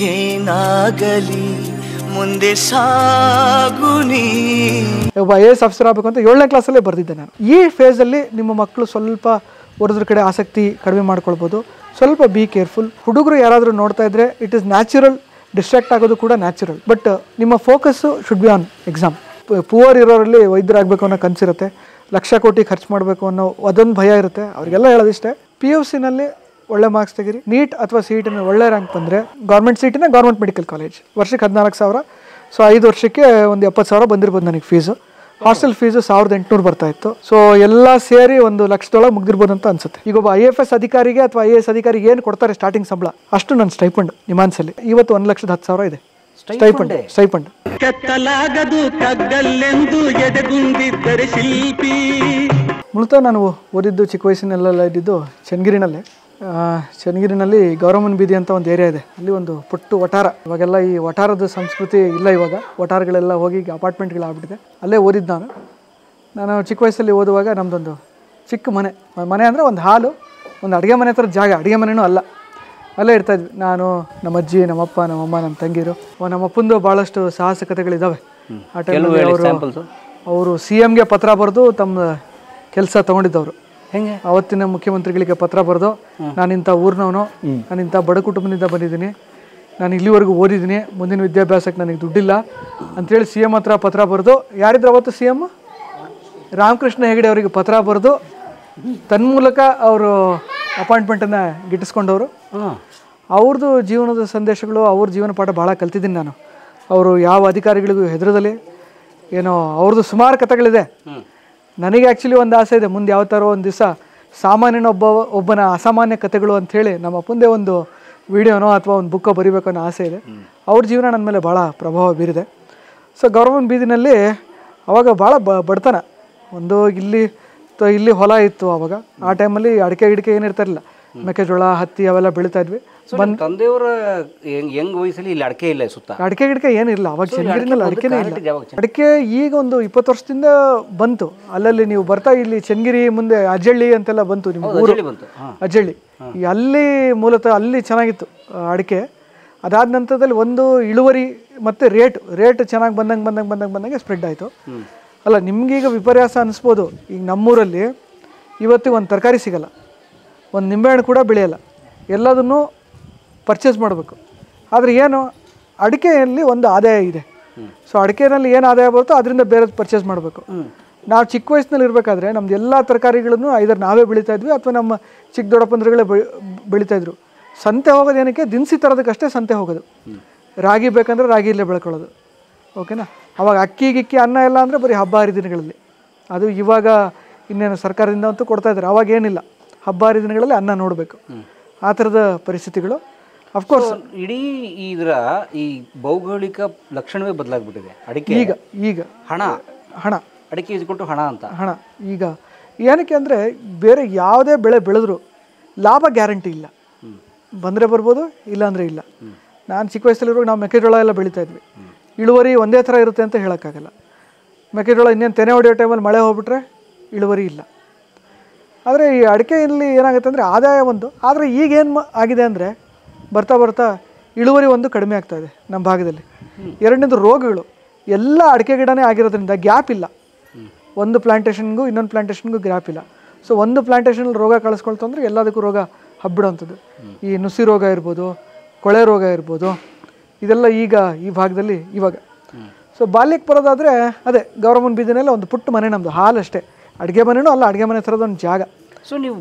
ಏನಾಗಲಿ ಮುಂದೆ ಸಾಗುನಿ. ಒಬ್ಬ IAS officer ಆಗಬೇಕು ಅಂತ 7ನೇ ಕ್ಲಾಸಲ್ಲೇ ಬರೆದಿದ್ದೆ ನಾನು. ಈ ಫೇಸಲ್ಲಿ ನಿಮ್ಮ ಮಕ್ಕಳು ಸ್ವಲ್ಪ ಓದೋದ್ರ ಕಡೆ ಆಸಕ್ತಿ ಕಡಿಮೆ ಮಾಡ್ಕೊಳ್ಬೋದು. ಸ್ವಲ್ಪ ಬಿ ಕೇರ್ಫುಲ್. ಹುಡುಗರು ಯಾರಾದರೂ ನೋಡ್ತಾ ಇದ್ರೆ ಇಟ್ ಇಸ್ ನ್ಯಾಚುರಲ್, ಡಿಸ್ಟ್ರಾಕ್ಟ್ ಆಗೋದು ಕೂಡ ನ್ಯಾಚುರಲ್. ಬಟ್ ನಿಮ್ಮ focus should be on exam. Poor ಇರೋರಲ್ಲಿ ವೈದ್ಯರಾಗಬೇಕು ಅನ್ನೋ ಕನಸಿರುತ್ತೆ, ಲಕ್ಷ ಕೋಟಿ ಖರ್ಚು ಮಾಡಬೇಕು ಅನ್ನೋ ಅದೊಂದು ಭಯ ಇರುತ್ತೆ. ಅವ್ರಿಗೆಲ್ಲ ಹೇಳೋದಿಷ್ಟೇ, PUCನಲ್ಲಿ ಒಳ್ಳೆ ಮಾರ್ಕ್ಸ್ ತೆಗೀರಿ. ನೀಟ್ ಅಥವಾ CET ಒಳ್ಳೆ ರ್ಯಾಂಕ್ ಬಂದರೆ ಗೌರ್ಮೆಂಟ್ ಸೀಟಿನ ಗೌರ್ಮೆಂಟ್ ಮೆಡಿಕಲ್ ಕಾಲೇಜ್ ವರ್ಷಕ್ಕೆ 14,000. ಸೊ 5 ವರ್ಷಕ್ಕೆ ಒಂದು 70,000 ಬಂದಿರ್ಬೋದು ನನಗೆ ಫೀಸು. ಹಾಸ್ಟೆಲ್ ಫೀಸು 1,800 ಬರ್ತಾ ಇತ್ತು. ಸೊ ಎಲ್ಲ ಸೇರಿ $1,00,000 ಮುಗ್ದಿರ್ಬೋದು ಅಂತ ಅನ್ಸುತ್ತೆ. ಈಗ ಒಬ್ಬ IFS ಅಧಿಕಾರಿಗೆ ಅಥವಾ IAS ಅಧಿಕಾರಿಗೆ ಏನು ಕೊಡ್ತಾರೆ ಸ್ಟಾರ್ಟಿಂಗ್ ಸಂಬಳ, ಅಷ್ಟು ನನ್ನ ಸ್ಟೈಪಂಡ್ ನಿಮಾನ್ಸಲ್ಲಿ ಇವತ್ತು 1,10,000 ಇದೆ ಸ್ಟೈಪಂಡ್. ಕೆತ್ತಲಾಗದು ಕಗ್ಗಲ್ಲೆಂದು ಎದೆಗುಂದಿದ್ದರೆ ಶಿಲ್ಪಿ. ಮೂಲತಃ ನಾನು ಓದಿದ್ದು ಚಿಕ್ಕ ವಯಸ್ಸಿನಲ್ಲೆಲ್ಲ ಇದ್ದಿದ್ದು ಚನ್ನಗಿರಿನಲ್ಲೇ. ಚನ್ನಗಿರಿನಲ್ಲಿ ಗೌರಮ್ಮನ ಬೀದಿ ಅಂತ ಒಂದು ಏರಿಯಾ ಇದೆ. ಅಲ್ಲಿ ಒಂದು ಪುಟ್ಟು ವಠಾರ. ಇವಾಗೆಲ್ಲ ಈ ವಠಾರದ ಸಂಸ್ಕೃತಿ ಇಲ್ಲ. ಇವಾಗ ವಠಾರಗಳೆಲ್ಲ ಹೋಗಿ ಅಪಾರ್ಟ್ಮೆಂಟ್ಗಳಾಗ್ಬಿಟ್ಟಿದೆ. ಅಲ್ಲೇ ಓದಿದ್ದು ನಾನು ಚಿಕ್ಕ ವಯಸ್ಸಲ್ಲಿ ಓದುವಾಗ ನಮ್ಮದೊಂದು ಚಿಕ್ಕ ಮನೆ ಅಂದರೆ ಒಂದು ಹಾಲು, ಒಂದು ಅಡುಗೆ ಮನೆ ಥರದ ಜಾಗ. ಅಡುಗೆ ಮನೆಯೂ ಅಲ್ಲ, ಅಲ್ಲೇ ಇರ್ತಾಯಿದ್ವಿ ನಾನು, ನಮ್ಮ ಅಜ್ಜಿ, ನಮ್ಮಪ್ಪ, ನಮ್ಮಮ್ಮ, ನಮ್ಮ ತಂಗಿರು. ನಮ್ಮ ಅಪ್ಪಂದು ಭಾಳಷ್ಟು ಸಾಹಸಕತೆಗಳಿದ್ದಾವೆ. ಆ ಟೈಮಲ್ಲಿ ಅವರು CMಗೆ ಪತ್ರ ಬರೆದು ತಮ್ಮ ಕೆಲಸ ತೊಗೊಂಡಿದ್ದವರು. ಹೆಂಗೆ? ಅವತ್ತಿನ ಮುಖ್ಯಮಂತ್ರಿಗಳಿಗೆ ಪತ್ರ ಬರೆದು, ನಾನು ಇಂಥ ಊರಿನವನು, ನಾನು ಇಂಥ ಬಡ ಕುಟುಂಬದಿಂದ ಬಂದಿದ್ದೀನಿ, ನಾನು ಇಲ್ಲಿವರೆಗೂ ಓದಿದ್ದೀನಿ, ಮುಂದಿನ ವಿದ್ಯಾಭ್ಯಾಸಕ್ಕೆ ನನಗೆ ದುಡ್ಡಿಲ್ಲ ಅಂಥೇಳಿ CM ಹತ್ರ ಪತ್ರ ಬರೆದು, ಯಾರಿದ್ರು ಅವತ್ತು CM ರಾಮಕೃಷ್ಣ ಹೆಗಡೆ ಅವರಿಗೆ ಪತ್ರ ಬರೆದು ತನ್ಮೂಲಕ ಅವರು ಅಪಾಯಿಂಟ್ಮೆಂಟನ್ನು ಗಿಟ್ಟಿಸ್ಕೊಂಡವರು. ಅವ್ರದ್ದು ಜೀವನದ ಸಂದೇಶಗಳು, ಅವ್ರ ಜೀವನ ಪಾಠ ಭಾಳ ಕಲ್ತಿದ್ದೀನಿ ನಾನು. ಅವರು ಯಾವ ಅಧಿಕಾರಿಗಳಿಗೂ ಹೆದರದಲ್ಲಿ ಏನೋ ಅವ್ರದ್ದು ಸುಮಾರು ಕಥೆಗಳಿದೆ. ನನಗೆ ಆ್ಯಕ್ಚುಲಿ ಒಂದು ಆಸೆ ಇದೆ, ಮುಂದೆ ಯಾವ ಥರ ಒಂದು ದಿವಸ ಒಬ್ಬನ ಅಸಾಮಾನ್ಯ ಕಥೆಗಳು ಅಂಥೇಳಿ ನಮ್ಮ ಅಪ್ಪಂದೇ ಒಂದು ವಿಡಿಯೋನೋ ಅಥವಾ ಒಂದು ಬುಕ್ಕೋ ಬರೀಬೇಕು ಅನ್ನೋ ಆಸೆ ಇದೆ. ಅವ್ರ ಜೀವನ ನನ್ನ ಮೇಲೆ ಭಾಳ ಪ್ರಭಾವ ಬೀರಿದೆ. ಸೊ ಗೌರಮ್ಮನ ಬೀದಿನಲ್ಲಿ ಅವಾಗ ಭಾಳ ಬಡತನ. ಒಂದು ಇಲ್ಲಿ ಹೊಲ ಇತ್ತು ಅವಾಗ. ಆ ಟೈಮಲ್ಲಿ ಅಡಿಕೆ ಏನಿರ್ತಾರಿಲ್ಲ, ಮೆಕ್ಕೆಜೋಳ, ಹತ್ತಿ ಅವೆಲ್ಲ ಬೆಳೀತಾ ಇದ್ವಿ. ತಂದೆಯವರ ಯಂಗ್ ವಯಸ್ಸಲ್ಲಿ ಇಲ್ಲಿ ಅಡಿಕೆ ಇಲ್ಲ, ಸುತ್ತ ಅಡಿಕೆ ಏನಿಲ್ಲ ಅವಾಗ. ಚನ್ನಗಿರಿನಲ್ಲಿ ಅಡಿಕೆನೇ ಇಲ್ಲ. ಅಡಿಕೆ ಈಗ ಒಂದು 20 ವರ್ಷದಿಂದ ಬಂತು. ಅಲ್ಲಲ್ಲಿ ನೀವು ಬರ್ತಾ ಇಲ್ಲಿ ಚನ್ನಗಿರಿ ಮುಂದೆ ಅಜ್ಜಳ್ಳಿ ಅಂತೆಲ್ಲ ಬಂತು, ನಿಮ್ಗೆ ಊರು ಅಜ್ಜಳ್ಳಿ. ಅಲ್ಲಿ ಮೂಲತಃ ಅಲ್ಲಿ ಚೆನ್ನಾಗಿತ್ತು ಅಡಿಕೆ. ಅದಾದ ನಂತರದಲ್ಲಿ ಒಂದು ಇಳುವರಿ ಮತ್ತು ರೇಟ್ ಚೆನ್ನಾಗಿ ಬಂದಂಗೆ ಸ್ಪ್ರೆಡ್ ಆಯಿತು. ಅಲ್ಲ, ನಿಮ್ಗೀಗ ವಿಪರ್ಯಾಸ ಅನ್ನಿಸ್ಬೋದು. ಈಗ ನಮ್ಮೂರಲ್ಲಿ ಇವತ್ತಿಗೆ ಒಂದು ತರಕಾರಿ ಸಿಗಲ್ಲ, ಒಂದು ನಿಂಬೆಹಣ್ಣು ಕೂಡ ಬೆಳೆಯಲ್ಲ, ಎಲ್ಲದನ್ನು ಪರ್ಚೇಸ್ ಮಾಡಬೇಕು. ಆದರೆ ಏನು, ಅಡಿಕೆಯಲ್ಲಿ ಒಂದು ಆದಾಯ ಇದೆ. ಸೊ ಅಡಿಕೆಯಲ್ಲಿ ಏನು ಆದಾಯ ಬರುತ್ತೋ ಅದರಿಂದ ಬೇರೆ ಪರ್ಚೇಸ್ ಮಾಡಬೇಕು. ನಾವು ಚಿಕ್ಕ ವಯಸ್ಸಿನಲ್ಲಿ ಇರಬೇಕಾದ್ರೆ ನಮ್ದು ಎಲ್ಲ ತರಕಾರಿಗಳನ್ನು ಐದರ್ ನಾವೇ ಬೆಳೀತಾ ಇದ್ವಿ ಅಥವಾ ನಮ್ಮ ಚಿಕ್ಕ ದೊಡ್ಡಪ್ಪಂದ್ರುಗಳೇ ಬೆಳೀತಾಯಿದ್ರು. ಸಂತೆ ಹೋಗೋದು ಏನಕ್ಕೆ, ದಿನಸಿ ತರೋದಕ್ಕಷ್ಟೇ ಸಂತೆ ಹೋಗೋದು. ರಾಗಿ ಬೇಕಂದ್ರೆ ರಾಗಿ ಇಲ್ಲೇ ಬೆಳ್ಕೊಳ್ಳೋದು. ಓಕೆನಾ. ಅವಾಗ ಅಕ್ಕಿ ಅನ್ನ ಎಲ್ಲ ಅಂದರೆ ಬರೀ ಹಬ್ಬ ಹರಿದಿನಗಳಲ್ಲಿ. ಅದು ಇವಾಗ ಇನ್ನೇನು ಸರ್ಕಾರದಿಂದ ಅಂತೂ ಕೊಡ್ತಾಯಿದ್ದಾರೆ. ಅವಾಗ ಏನಿಲ್ಲ, ಹಬ್ಬ ಹರಿದಿನಗಳಲ್ಲಿ ಅನ್ನ ನೋಡಬೇಕು. ಆ ಥರದ ಪರಿಸ್ಥಿತಿಗಳು. ಅಫ್ಕೋರ್ಸ್ ಇಡೀ ಇದರ ಈ ಭೌಗೋಳಿಕ ಲಕ್ಷಣವೇ ಬದಲಾಗ್ಬಿಟ್ಟಿದೆ. ಅಡಿಕೆ ಈಗ ಹಣ ಅಡಿಕೆ ಇಸ್ಕೊಟ್ಟು ಹಣ ಈಗ ಏನಕ್ಕೆ ಅಂದರೆ, ಬೇರೆ ಯಾವುದೇ ಬೆಳೆ ಬೆಳೆದ್ರು ಲಾಭ ಗ್ಯಾರಂಟಿ ಇಲ್ಲ. ಬಂದರೆ ಬರ್ಬೋದು, ಇಲ್ಲಾಂದರೆ ಇಲ್ಲ. ನಾನು ಚಿಕ್ಕ ವಯಸ್ಸಲ್ಲಿರುವಾಗ ನಾವು ಮೆಕ್ಕೆಜೋಳ ಎಲ್ಲ ಬೆಳೀತಾ ಇದ್ವಿ. ಇಳುವರಿ ಒಂದೇ ಥರ ಇರುತ್ತೆ ಅಂತ ಹೇಳೋಕ್ಕಾಗಲ್ಲ. ಮೆಕ್ಕೆಜೋಳ ಇನ್ನೇನು ತೆನೆ ಹೊಡೆಯೋ ಟೈಮಲ್ಲಿ ಮಳೆ ಹೋಗ್ಬಿಟ್ರೆ ಇಳುವರಿ ಇಲ್ಲ. ಆದರೆ ಈ ಅಡಿಕೆಯಲ್ಲಿ ಏನಾಗುತ್ತೆ ಅಂದರೆ ಆದಾಯ ಒಂದು. ಆದರೆ ಈಗೇನು ಆಗಿದೆ ಅಂದರೆ, ಬರ್ತಾ ಇಳುವರಿ ಒಂದು ಕಡಿಮೆ ಆಗ್ತಾಯಿದೆ ನಮ್ಮ ಭಾಗದಲ್ಲಿ. ಎರಡನೇದು ರೋಗಗಳು. ಎಲ್ಲ ಅಡಿಕೆ ಗಿಡನೇ ಆಗಿರೋದ್ರಿಂದ ಗ್ಯಾಪ್ ಇಲ್ಲ. ಒಂದು ಪ್ಲಾಂಟೇಷನ್ಗೂ ಇನ್ನೊಂದು ಪ್ಲಾಂಟೇಷನ್ಗೂ ಗ್ಯಾಪ್ ಇಲ್ಲ. ಸೊ ಒಂದು ಪ್ಲಾಂಟೇಷನಲ್ಲಿ ರೋಗ ಕಳಿಸ್ಕೊಳ್ತು ಅಂದರೆ ಎಲ್ಲದಕ್ಕೂ ರೋಗ ಹಬ್ಬಿಡೋವಂಥದ್ದು. ಈ ನುಸಿ ರೋಗ ಇರ್ಬೋದು, ಕೊಳೆ ರೋಗ ಇರ್ಬೋದು, ಇದೆಲ್ಲ ಈಗ ಈ ಭಾಗದಲ್ಲಿ ಇವಾಗ. ಸೊ ಬಾಲ್ಯಕ್ಕೆ ಬರೋದಾದರೆ ಅದೇ ಗೌರಮ್ಮನ ಬೀದಿನಲ್ಲಿ ಒಂದು ಪುಟ್ಟ ಮನೆ ನಮ್ಮದು, ಹಾಲಷ್ಟೇ. ಅಡುಗೆ ಮನೆಯೂ ಅಲ್ಲ, ಅಡುಗೆ ಮನೆ ಥರದ ಒಂದು ಜಾಗ. ಸೊ ನೀವು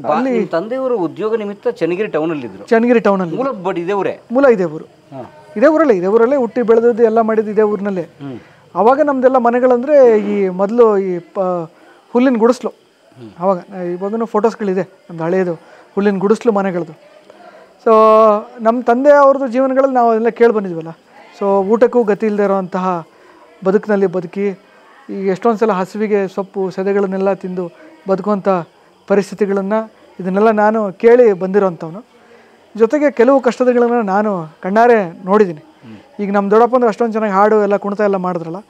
ತಂದೆಯವರು ಉದ್ಯೋಗ ನಿಮಿತ್ತ ಚನ್ನಗಿರಿ ಟೌನಲ್ಲಿ ಇದ್ರು? ಚನ್ನಗಿರಿ ಟೌನಲ್ಲಿ. ಮೂಲ ಇದೇ ಊರಲ್ಲೇ ಹುಟ್ಟಿ ಬೆಳೆದದ್ದು ಎಲ್ಲ ಮಾಡಿದ್ದು ಇದೇ ಊರಿನಲ್ಲೇ. ಆವಾಗ ನಮ್ಮದೆಲ್ಲ ಮನೆಗಳಂದರೆ ಈ ಮೊದಲು ಈ ಹುಲ್ಲಿನ ಗುಡಿಸ್ಲು. ಆವಾಗ ಇವಾಗೂ ಫೋಟೋಸ್ಗಳಿದೆ ನಮ್ದು ಹಳೆಯದು ಹುಲ್ಲಿನ ಗುಡಿಸ್ಲು ಮನೆಗಳದ್ದು. ಸೊ ನಮ್ಮ ತಂದೆ ಅವ್ರದ್ದು ಜೀವನಗಳಲ್ಲಿ ನಾವು ಅದೆಲ್ಲ ಕೇಳಿ ಬಂದಿದ್ವಲ್ಲ. ಸೊ ಊಟಕ್ಕೂ ಗತಿ ಇಲ್ಲದೆ ಇರೋವಂತಹ ಬದುಕಿನಲ್ಲಿ ಬದುಕಿ, ಈಗ ಎಷ್ಟೊಂದು ಸಲ ಹಸುವಿಗೆ ಸೊಪ್ಪು ಸೆದೆಗಳನ್ನೆಲ್ಲ ತಿಂದು ಬದುಕುವಂಥ ಪರಿಸ್ಥಿತಿಗಳನ್ನು ಇದನ್ನೆಲ್ಲ ನಾನು ಕೇಳಿ ಬಂದಿರೋವಂಥವನು. ಜೊತೆಗೆ ಕೆಲವು ಕಷ್ಟಗಳನ್ನು ನಾನು ಕಣ್ಣಾರೆ ನೋಡಿದ್ದೀನಿ. ಈಗ ನಮ್ಮ ದೊಡ್ಡಪ್ಪಂದ್ರೆ ಅಷ್ಟೊಂದು ಚೆನ್ನಾಗಿ ಹಾಡು ಎಲ್ಲ ಕುಣಿತ ಎಲ್ಲ ಮಾಡಿದ್ರಲ್ಲ,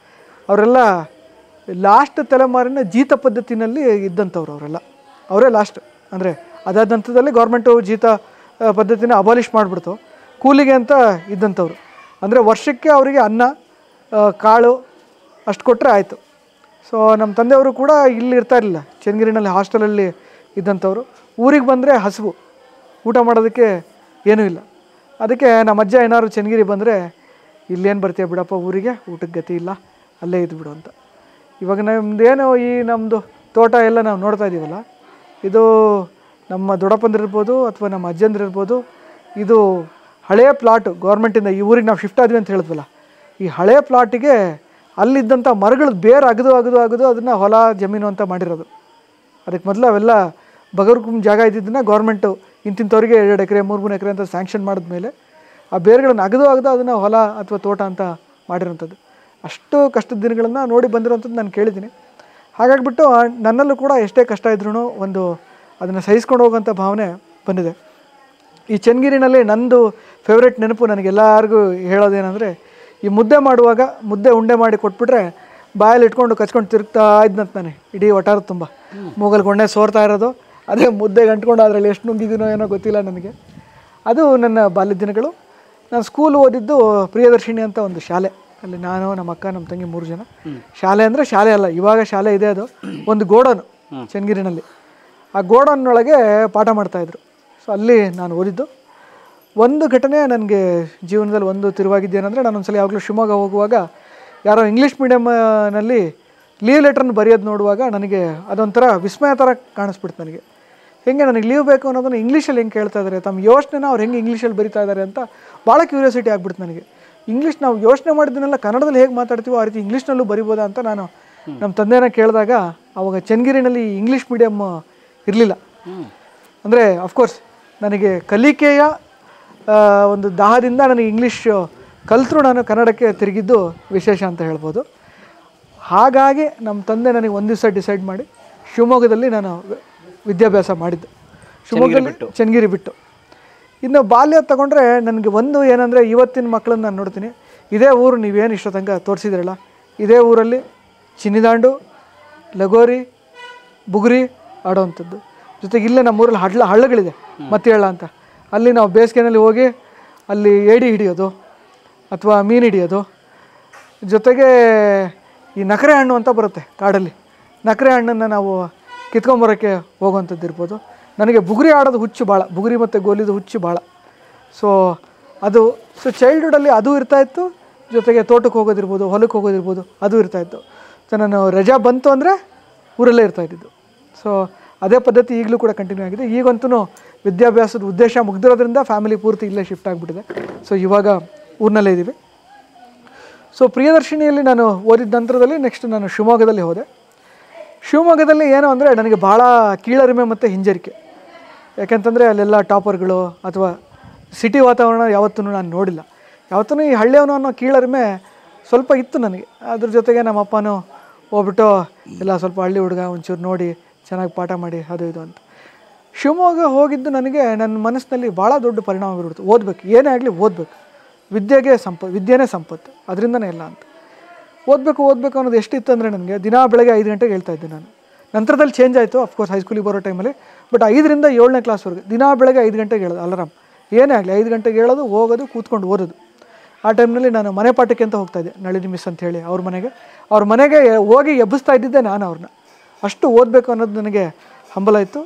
ಅವರೆಲ್ಲ ಲಾಸ್ಟ್ ತಲೆಮಾರಿನ ಜೀತ ಪದ್ಧತಿನಲ್ಲಿ ಇದ್ದಂಥವ್ರು ಅವರೇ ಲಾಸ್ಟ್. ಅಂದರೆ ಅದಾದ ನಂತರದಲ್ಲಿ ಗೌರ್ಮೆಂಟು ಜೀತ ಪದ್ಧತಿನ ಅಬಾಲಿಷ್ ಮಾಡಿಬಿಡ್ತು. ಕೂಲಿಗೆ ಅಂತ ಇದ್ದಂಥವ್ರು. ಅಂದರೆ ವರ್ಷಕ್ಕೆ ಅವರಿಗೆ ಅನ್ನ ಕಾಳು ಅಷ್ಟು ಕೊಟ್ಟರೆ ಆಯಿತು. ಸೊ ನಮ್ಮ ತಂದೆಯವರು ಕೂಡ ಇಲ್ಲಿ ಇರ್ತಾ ಇರಲಿಲ್ಲ, ಚನ್ನಗಿರಿನಲ್ಲಿ ಹಾಸ್ಟೆಲಲ್ಲಿ ಇದ್ದಂಥವ್ರು. ಊರಿಗೆ ಬಂದರೆ ಹಸಿವು, ಊಟ ಮಾಡೋದಕ್ಕೆ ಏನೂ ಇಲ್ಲ. ಅದಕ್ಕೆ ನಮ್ಮ ಅಜ್ಜ ಏನಾದ್ರು ಚನ್ನಗಿರಿ ಬಂದರೆ ಇಲ್ಲೇನು ಬರ್ತೀಯ ಬಿಡಪ್ಪ ಊರಿಗೆ, ಊಟಕ್ಕೆ ಗತಿ ಇಲ್ಲ, ಅಲ್ಲೇ ಇದ್ಬಿಡು ಅಂತ. ಇವಾಗ ನಮ್ಮದೇನು ಈ ನಮ್ಮದು ತೋಟ ಎಲ್ಲ ನಾವು ನೋಡ್ತಾ ಇದ್ದೀವಲ್ಲ, ಇದು ನಮ್ಮ ದೊಡ್ಡಪ್ಪಂದಿರ್ಬೋದು ಅಥವಾ ನಮ್ಮ ಅಜ್ಜಂದಿರ್ಬೋದು, ಇದು ಹಳೆಯ ಪ್ಲಾಟು ಗೌರ್ಮೆಂಟಿಂದ ಈ ಊರಿಗೆ ನಾವು ಶಿಫ್ಟ್ ಆದ್ವಿ ಅಂತ ಹೇಳಿದ್ವಲ್ಲ, ಈ ಹಳೆಯ ಪ್ಲಾಟಿಗೆ ಅಲ್ಲಿದ್ದಂಥ ಮರಗಳು ಬೇರೆ ಅಗದು ಅದನ್ನು ಹೊಲ ಜಮೀನು ಅಂತ ಮಾಡಿರೋದು. ಅದಕ್ಕೆ ಮೊದಲು ಅವೆಲ್ಲ ಬಗರ್ಗುಮ್ ಜಾಗ ಇದ್ದಿದ್ದನ್ನು ಗೌರ್ಮೆಂಟು ಇಂತಿಂಥವ್ರಿಗೆ 2 ಎಕರೆ 3 ಎಕರೆ ಅಂತ ಸ್ಯಾಂಕ್ಷನ್ ಮಾಡಿದ್ಮೇಲೆ ಆ ಬೇರುಗಳನ್ನು ಅಗದು ಅದನ್ನು ಹೊಲ ಅಥವಾ ತೋಟ ಅಂತ ಮಾಡಿರೋಂಥದ್ದು. ಅಷ್ಟು ಕಷ್ಟದ ದಿನಗಳನ್ನು ನೋಡಿ ಬಂದಿರೋಂಥದ್ದು ನಾನು ಕೇಳಿದ್ದೀನಿ. ಹಾಗಾಗಿಬಿಟ್ಟು ನನ್ನಲ್ಲೂ ಕೂಡ ಎಷ್ಟೇ ಕಷ್ಟ ಇದ್ರೂ ಒಂದು ಅದನ್ನು ಸಹಿಸ್ಕೊಂಡು ಹೋಗೋಂಥ ಭಾವನೆ ಬಂದಿದೆ. ಈ ಚನ್ನಗಿರಿನಲ್ಲಿ ನಂದು ಫೇವ್ರೇಟ್ ನೆನಪು ನನಗೆಲ್ಲರಿಗೂ ಹೇಳೋದೇನೆಂದರೆ, ಈ ಮುದ್ದೆ ಮಾಡುವಾಗ ಮುದ್ದೆ ಉಂಡೆ ಮಾಡಿ ಕೊಟ್ಬಿಟ್ರೆ ಬಾಯಲ್ಲಿ ಇಟ್ಕೊಂಡು ಕಚ್ಕೊಂಡು ತಿರುಗ್ತಾ ಇದ್ದಂತ ನಾನು ಇಡೀ ಒಟ್ಟಾರ ತುಂಬ ಮೂಗಲ್ ಗೊಂಡೆ ಸೋರ್ತಾ ಇರೋದು, ಅದೇ ಮುದ್ದೆಗೆ ಅಂಟ್ಕೊಂಡು ಅದರಲ್ಲಿ ಎಷ್ಟು ನುಂಗಿದ್ದೀನೋ ಏನೋ ಗೊತ್ತಿಲ್ಲ ನನಗೆ. ಅದು ನನ್ನ ಬಾಲ್ಯದ ದಿನಗಳು. ನಾನು ಸ್ಕೂಲ್ ಓದಿದ್ದು ಪ್ರಿಯದರ್ಶಿನಿ ಅಂತ ಒಂದು ಶಾಲೆ, ಅಲ್ಲಿ ನಾನು ನಮ್ಮ ಅಕ್ಕ ನಮ್ಮ ತಂಗಿ 3 ಜನ. ಶಾಲೆ ಅಂದರೆ ಶಾಲೆ ಅಲ್ಲ, ಇವಾಗ ಶಾಲೆ ಇದೆ, ಅದು ಒಂದು ಗೋಡೌನು ಚನ್ನಗಿರಿನಲ್ಲಿ. ಆ ಗೋಡೌನ್ನೊಳಗೆ ಪಾಠ ಮಾಡ್ತಾಯಿದ್ರು. ಸೊ ಅಲ್ಲಿ ನಾನು ಓದಿದ್ದು. ಒಂದು ಘಟನೆ ನನಗೆ ಜೀವನದಲ್ಲಿ ಒಂದು ತಿರುವಾಗಿದ್ದೇನೆಂದರೆ, ನಾನೊಂದ್ಸಲ ಯಾವಾಗಲೂ ಶಿವಮೊಗ್ಗ ಹೋಗುವಾಗ ಯಾರೋ ಇಂಗ್ಲೀಷ್ ಮೀಡಿಯಮ್ನಲ್ಲಿ ಲೀವ್ ಲೆಟ್ರನ್ನ ಬರೆಯೋದು ನೋಡುವಾಗ ನನಗೆ ಅದೊಂಥರ ವಿಸ್ಮಯ ಥರ ಕಾಣಿಸ್ಬಿಡ್ತು. ನನಗೆ ಹೆಂಗೆ ನನಗೆ ಲೀವ್ ಬೇಕು ಅನ್ನೋದನ್ನು ಇಂಗ್ಲೀಷಲ್ಲಿ ಹೆಂಗೆ ಕೇಳ್ತಾ ಇದ್ದಾರೆ, ತಮ್ಮ ಯೋಚನೆನ ಅವ್ರು ಹೆಂಗೆ ಇಂಗ್ಲೀಷಲ್ಲಿ ಬರಿತಾ ಇದ್ದಾರೆ ಅಂತ ಭಾಳ ಕ್ಯೂರಿಯಾಸಿಟಿ ಆಗ್ಬಿಡ್ತು ನನಗೆ. ಇಂಗ್ಲೀಷ್ ನಾವು ಯೋಚನೆ ಮಾಡಿದ್ದನ್ನೆಲ್ಲ ಕನ್ನಡದಲ್ಲಿ ಹೇಗೆ ಮಾತಾಡ್ತೀವೋ ಆ ರೀತಿ ಇಂಗ್ಲೀಷ್ನಲ್ಲೂ ಬರಿಬೋದಾ ಅಂತ ನಾನು ನಮ್ಮ ತಂದೆನ ಕೇಳಿದಾಗ, ಆವಾಗ ಚನ್ನಗಿರಿನಲ್ಲಿ ಇಂಗ್ಲೀಷ್ ಮೀಡಿಯಮ್ ಇರಲಿಲ್ಲ. ಅಂದರೆ ಅಫ್ಕೋರ್ಸ್ ನನಗೆ ಕಲಿಕೆಯ ಒಂದು ದಾಹದಿಂದ ನನಗೆ ಇಂಗ್ಲೀಷ್ ಕಲಿತರೂ ನಾನು ಕನ್ನಡಕ್ಕೆ ತಿರುಗಿದ್ದು ವಿಶೇಷ ಅಂತ ಹೇಳ್ಬೋದು. ಹಾಗಾಗಿ ನಮ್ಮ ತಂದೆ ನನಗೆ ಒಂದು ದಿವಸ ಡಿಸೈಡ್ ಮಾಡಿ ಶಿವಮೊಗ್ಗದಲ್ಲಿ ನಾನು ವಿದ್ಯಾಭ್ಯಾಸ ಮಾಡಿದ್ದು, ಶಿವಮೊಗ್ಗದಲ್ಲಿ ಚನ್ನಗಿರಿ ಬಿಟ್ಟು. ಇನ್ನು ಬಾಲ್ಯ ತಗೊಂಡ್ರೆ ನನಗೆ ಒಂದು ಏನಂದರೆ, ಇವತ್ತಿನ ಮಕ್ಕಳನ್ನ ನಾನು ನೋಡ್ತೀನಿ, ಇದೇ ಊರು ನೀವೇನು ಇಷ್ಟೋ ತನಕ ತೋರಿಸಿದ್ರಲ್ಲ, ಇದೇ ಊರಲ್ಲಿ ಚಿನ್ನಿದಾಂಡು, ಲಗೋರಿ, ಬುಗುರಿ ಆಡೋವಂಥದ್ದು. ಜೊತೆಗೆ ಇಲ್ಲೇ ನಮ್ಮೂರಲ್ಲಿ ಹಳ್ಳಗಳಿದೆ, ಮತ್ತಿಹಳ್ಳ ಅಂತ, ಅಲ್ಲಿ ನಾವು ಬೇಸಿಗೆನಲ್ಲಿ ಹೋಗಿ ಅಲ್ಲಿ ಏಡಿ ಹಿಡಿಯೋದು ಅಥವಾ ಮೀನು ಹಿಡಿಯೋದು. ಜೊತೆಗೆ ಈ ನಕರೆ ಹಣ್ಣು ಅಂತ ಬರುತ್ತೆ ಕಾಡಲ್ಲಿ, ನಕರೆ ಹಣ್ಣನ್ನು ನಾವು ಕಿತ್ಕೊಂಬರೋಕ್ಕೆ ಹೋಗುವಂಥದ್ದು ಇರ್ಬೋದು. ನನಗೆ ಬುಗುರಿ ಆಡೋದು ಹುಚ್ಚು ಭಾಳ, ಬುಗುರಿ ಮತ್ತು ಗೋಲಿದು ಹುಚ್ಚು ಭಾಳ. ಸೊ ಚೈಲ್ಡ್ಹುಡಲ್ಲಿ ಅದು ಇರ್ತಾಯಿತ್ತು. ಜೊತೆಗೆ ತೋಟಕ್ಕೆ ಹೋಗೋದಿರ್ಬೋದು, ಹೊಲಕ್ಕೆ ಹೋಗೋದಿರ್ಬೋದು, ಅದು ಇರ್ತಾಯಿತ್ತು. ಸೊ ನಾನು ರಜಾ ಬಂತು ಅಂದರೆ ಊರಲ್ಲೇ ಇರ್ತಾಯಿದ್ದು. ಸೊ ಅದೇ ಪದ್ಧತಿ ಈಗಲೂ ಕೂಡ ಕಂಟಿನ್ಯೂ ಆಗಿದೆ. ಈಗಂತೂ ವಿದ್ಯಾಭ್ಯಾಸದ ಉದ್ದೇಶ ಮುಗ್ದಿರೋದ್ರಿಂದ ಫ್ಯಾಮಿಲಿ ಪೂರ್ತಿ ಇಲ್ಲೇ ಶಿಫ್ಟ್ ಆಗಿಬಿಟ್ಟಿದೆ. ಸೊ ಇವಾಗ ಊರಿನಲ್ಲೇ ಇದ್ದೀವಿ. ಸೊ ಪ್ರಿಯದರ್ಶಿನಿಯಲ್ಲಿ ನಾನು ಓದಿದ ನಂತರದಲ್ಲಿ ನೆಕ್ಸ್ಟ್ ನಾನು ಶಿವಮೊಗ್ಗದಲ್ಲಿ ಹೋದೆ. ಶಿವಮೊಗ್ಗದಲ್ಲಿ ಏನು ಅಂದರೆ ನನಗೆ ಭಾಳ ಕೀಳರಿಮೆ ಮತ್ತು ಹಿಂಜರಿಕೆ. ಯಾಕೆಂತಂದರೆ ಅಲ್ಲೆಲ್ಲ ಟಾಪರ್ಗಳು ಅಥವಾ ಸಿಟಿ ವಾತಾವರಣ ಯಾವತ್ತೂ ನಾನು ನೋಡಿಲ್ಲ. ಯಾವತ್ತೂ ಈ ಹಳ್ಳಿಯವನು ಅನ್ನೋ ಕೀಳರಿಮೆ ಸ್ವಲ್ಪ ಇತ್ತು ನನಗೆ. ಅದ್ರ ಜೊತೆಗೆ ನಮ್ಮ ಅಪ್ಪನೂ ಹೋಗ್ಬಿಟ್ಟು ಎಲ್ಲ ಸ್ವಲ್ಪ ಹಳ್ಳಿ ಹುಡುಗ ಒಂಚೂರು ನೋಡಿ ಚೆನ್ನಾಗಿ ಪಾಠ ಮಾಡಿ ಅದು ಇದು ಅಂತ. ಶಿವಮೊಗ್ಗ ಹೋಗಿದ್ದು ನನಗೆ ನನ್ನ ಮನಸ್ಸಿನಲ್ಲಿ ಭಾಳ ದೊಡ್ಡ ಪರಿಣಾಮ ಬೀರ್ಬಿಡ್ತು. ಓದಬೇಕು, ಏನೇ ಆಗಲಿ ಓದಬೇಕು, ವಿದ್ಯೆನೇ ಸಂಪತ್ತು, ಅದರಿಂದನೇ ಎಲ್ಲ ಅಂತ. ಓದಬೇಕು ಅನ್ನೋದು ಎಷ್ಟಿತ್ತು ಅಂದರೆ ನನಗೆ ದಿನ ಬೆಳಗ್ಗೆ 5 ಗಂಟೆಗೆ ಹೇಳ್ತಾ ಇದ್ದೆ ನಾನು. ನಂತರದಲ್ಲಿ ಚೇಂಜ್ ಆಯಿತು ಅಫ್ಕೋರ್ಸ್ ಹೈಸ್ಕೂಲಿಗೆ ಬರೋ ಟೈಮಲ್ಲಿ. ಬಟ್ 5ರಿಂದ 7ನೇ ಕ್ಲಾಸ್ವರೆಗೆ ದಿನ ಬೆಳಗ್ಗೆ 5 ಗಂಟೆಗೆ ಹೇಳೋದು ಅಲಾರಾಮ್. ಏನೇ ಆಗಲಿ 5 ಗಂಟೆಗೆ ಹೇಳೋದು, ಹೋಗೋದು, ಕೂತ್ಕೊಂಡು ಓದೋದು. ಆ ಟೈಮ್ನಲ್ಲಿ ನಾನು ಮನೆ ಪಾಠಕ್ಕೆ ಅಂತ ಹೋಗ್ತಾಯಿದ್ದೆ, ನಳಿನಿ ಮಿಸ್ ಅಂತ ಹೇಳಿ ಅವ್ರ ಮನೆಗೆ ಹೋಗಿ ಎಬ್ಬಿಸ್ತಾ ಇದ್ದಿದ್ದೆ ನಾನು ಅವ್ರನ್ನ. ಅಷ್ಟು ಓದಬೇಕು ಅನ್ನೋದು ನನಗೆ ಹಂಬಲ ಇತ್ತು.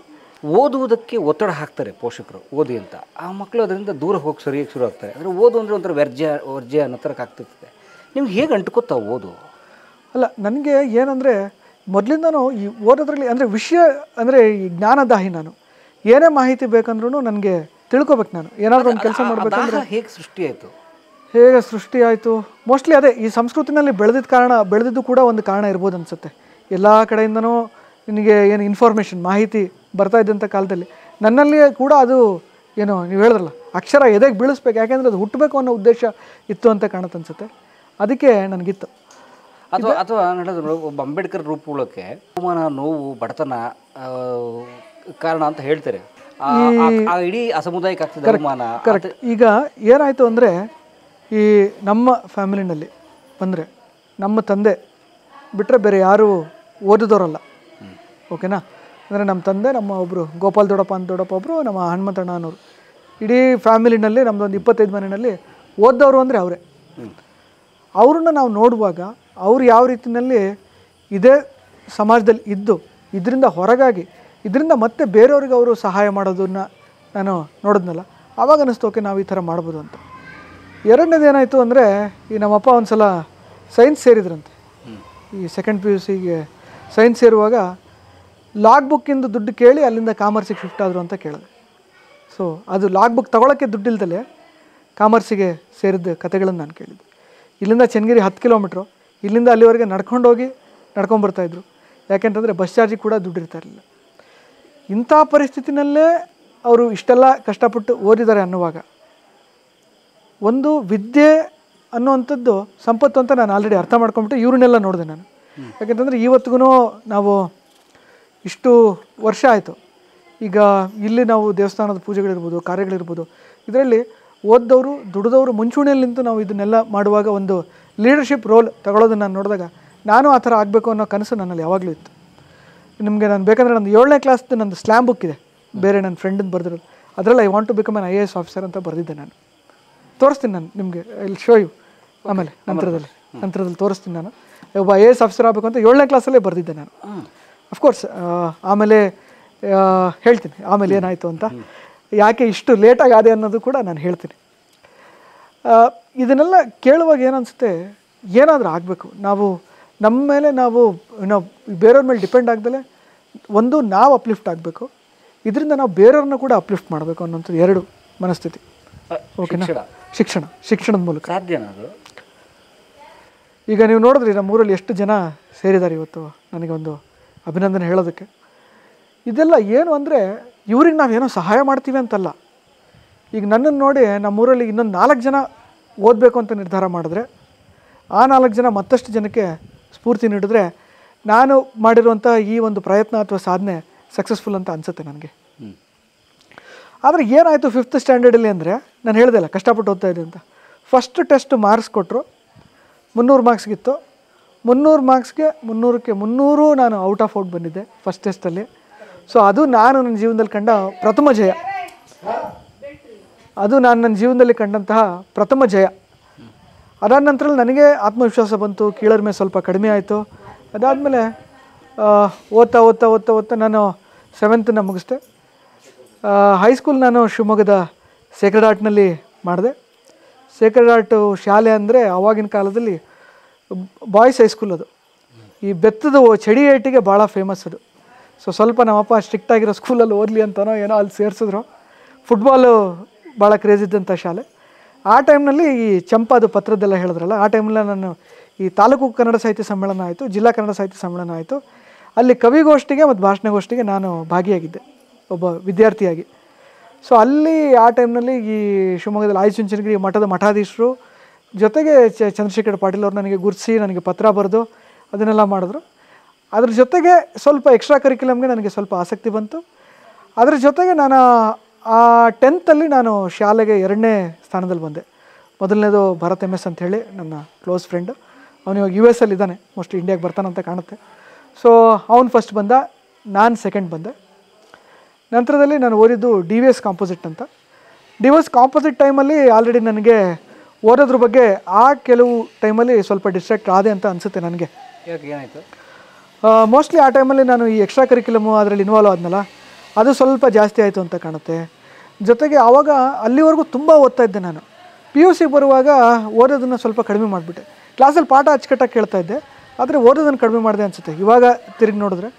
ಓದುವುದಕ್ಕೆ ಒತ್ತಡ ಹಾಕ್ತಾರೆ ಪೋಷಕರು, ಓದಿ ಅಂತ. ಆ ಮಕ್ಕಳು ಅದರಿಂದ ದೂರ ಹೋಗಿ ಸರಿಯಾಗಿ ಶುರು ಆಗ್ತಾರೆ. ಅಂದರೆ ಓದು ಅಂದರೆ ಒಂಥರ ವರ್ಜ್ಯ ಅನ್ನೋ ಥರಕ್ಕೆ ಆಗ್ತಿರ್ತದೆ. ನಿಮ್ಗೆ ಹೇಗೆ ಅಂಟ್ಕೊತಾವೆ ಓದು? ಅಲ್ಲ, ನನಗೆ ಏನಂದರೆ ಮೊದಲಿಂದನೂ ಈ ಓದೋದ್ರಲ್ಲಿ ಅಂದರೆ ವಿಷಯ ಅಂದರೆ ಈ ಜ್ಞಾನದಾಹಿ ನಾನು. ಏನೇ ಮಾಹಿತಿ ಬೇಕಂದ್ರೂ ನನಗೆ ತಿಳ್ಕೊಬೇಕು. ನಾನು ಏನಾದರೂ ಒಂದು ಕೆಲಸ ಮಾಡಬೇಕಂದ್ರೆ ಹೇಗೆ ಸೃಷ್ಟಿ ಆಯಿತು ಮೋಸ್ಟ್ಲಿ ಅದೇ ಈ ಸಂಸ್ಕೃತಿನಲ್ಲಿ ಬೆಳೆದಿದ್ದು ಕೂಡ ಒಂದು ಕಾರಣ ಇರ್ಬೋದು ಅನಿಸುತ್ತೆ. ಎಲ್ಲ ಕಡೆಯಿಂದನೂ ನಿನಗೆ ಏನು ಇನ್ಫಾರ್ಮೇಷನ್ ಮಾಹಿತಿ ಬರ್ತಾ ಇದ್ದಂಥ ಕಾಲದಲ್ಲಿ ನನ್ನಲ್ಲಿ ಕೂಡ ಅದು ಏನು ನೀವು ಹೇಳಿದ್ರಲ್ಲ ಅಕ್ಷರ ಎದೆಗೆ ಬೀಳಿಸ್ಬೇಕು, ಯಾಕೆಂದರೆ ಅದು ಹುಟ್ಟಬೇಕು ಅನ್ನೋ ಉದ್ದೇಶ ಇತ್ತು ಅಂತ ಕಾಣುತ್ತೆ ಅನಿಸುತ್ತೆ. ಅದಕ್ಕೆ ನನಗಿತ್ತು. ಅಥವಾ ನಡೆದ್ರು ಒಬ್ಬ ಅಂಬೇಡ್ಕರ್ ರೂಪುಗೊಳ್ಳೋಕ್ಕೆ ಅವಮಾನ, ನೋವು, ಬಡತನ ಕಾರಣ ಅಂತ ಹೇಳ್ತಾರೆ. ಇಡೀ ಆ ಸಮುದಾಯಕ್ಕೆ ಆಗ್ತದೆ ಅವಮಾನ. ಕರೆಕ್ಟ್. ಈಗ ಏನಾಯಿತು ಅಂದರೆ ಈ ನಮ್ಮ ಫ್ಯಾಮಿಲಿನಲ್ಲಿ ಬಂದರೆ ನಮ್ಮ ತಂದೆ ಬಿಟ್ಟರೆ ಬೇರೆ ಯಾರೂ ಓದಿದವರಲ್ಲ. ಓಕೆನಾ? ಅಂದರೆ ನಮ್ಮ ತಂದೆ, ನಮ್ಮ ಒಬ್ಬರು ಗೋಪಾಲ್ ದೊಡ್ಡಪ್ಪ ಒಬ್ಬರು, ನಮ್ಮ ಹನುಮಂತಣ್ಣ ಅನ್ನೋರು, ಇಡೀ ಫ್ಯಾಮಿಲಿನಲ್ಲಿ ನಮ್ಮದೊಂದು 25 ಮನೆಯಲ್ಲಿ ಓದ್ದವರು ಅಂದರೆ ಅವರೇ. ಅವ್ರನ್ನ ನಾವು ನೋಡುವಾಗ ಅವರು ಯಾವ ರೀತಿಯಲ್ಲಿ ಇದೇ ಸಮಾಜದಲ್ಲಿ ಇದ್ದು ಇದರಿಂದ ಹೊರಗಾಗಿ ಇದರಿಂದ ಮತ್ತೆ ಬೇರೆಯವ್ರಿಗೆ ಅವರು ಸಹಾಯ ಮಾಡೋದನ್ನು ನಾನು ನೋಡಿದ್ನಲ್ಲ, ಆವಾಗ ಅನ್ನಿಸ್ತು ಓಕೆ ನಾವು ಈ ಥರ ಮಾಡ್ಬೋದು ಅಂತ. ಎರಡನೇದು ಏನಾಯಿತು ಅಂದರೆ, ಈ ನಮ್ಮಪ್ಪ ಒಂದು ಸಲ ಸೈನ್ಸ್ ಸೇರಿದ್ರಂತೆ. ಈ ಸೆಕೆಂಡ್ PUC ಸೈನ್ಸ್ ಸೇರುವಾಗ ಲಾಗ್ ಬುಕ್ಕಿಂದು ದುಡ್ಡು ಕೇಳಿ ಅಲ್ಲಿಂದ ಕಾಮರ್ಸಿಗೆ ಶಿಫ್ಟ್ ಆದರು ಅಂತ ಕೇಳಿದೆ. ಸೊ ಅದು ಲಾಗ್ ಬುಕ್ ತೊಗೊಳಕ್ಕೆ ದುಡ್ಡಿಲ್ದಲೇ ಕಾಮರ್ಸಿಗೆ ಸೇರಿದ ಕತೆಗಳನ್ನು ನಾನು ಕೇಳಿದ್ದೆ. ಇಲ್ಲಿಂದ ಚನ್ನಗಿರಿ 10 ಕಿಲೋಮೀಟ್ರು, ಇಲ್ಲಿಂದ ಅಲ್ಲಿವರೆಗೆ ನಡ್ಕೊಂಬರ್ತಾಯಿದ್ರು. ಯಾಕೆಂತಂದರೆ ಬಸ್ ಚಾರ್ಜಿಗೆ ಕೂಡ ದುಡ್ಡು ಇರ್ತಾ ಇರಲಿಲ್ಲ. ಇಂಥ ಪರಿಸ್ಥಿತಿನಲ್ಲೇ ಅವರು ಇಷ್ಟೆಲ್ಲ ಕಷ್ಟಪಟ್ಟು ಓದಿದ್ದಾರೆ ಅನ್ನುವಾಗ ಒಂದು ವಿದ್ಯೆ ಅನ್ನುವಂಥದ್ದು ಸಂಪತ್ತು ಅಂತ ನಾನು ಆಲ್ರೆಡಿ ಅರ್ಥ ಮಾಡ್ಕೊಂಬಿಟ್ಟು ಇವ್ರನ್ನೆಲ್ಲ ನೋಡಿದೆ ನಾನು. ಯಾಕೆಂತಂದರೆ ಇವತ್ತಿಗೂ ನಾವು ಇಷ್ಟು ವರ್ಷ ಆಯಿತು, ಈಗ ಇಲ್ಲಿ ನಾವು ದೇವಸ್ಥಾನದ ಪೂಜೆಗಳಿರ್ಬೋದು, ಕಾರ್ಯಗಳಿರ್ಬೋದು, ಇದರಲ್ಲಿ ಓದ್ದವರು ದುಡಿದವರು ಮುಂಚೂಣಿಯಲ್ಲಿ ನಿಂತು ನಾವು ಇದನ್ನೆಲ್ಲ ಮಾಡುವಾಗ ಒಂದು ಲೀಡರ್ಶಿಪ್ ರೋಲ್ ತಗೊಳ್ಳೋದನ್ನು ನಾನು ನೋಡಿದಾಗ ನಾನು ಆ ಥರ ಆಗಬೇಕು ಅನ್ನೋ ಕನಸು ನನ್ನಲ್ಲಿ ಯಾವಾಗಲೂ ಇತ್ತು. ನಿಮಗೆ ನಾನು ಬೇಕಂದರೆ ನಂದು 7ನೇ ಕ್ಲಾಸ್ದು ನಂದು ಸ್ಲ್ಯಾಮ್ ಬುಕ್ ಇದೆ, ಬೇರೆ ನನ್ನ ಫ್ರೆಂಡಿಂದು ಬರೆದಿರೋದು. ಅದರಲ್ಲಿ I want to become an IAS officer ಅಂತ ಬರೆದಿದ್ದೆ ನಾನು. ತೋರಿಸ್ತೀನಿ ನಾನು ನಿಮಗೆ, ಇಲ್ಲಿ ಶೋ ಯು ಆಮೇಲೆ ನಂತರದಲ್ಲಿ ತೋರಿಸ್ತೀನಿ. ನಾನು ಒಬ್ಬ IAS ಆಫೀಸರ್ ಆಗಬೇಕು ಅಂತ 7ನೇ ಕ್ಲಾಸಲ್ಲೇ ಬರೆದಿದ್ದೆ ನಾನು. ಅಫ್ಕೋರ್ಸ್ ಆಮೇಲೆ ಹೇಳ್ತೀನಿ ಆಮೇಲೆ ಏನಾಯಿತು ಅಂತ, ಯಾಕೆ ಇಷ್ಟು ಲೇಟಾಗಿ ಆದೆ ಅನ್ನೋದು ಕೂಡ ನಾನು ಹೇಳ್ತೀನಿ. ಇದನ್ನೆಲ್ಲ ಕೇಳುವಾಗ ಏನನ್ಸುತ್ತೆ, ಏನಾದರೂ ಆಗಬೇಕು, ನಾವು ನಮ್ಮ ಮೇಲೆ ನಾವು ಬೇರೆಯವ್ರ ಮೇಲೆ ಡಿಪೆಂಡ್ ಆಗ್ದಲೇ ಒಂದು ನಾವು ಅಪ್ಲಿಫ್ಟ್ ಆಗಬೇಕು, ಇದರಿಂದ ನಾವು ಬೇರೆಯವ್ರನ್ನ ಕೂಡ ಅಪ್ಲಿಫ್ಟ್ ಮಾಡಬೇಕು ಅನ್ನೋಂಥದ್ದು ಎರಡು ಮನಸ್ಥಿತಿ. ಓಕೆನಾ? ಶಿಕ್ಷಣದ ಮೂಲಕ ಸಾಧ್ಯನಾ ಅದು? ಈಗ ನೀವು ನೋಡಿದ್ರಿ ನಮ್ಮೂರಲ್ಲಿ ಎಷ್ಟು ಜನ ಸೇರಿದ್ದಾರೆ ಇವತ್ತು, ನನಗೆ ಒಂದು ಅಭಿನಂದನೆ ಹೇಳೋದಕ್ಕೆ. ಇದೆಲ್ಲ ಏನು ಅಂದರೆ ಇವ್ರಿಗೆ ನಾವೇನೋ ಸಹಾಯ ಮಾಡ್ತೀವಿ ಅಂತಲ್ಲ. ಈಗ ನನ್ನನ್ನು ನೋಡಿ ನಮ್ಮೂರಲ್ಲಿ ಇನ್ನೊಂದು 4 ಜನ ಓದಬೇಕು ಅಂತ ನಿರ್ಧಾರ ಮಾಡಿದ್ರೆ ಆ 4 ಜನ ಮತ್ತಷ್ಟು ಜನಕ್ಕೆ ಸ್ಫೂರ್ತಿ ನೀಡಿದ್ರೆ ನಾನು ಮಾಡಿರುವಂಥ ಈ ಒಂದು ಪ್ರಯತ್ನ ಅಥವಾ ಸಾಧನೆ ಸಕ್ಸಸ್ಫುಲ್ ಅಂತ ಅನಿಸುತ್ತೆ ನನಗೆ. ಆದರೆ ಏನಾಯಿತು 5th ಸ್ಟ್ಯಾಂಡರ್ಡಲ್ಲಿ ಅಂದರೆ, ನಾನು ಹೇಳ್ದಲ್ಲ ಕಷ್ಟಪಟ್ಟು ಓದ್ತಾ ಇದ್ದೆ ಅಂತ. ಫಸ್ಟ್ ಟೆಸ್ಟ್ ಮಾರ್ಕ್ಸ್ ಕೊಟ್ಟರು, 300 ಮಾರ್ಕ್ಸ್ಗಿತ್ತು. 300 ಮಾರ್ಕ್ಸ್ಗೆ 300ಕ್ಕೆ 300 ನಾನು ಔಟ್ ಆಫ್ ಔಟ್ ಬಂದಿದ್ದೆ ಫಸ್ಟ್ ಟೆಸ್ಟಲ್ಲಿ. ಸೊ ಅದು ನಾನು ನನ್ನ ಜೀವನದಲ್ಲಿ ಕಂಡ ಪ್ರಥಮ ಜಯ. ಅದು ನಾನು ನನ್ನ ಜೀವನದಲ್ಲಿ ಕಂಡಂತಹ ಪ್ರಥಮ ಜಯ. ಅದಾದ ನಂತರ ನನಗೆ ಆತ್ಮವಿಶ್ವಾಸ ಬಂತು, ಕೀಳರಿಮೆ ಸ್ವಲ್ಪ ಕಡಿಮೆ ಆಯಿತು. ಅದಾದಮೇಲೆ ಓದ್ತಾ ನಾನು 7th ಮುಗಿಸ್ದೆ. ಹೈಸ್ಕೂಲ್ ನಾನು ಶಿವಮೊಗ್ಗದ ಸೇಕ್ರೆಡ್ ಆರ್ಟ್ನಲ್ಲಿ ಮಾಡಿದೆ. ಸೇಕ್ರೆಡ್ ಆರ್ಟ್ ಶಾಲೆ ಅಂದರೆ ಆವಾಗಿನ ಕಾಲದಲ್ಲಿ ಬಾಯ್ಸ್ ಹೈಸ್ಕೂಲ್ ಅದು. ಈ ಬೆತ್ತದ ಚಡಿ ಏಟಿಗೆ ಭಾಳ ಫೇಮಸ್ ಅದು. ಸೊ ಸ್ವಲ್ಪ ನಮ್ಮಪ್ಪ ಸ್ಟ್ರಿಕ್ಟ್ ಆಗಿರೋ ಸ್ಕೂಲಲ್ಲಿ ಓದಲಿ ಅಂತನೋ ಏನೋ ಅಲ್ಲಿ ಸೇರಿಸಿದ್ರು. ಫುಟ್ಬಾಲು ಭಾಳ ಕ್ರೇಜ್ ಇದ್ದಂಥ ಶಾಲೆ. ಆ ಟೈಮ್ನಲ್ಲಿ ಈ ಚಂಪಾದು ಪತ್ರದ್ದೆಲ್ಲ ಹೇಳಿದ್ರಲ್ಲ, ಆ ಟೈಮಲ್ಲಿ ನಾನು ಈ ತಾಲೂಕು ಕನ್ನಡ ಸಾಹಿತ್ಯ ಸಮ್ಮೇಳನ ಆಯಿತು, ಜಿಲ್ಲಾ ಕನ್ನಡ ಸಾಹಿತ್ಯ ಸಮ್ಮೇಳನ ಆಯಿತು. ಅಲ್ಲಿ ಕವಿಗೋಷ್ಠಿಗೆ ಮತ್ತು ಭಾಷಣಗೋಷ್ಠಿಗೆ ನಾನು ಭಾಗಿಯಾಗಿದ್ದೆ ಒಬ್ಬ ವಿದ್ಯಾರ್ಥಿಯಾಗಿ. ಸೊ ಅಲ್ಲಿ ಆ ಟೈಮ್ನಲ್ಲಿ ಈ ಶಿವಮೊಗ್ಗದಲ್ಲಿ ಆದಿಚುಂಚನಗಿರಿ ಮಠದ ಮಠಾಧೀಶರು ಜೊತೆಗೆ ಚಂದ್ರಶೇಖರ್ ಪಾಟೀಲ್ ಅವರು ನನಗೆ ಗುರುತಿಸಿ ನನಗೆ ಪತ್ರ ಬರೆದು ಅದನ್ನೆಲ್ಲ ಮಾಡಿದ್ರು. ಅದ್ರ ಜೊತೆಗೆ ಸ್ವಲ್ಪ ಎಕ್ಸ್ಟ್ರಾ ಕರಿಕ್ಯುಲಮ್ಗೆ ನನಗೆ ಸ್ವಲ್ಪ ಆಸಕ್ತಿ ಬಂತು. ಅದ್ರ ಜೊತೆಗೆ ನಾನು ಆ 10th ನಾನು ಶಾಲೆಗೆ 2ನೇ ಸ್ಥಾನದಲ್ಲಿ ಬಂದೆ. ಮೊದಲನೇದು ಭರತ್ MS ಅಂಥೇಳಿ ನನ್ನ ಕ್ಲೋಸ್ ಫ್ರೆಂಡು, ಅವನು ಇವಾಗ US ಇದ್ದಾನೆ, ಮೋಸ್ಟ್ಲಿ ಇಂಡಿಯಾಗೆ ಬರ್ತಾನಂತ ಕಾಣುತ್ತೆ. ಸೊ ಅವನು ಫಸ್ಟ್ ಬಂದ, ನಾನು ಸೆಕೆಂಡ್ ಬಂದೆ. ನಂತರದಲ್ಲಿ ನಾನು ಓದಿದ್ದು DVS ಕಾಂಪೋಸಿಟ್ ಅಂತ. DVS ಕಾಂಪೋಸಿಟ್ ಟೈಮಲ್ಲಿ ಆಲ್ರೆಡಿ ನನಗೆ ಓದೋದ್ರ ಬಗ್ಗೆ ಆ ಕೆಲವು ಟೈಮಲ್ಲಿ ಸ್ವಲ್ಪ ಡಿಸ್ಟ್ರಾಕ್ಟ್ ಆದೆ ಅಂತ ಅನಿಸುತ್ತೆ ನನಗೆ. ಏನಾಯಿತು? ಮೋಸ್ಟ್ಲಿ ಆ ಟೈಮಲ್ಲಿ ನಾನು ಈ ಎಕ್ಸ್ಟ್ರಾ ಕರಿಕ್ಯುಲಮು ಅದರಲ್ಲಿ ಇನ್ವಾಲ್ವ್ ಆದ್ನಲ್ಲ, ಅದು ಸ್ವಲ್ಪ ಜಾಸ್ತಿ ಆಯಿತು ಅಂತ ಕಾಣುತ್ತೆ. ಜೊತೆಗೆ ಆವಾಗ ಅಲ್ಲಿವರೆಗೂ ತುಂಬ ಓದ್ತಾ ಇದ್ದೆ ನಾನು. PUC ಬರುವಾಗ ಓದೋದನ್ನು ಸ್ವಲ್ಪ ಕಡಿಮೆ ಮಾಡಿಬಿಟ್ಟೆ. ಕ್ಲಾಸಲ್ಲಿ ಪಾಠ ಅಚ್ಚುಕಟ್ಟಾಗಿ ಕೇಳ್ತಾ ಇದ್ದೆ, ಆದರೆ ಓದೋದನ್ನು ಕಡಿಮೆ ಮಾಡಿದೆ ಅನಿಸುತ್ತೆ ಇವಾಗ ತಿರುಗಿ ನೋಡಿದ್ರೆ.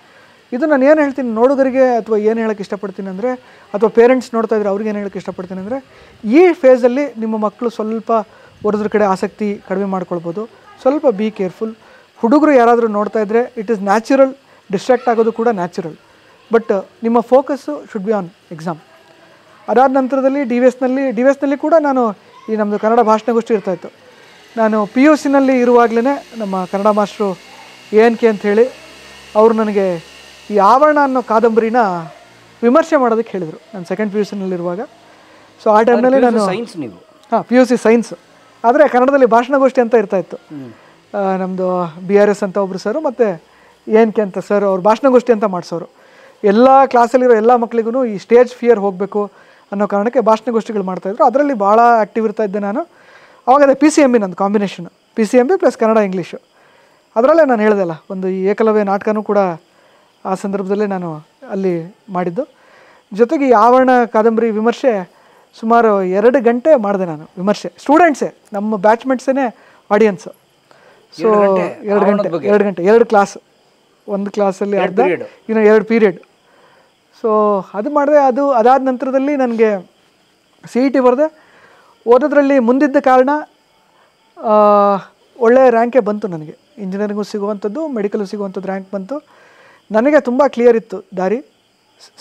ಇದು ನಾನು ಏನು ಹೇಳ್ತೀನಿ ನೋಡೋದರಿಗೆ ಅಥವಾ ಏನು ಹೇಳೋಕ್ಕೆ ಇಷ್ಟಪಡ್ತೀನಿ ಅಂದರೆ, ಅಥವಾ ಪೇರೆಂಟ್ಸ್ ನೋಡ್ತಾ ಇದ್ರೆ ಅವ್ರಿಗೆ ಏನು ಹೇಳೋಕ್ಕೆ ಇಷ್ಟಪಡ್ತೀನಿ ಅಂದರೆ, ಈ ಫೇಸಲ್ಲಿ ನಿಮ್ಮ ಮಕ್ಕಳು ಸ್ವಲ್ಪ ಓದೋದ್ರ ಕಡೆ ಆಸಕ್ತಿ ಕಡಿಮೆ ಮಾಡ್ಕೊಳ್ಬೋದು. ಸ್ವಲ್ಪ ಬಿ ಕೇರ್ಫುಲ್. ಹುಡುಗರು ಯಾರಾದರೂ ನೋಡ್ತಾ ಇದ್ದರೆ ಇಟ್ ಈಸ್ ನ್ಯಾಚುರಲ್, ಡಿಸ್ಟ್ರಾಕ್ಟ್ ಆಗೋದು ಕೂಡ ನ್ಯಾಚುರಲ್. ಬಟ್ ನಿಮ್ಮ focus should be on exam. ಅದಾದ ನಂತರದಲ್ಲಿ ಡಿ ವಿ ಎಸ್ನಲ್ಲಿ ಕೂಡ ನಾನು ಈ ನಮ್ಮದು ಕನ್ನಡ ಭಾಷಣಗೋಷ್ಠಿ ಇರ್ತಾಯಿತ್ತು. ನಾನು PUCನಲ್ಲಿ ಇರುವಾಗಲೇ ನಮ್ಮ ಕನ್ನಡ ಮಾಸ್ಟ್ರು ANK ಅಂಥೇಳಿ ಅವರು ನನಗೆ ಈ ಆವರಣ ಅನ್ನೋ ಕಾದಂಬರಿನ ವಿಮರ್ಶೆ ಮಾಡೋದಕ್ಕೆ ಹೇಳಿದರು ನಾನು ಸೆಕೆಂಡ್ PUCನಲ್ಲಿರುವಾಗ. ಸೊ ಆ ಟೈಮ್ನಲ್ಲಿ ನಾನು ಸೈನ್ಸ್ ನೀವು PUC ಸೈನ್ಸ್, ಆದರೆ ಕನ್ನಡದಲ್ಲಿ ಭಾಷಣಗೋಷ್ಠಿ ಅಂತ ಇರ್ತಾಯಿತ್ತು. ನಮ್ಮದು BRS ಅಂತ ಒಬ್ಬರು ಸರು ಮತ್ತು ANK ಅಂತ ಸರ್ ಅವ್ರು ಭಾಷಣಗೋಷ್ಠಿ ಅಂತ ಮಾಡಿಸೋರು. ಎಲ್ಲ ಕ್ಲಾಸಲ್ಲಿರೋ ಎಲ್ಲ ಮಕ್ಕಳಿಗೂ ಈ ಸ್ಟೇಜ್ ಫಿಯರ್ ಹೋಗಬೇಕು, ಅನ್ನೋ ಕಾರಣಕ್ಕೆ ಭಾಷಣಗೋಷ್ಠಿಗಳು ಮಾಡ್ತಾಯಿದ್ರು. ಅದರಲ್ಲಿ ಭಾಳ ಆ್ಯಕ್ಟಿವ್ ಇರ್ತಾ ಇದ್ದೆ ನಾನು. ಆವಾಗ ಅದೇ PCMB ನಂದು combination, PCMB plus Kannada English. ಅದರಲ್ಲೇ ನಾನು ಹೇಳ್ದಲ್ಲ, ಒಂದು ಈ ಏಕಲವ್ಯ ನಾಟಕನೂ ಕೂಡ ಆ ಸಂದರ್ಭದಲ್ಲೇ ನಾನು ಅಲ್ಲಿ ಮಾಡಿದ್ದು. ಜೊತೆಗೆ ಈ ಆವರಣ ಕಾದಂಬರಿ ವಿಮರ್ಶೆ ಸುಮಾರು 2 ಗಂಟೆ ಮಾಡಿದೆ ನಾನು ವಿಮರ್ಶೆ. ಸ್ಟೂಡೆಂಟ್ಸೇ, ನಮ್ಮ ಬ್ಯಾಚ್ಮೆಂಟ್ಸೇ ಆಡಿಯನ್ಸು. ಸೊ 2 ಗಂಟೆ 2 ಕ್ಲಾಸ್, ಒಂದು ಕ್ಲಾಸಲ್ಲಿ ಅರ್ಧ, ಇನ್ನು 2 ಪೀರಿಯಡ್. ಸೊ ಅದು ಮಾಡಿದೆ. ಅದಾದ ನಂತರದಲ್ಲಿ ನನಗೆ CET ಬರೆದೆ. ಓದೋದ್ರಲ್ಲಿ ಮುಂದಿದ್ದ ಕಾರಣ ಒಳ್ಳೆಯ ರ್ಯಾಂಕೇ ಬಂತು ನನಗೆ. ಇಂಜಿನಿಯರಿಂಗು ಸಿಗುವಂಥದ್ದು, ಮೆಡಿಕಲು ಸಿಗುವಂಥದ್ದು ರ್ಯಾಂಕ್ ಬಂತು. ನನಗೆ ತುಂಬ ಕ್ಲಿಯರ್ ಇತ್ತು ದಾರಿ.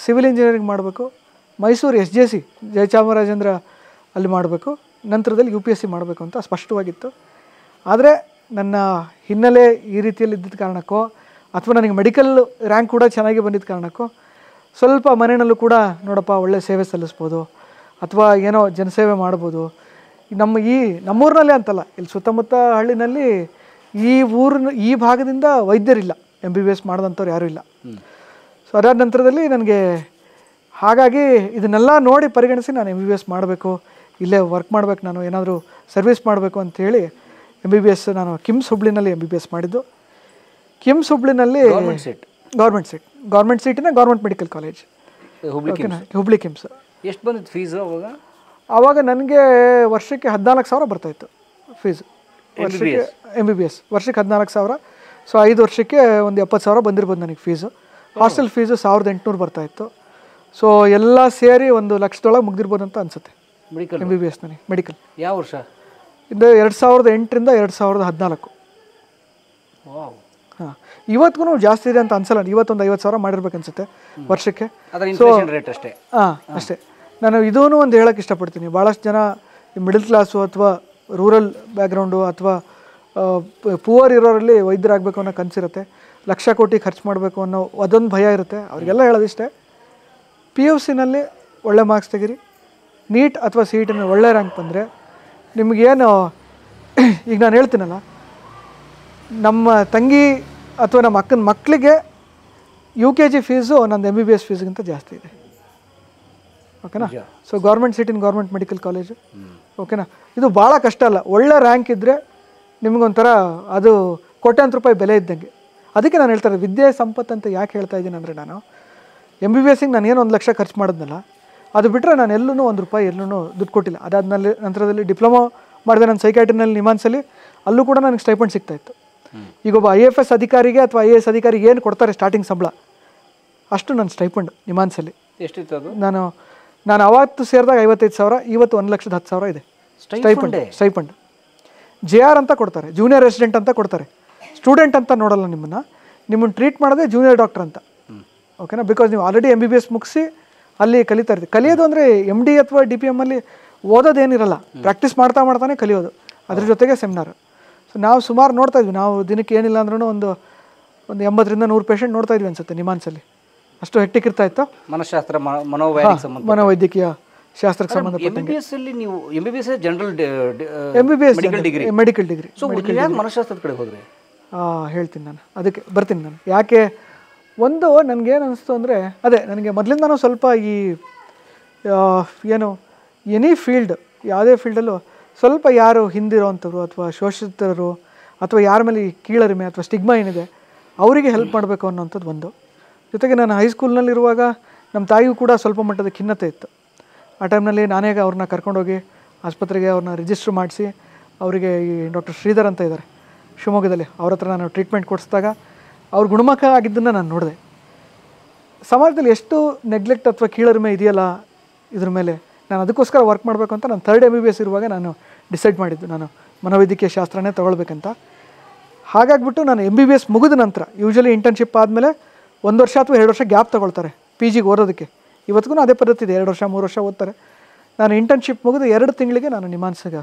ಸಿವಿಲ್ ಇಂಜಿನಿಯರಿಂಗ್ ಮಾಡಬೇಕು, ಮೈಸೂರು SJC ಜಯಚಾಮರಾಜೇಂದ್ರ ಅಲ್ಲಿ ಮಾಡಬೇಕು, ನಂತರದಲ್ಲಿ UPSC ಮಾಡಬೇಕು ಅಂತ ಸ್ಪಷ್ಟವಾಗಿತ್ತು. ಆದರೆ ನನ್ನ ಹಿನ್ನೆಲೆ ಈ ರೀತಿಯಲ್ಲಿ ಇದ್ದಿದ್ದ ಕಾರಣಕ್ಕೋ ಅಥವಾ ನನಗೆ ಮೆಡಿಕಲ್ ರ್ಯಾಂಕ್ ಕೂಡ ಚೆನ್ನಾಗಿ ಬಂದಿದ್ದ ಕಾರಣಕ್ಕೋ ಸ್ವಲ್ಪ ಮನೆಯಲ್ಲೂ ಕೂಡ ನೋಡಪ್ಪ ಒಳ್ಳೆ ಸೇವೆ ಸಲ್ಲಿಸ್ಬೋದು ಅಥವಾ ಏನೋ ಜನಸೇವೆ ಮಾಡ್ಬೋದು. ನಮ್ಮೂರಿನಲ್ಲೇ ಅಂತಲ್ಲ, ಇಲ್ಲಿ ಸುತ್ತಮುತ್ತ ಹಳ್ಳಿನಲ್ಲಿ ಈ ಭಾಗದಿಂದ ವೈದ್ಯರಿಲ್ಲ, MBBS ಮಾಡಿದಂಥವ್ರು ಯಾರೂ ಇಲ್ಲ. ಸೊ ಅದಾದ ನಂತರದಲ್ಲಿ ನನಗೆ ಹಾಗಾಗಿ ಇದನ್ನೆಲ್ಲ ನೋಡಿ ಪರಿಗಣಿಸಿ ನಾನು MBBS ಮಾಡಬೇಕು, ಇಲ್ಲೇ ವರ್ಕ್ ಮಾಡಬೇಕು, ನಾನು ಏನಾದರೂ ಸರ್ವಿಸ್ ಮಾಡಬೇಕು ಅಂಥೇಳಿ MBBS ನಾನು ಕಿಮ್ಸ್ ಹುಬ್ಳಿನಲ್ಲಿ MBBS ಮಾಡಿದ್ದು. ಕಿಮ್ಸ್ ಹುಬ್ಳಿನಲ್ಲಿ ಗೌರ್ಮೆಂಟ್ ಸೀಟಿನ government medical college, Hubli KIMS. ಎಷ್ಟು ಬಂದಿತ್ತು ಫೀಸು ಅವಾಗ? ಆವಾಗ ನನಗೆ ವರ್ಷಕ್ಕೆ 14,000 ಬರ್ತಾಯಿತ್ತು ಫೀಸು. ವರ್ಷಕ್ಕೆ MBBS ವರ್ಷಕ್ಕೆ 14,000. ಸೊ 5 ವರ್ಷಕ್ಕೆ ಒಂದು 70,000 ಬಂದಿರ್ಬೋದು ನನಗೆ ಫೀಸು. ಹಾಸ್ಟೆಲ್ ಫೀಸು 1,800 ಬರ್ತಾಯಿತ್ತು. ಸೊ ಎಲ್ಲ ಸೇರಿ 1,00,000 ಮುಗ್ದಿರ್ಬೋದು ಅಂತ ಅನಿಸುತ್ತೆ MBBS ನನಗೆ ಮೆಡಿಕಲ್. ಯಾವ ವರ್ಷ? ಇದು 2008ರಿಂದ 2014. ಹಾಂ, ಇವತ್ತಿಗೂ ಜಾಸ್ತಿ ಇದೆ ಅಂತ ಅನ್ಸಲ್ಲ. ಇವತ್ತೊಂದು 50,000 ಮಾಡಿರ್ಬೇಕು ಅನ್ಸುತ್ತೆ ವರ್ಷಕ್ಕೆ. ಸೊ ಹಾಂ ಅಷ್ಟೇ. ನಾನು ಇದೂ ಒಂದು ಹೇಳೋಕ್ಕೆ ಇಷ್ಟಪಡ್ತೀನಿ. ಭಾಳಷ್ಟು ಜನ ಮಿಡಲ್ ಕ್ಲಾಸು ಅಥವಾ ರೂರಲ್ ಬ್ಯಾಕ್ಗ್ರೌಂಡು ಅಥವಾ ಪೂವರ್ ಇರೋರಲ್ಲಿ ವೈದ್ಯರಾಗಬೇಕು ಅನ್ನೋ ಕನಸಿರುತ್ತೆ, ಲಕ್ಷ ಕೋಟಿ ಖರ್ಚು ಮಾಡಬೇಕು ಅನ್ನೋ ಅದೊಂದು ಭಯ ಇರುತ್ತೆ. ಅವರಿಗೆಲ್ಲ ಹೇಳೋದಿಷ್ಟೇ, PUCನಲ್ಲಿ ಒಳ್ಳೆ ಮಾರ್ಕ್ಸ್ ತೆಗೀರಿ, ನೀಟ್ ಅಥವಾ CETನಲ್ಲಿ ಒಳ್ಳೆ ರ್ಯಾಂಕ್ ಬಂದರೆ ನಿಮಗೇನು, ಈಗ ನಾನು ಹೇಳ್ತೀನಲ್ಲ, ನಮ್ಮ ತಂಗಿ ಅಥವಾ ನಮ್ಮ ಅಕ್ಕನ ಮಕ್ಕಳಿಗೆ UKG ಫೀಸು ನಂದು MBBS ಫೀಸ್ಗಿಂತ ಜಾಸ್ತಿ ಇದೆ. ಓಕೆನಾ? ಸೊ ಗೌರ್ಮೆಂಟ್ ಸೀಟಿನ ಗೌರ್ಮೆಂಟ್ ಮೆಡಿಕಲ್ ಕಾಲೇಜು. ಓಕೆನಾ? ಇದು ಭಾಳ ಕಷ್ಟ ಅಲ್ಲ. ಒಳ್ಳೆ ರ್ಯಾಂಕ್ ಇದ್ದರೆ ನಿಮಗೊಂಥರ ಅದು ಕೋಟ್ಯಾಂತರ ರೂಪಾಯಿ ಬೆಲೆ ಇದ್ದಂಗೆ. ಅದಕ್ಕೆ ನಾನು ಹೇಳ್ತಾರೆ ವಿದ್ಯೆ ಸಂಪತ್ತು ಅಂತ ಯಾಕೆ ಹೇಳ್ತಾ ಇದ್ದೀನಿ ಅಂದರೆ, ನಾನು MBBSಗೆ ನಾನು ಏನು 1 ಲಕ್ಷ ಖರ್ಚು ಮಾಡಿದ್ನಲ್ಲ, ಅದು ಬಿಟ್ಟರೆ ನಾನು ಎಲ್ಲೂ ₹1 ಎಲ್ಲೂ ದುಡ್ಡು ಕೊಟ್ಟಿಲ್ಲ. ಅದಾದ್ಮೇಲೆ ನಂತರದಲ್ಲಿ ಡಿಪ್ಲೊಮಾ ಮಾಡಿದೆ ನಾನು ಸೈಕಾಟ್ರಿನಲ್ಲಿ ನಿಮಾನ್ಸಲ್ಲಿ. ಅಲ್ಲೂ ಕೂಡ ನನಗೆ ಸ್ಟೈಪಂಡ್ ಸಿಗ್ತಾಯಿತ್ತು. ಈಗ ಒಬ್ಬ IAFS ಅಧಿಕಾರಿಗೆ ಅಥವಾ IAS ಅಧಿಕಾರಿಗೆ ಏನು ಕೊಡ್ತಾರೆ ಸ್ಟಾರ್ಟಿಂಗ್ ಸಂಬಳ, ಅಷ್ಟು ನನ್ನ ಸ್ಟೈಪಂಡ್ ನಿಮಾನ್ಸಲ್ಲಿ. ಎಷ್ಟಿತ್ತು ಅದು? ನಾನು ಅವತ್ತು ಸೇರಿದಾಗ 55,000, ಇವತ್ತು 1,10,000 ಇದೆ ಸ್ಟೈಪಂಡ್. JR ಅಂತ ಕೊಡ್ತಾರೆ, ಜೂನಿಯರ್ ರೆಸಿಡೆಂಟ್ ಅಂತ ಕೊಡ್ತಾರೆ. ಸ್ಟೂಡೆಂಟ್ ಅಂತ ನೋಡಲ್ಲ ನಿಮ್ಮನ್ನು ಟ್ರೀಟ್ ಮಾಡೋದೇ ಜೂನಿಯರ್ ಡಾಕ್ಟರ್ ಅಂತ. ಓಕೆನಾ? ಬಿಕಾಸ್ ನೀವು ಆಲ್ರೆಡಿ MBBS ಮುಗಿಸಿ ಅಲ್ಲಿ ಕಲಿತಾ ಇರ್ತೀವಿ. ಕಲಿಯೋದು ಅಂದರೆ MD ಅಥವಾ DPM ಅಲ್ಲಿ ಓದೋದೇನಿರಲ್ಲ, ಪ್ರಾಕ್ಟೀಸ್ ಮಾಡ್ತಾನೆ ಕಲಿಯೋದು, ಅದ್ರ ಜೊತೆಗೆ ಸೆಮಿನಾರ್. ಸೊ ನಾವು ಸುಮಾರು ನೋಡ್ತಾ ಇದ್ವಿ, ನಾವು ದಿನಕ್ಕೆ ಏನಿಲ್ಲ ಅಂದ್ರೂ ಒಂದು 80ರಿಂದ 100 ಪೇಷಂಟ್ ನೋಡ್ತಾ ಇದ್ವಿ ಅನ್ಸುತ್ತೆ ನಿಮಾನ್ಸಲ್ಲಿ. ಅಷ್ಟು ಹೆಕ್ಟಿಕ್ ಇರ್ತಾ ಇತ್ತು. ಮನಃಶಾಸ್ತ್ರ, ಮನೋವೈದ್ಯಕೀಯ ಶಾಸ್ತ್ರಕ್ಕೆ ಸಂಬಂಧಪಟ್ಟಂಗೆ. ನೀವು MBBS general MBBS medical degree. ಮನಃಶಾಸ್ತ್ರದ ಕಡೆ ಹೋದ್ರೆ ಹೇಳ್ತೀನಿ ನಾನು, ಅದಕ್ಕೆ ಬರ್ತೀನಿ ನಾನು. ಯಾಕೆ ಒಂದು ನನಗೇನು ಅನಿಸ್ತು ಅಂದರೆ, ಅದೇ ನನಗೆ ಮೊದಲಿಂದನೂ ಸ್ವಲ್ಪ ಈ ಏನು ಎನಿ ಫೀಲ್ಡ್, ಯಾವುದೇ ಫೀಲ್ಡಲ್ಲೂ ಸ್ವಲ್ಪ ಯಾರು ಹಿಂದಿರೋವಂಥವ್ರು ಅಥವಾ ಶೋಷಿತರು ಅಥವಾ ಯಾರ ಮೇಲೆ ಕೀಳರಿಮೆ ಅಥವಾ ಸ್ಟಿಗ್ಮಾ ಏನಿದೆ ಅವರಿಗೆ ಹೆಲ್ಪ್ ಮಾಡಬೇಕು ಅನ್ನೋಂಥದ್ದು ಒಂದು. ಜೊತೆಗೆ ನಾನು ಹೈಸ್ಕೂಲ್ನಲ್ಲಿರುವಾಗ ನಮ್ಮ ತಾಯಿಗೂ ಕೂಡ ಸ್ವಲ್ಪ ಮಟ್ಟದ ಖಿನ್ನತೆ ಇತ್ತು. ಆ ಟೈಮ್ನಲ್ಲಿ ನಾನೇ ಅವ್ರನ್ನ ಕರ್ಕೊಂಡೋಗಿ ಆಸ್ಪತ್ರೆಗೆ ಅವ್ರನ್ನ ರಿಜಿಸ್ಟ್ರ್ ಮಾಡಿಸಿ, ಅವರಿಗೆ ಈ ಡಾಕ್ಟರ್ ಶ್ರೀಧರ್ ಅಂತ ಇದ್ದಾರೆ ಶಿವಮೊಗ್ಗದಲ್ಲಿ, ಅವ್ರ ಹತ್ರ ನಾನು ಟ್ರೀಟ್ಮೆಂಟ್ ಕೊಡಿಸಿದಾಗ ಅವ್ರು ಗುಣಮುಖ ಆಗಿದ್ದನ್ನು ನಾನು ನೋಡಿದೆ. ಸಮಾಜದಲ್ಲಿ ಎಷ್ಟು ನೆಗ್ಲೆಕ್ಟ್ ಅಥವಾ ಕೀಳರಿಮೆ ಇದೆಯಲ್ಲ ಇದ್ರ ಮೇಲೆ, ನಾನು ಅದಕ್ಕೋಸ್ಕರ ವರ್ಕ್ ಮಾಡಬೇಕು ಅಂತ ನಾನು 3rd MBBS ಇರುವಾಗ ನಾನು ಡಿಸೈಡ್ ಮಾಡಿದ್ದು, ನಾನು ಮನೋವೈದ್ಯಕೀಯ ಶಾಸ್ತ್ರನೇ ತೊಗೊಳ್ಬೇಕಂತ. ಹಾಗಾಗಿಬಿಟ್ಟು ನಾನು MBBS ಮುಗಿದ ನಂತರ ಯೂಶ್ವಲಿ ಇಂಟರ್ನ್ಶಿಪ್ ಆದಮೇಲೆ 1 ವರ್ಷ ಅಥವಾ 2 ವರ್ಷ ಗ್ಯಾಪ್ ತೊಗೊಳ್ತಾರೆ PGಗೆ ಓದೋದಕ್ಕೆ. ಇವತ್ತಿಗೂ ಅದೇ ಪದ್ಧತಿ ಇದೆ, 2 ವರ್ಷ 3 ವರ್ಷ ಓದ್ತಾರೆ. ನಾನು ಇಂಟರ್ನ್ಶಿಪ್ ಮುಗಿದು 2 ತಿಂಗಳಿಗೆ ನಾನು ನಿಮಾನ್ಸ್ಗೆ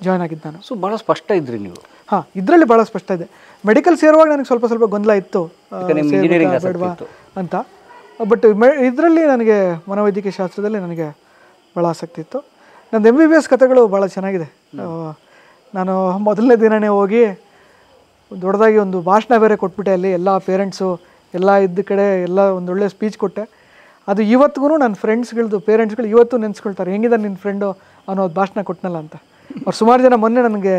ಜಾಯ್ನ್ ಆಗಿದ್ದು ನಾನು. ಸೊ ಭಾಳ ಸ್ಪಷ್ಟ ಇದ್ರಿ ನೀವು? ಹಾಂ, ಇದರಲ್ಲಿ ಭಾಳ ಸ್ಪಷ್ಟ ಇದೆ. ಮೆಡಿಕಲ್ ಸೇರುವಾಗ ನನಗೆ ಸ್ವಲ್ಪ ಗೊಂದಲ ಇತ್ತು ಬೇಡವಾ ಅಂತ. ಬಟ್ ಇದರಲ್ಲಿ ನನಗೆ ಮನೋವೈದ್ಯಕೀಯ ಶಾಸ್ತ್ರದಲ್ಲಿ ನನಗೆ ಭಾಳ ಆಸಕ್ತಿ ಇತ್ತು. ನಂದು MBBS ಕಥೆಗಳು ಭಾಳ ಚೆನ್ನಾಗಿದೆ. ನಾನು ಮೊದಲನೇ ದಿನವೇ ಹೋಗಿ ದೊಡ್ಡದಾಗಿ ಒಂದು ಭಾಷಣ ಬೇರೆ ಕೊಟ್ಬಿಟ್ಟೆ. ಅಲ್ಲಿ ಎಲ್ಲ ಪೇರೆಂಟ್ಸು ಎಲ್ಲ ಇದ್ದ ಕಡೆ ಎಲ್ಲ ಒಂದೊಳ್ಳೆ ಸ್ಪೀಚ್ ಕೊಟ್ಟೆ. ಅದು ಇವತ್ತಿಗೂ ನನ್ನ ಫ್ರೆಂಡ್ಸ್ಗಳದ್ದು ಪೇರೆಂಟ್ಸ್ಗಳು ಇವತ್ತು ನೆನೆಸ್ಕೊಳ್ತಾರೆ, ಹೆಂಗಿದೆ ನಿನ್ನ ಫ್ರೆಂಡು ಅನ್ನೋದು ಭಾಷಣ ಕೊಟ್ಟನಲ್ಲ ಅಂತ. ಅವ್ರು ಸುಮಾರು ಜನ ಮೊನ್ನೆ ನನಗೆ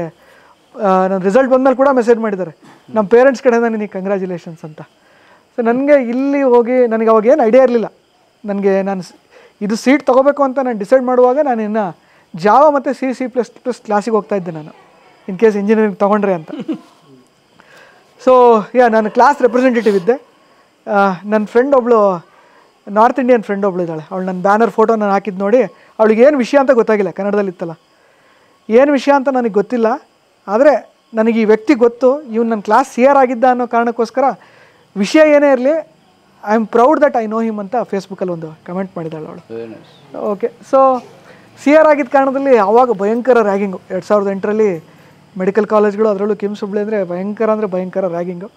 ನನ್ನ ರಿಸಲ್ಟ್ ಬಂದಮೇಲೆ ಕೂಡ ಮೆಸೇಜ್ ಮಾಡಿದ್ದಾರೆ, ನಮ್ಮ ಪೇರೆಂಟ್ಸ್ ಕಡೆಯಿಂದ ನಿನಗೆ ಕಂಗ್ರ್ಯಾಚುಲೇಷನ್ಸ್ ಅಂತ. ಸೊ ನನಗೆ ಇಲ್ಲಿ ಹೋಗಿ ನನಗೆ ಅವಾಗ ಏನು ಐಡಿಯಾ ಇರಲಿಲ್ಲ. ನನಗೆ ನಾನು ಇದು ಸೀಟ್ ತೊಗೋಬೇಕು ಅಂತ ನಾನು ಡಿಸೈಡ್ ಮಾಡುವಾಗ ನಾನು ಇನ್ನು ಜಾವಾ ಮತ್ತು C++ ಕ್ಲಾಸಿಗೆ ಹೋಗ್ತಾಯಿದ್ದೆ ನಾನು, ಇನ್ ಕೇಸ್ ಇಂಜಿನಿಯರಿಂಗ್ ತೊಗೊಂಡ್ರೆ ಅಂತ. ಸೊ ನಾನು ಕ್ಲಾಸ್ ರೆಪ್ರೆಸೆಂಟೇಟಿವ್ ಇದ್ದೆ. ನನ್ನ ಫ್ರೆಂಡ್ ಒಬ್ಬಳು ನಾರ್ತ್ ಇಂಡಿಯನ್ ಫ್ರೆಂಡ್ ಒಬ್ಳು ಇದ್ದಾಳೆ. ಅವಳು ನನ್ನ ಬ್ಯಾನರ್ ಫೋಟೋ ನಾನು ಹಾಕಿದ್ದು ನೋಡಿ ಅವಳಿಗೆ ಏನು ವಿಷಯ ಅಂತ ಗೊತ್ತಾಗಿಲ್ಲ, ಕನ್ನಡದಲ್ಲಿ ಇತ್ತಲ್ಲ, ಏನು ವಿಷಯ ಅಂತ ನನಗೆ ಗೊತ್ತಿಲ್ಲ. ಆದರೆ ನನಗೆ ಈ ವ್ಯಕ್ತಿ ಗೊತ್ತು, ಇವ್ನು ನನ್ನ ಕ್ಲಾಸ್ CR ಆಗಿದ್ದ ಅನ್ನೋ ಕಾರಣಕ್ಕೋಸ್ಕರ ವಿಷಯ ಏನೇ ಇರಲಿ I am proud that I know him ಅಂತ ಫೇಸ್ಬುಕ್ಕಲ್ಲಿ ಒಂದು ಕಮೆಂಟ್ ಮಾಡಿದ್ದಾಳೆ ಅವಳು. ಓಕೆ, ಸೊ CR ಆಗಿದ್ದ ಕಾರಣದಲ್ಲಿ ಆವಾಗ ಭಯಂಕರ ರ್ಯಾಗಿಂಗು 2008ರಲ್ಲಿ ಮೆಡಿಕಲ್ ಕಾಲೇಜ್ಗಳು, ಅದರಲ್ಲೂ ಕಿಮ್ಸ್ ಹುಬ್ಳಿ ಅಂದರೆ ಭಯಂಕರ ರ್ಯಾಗಿಂಗು.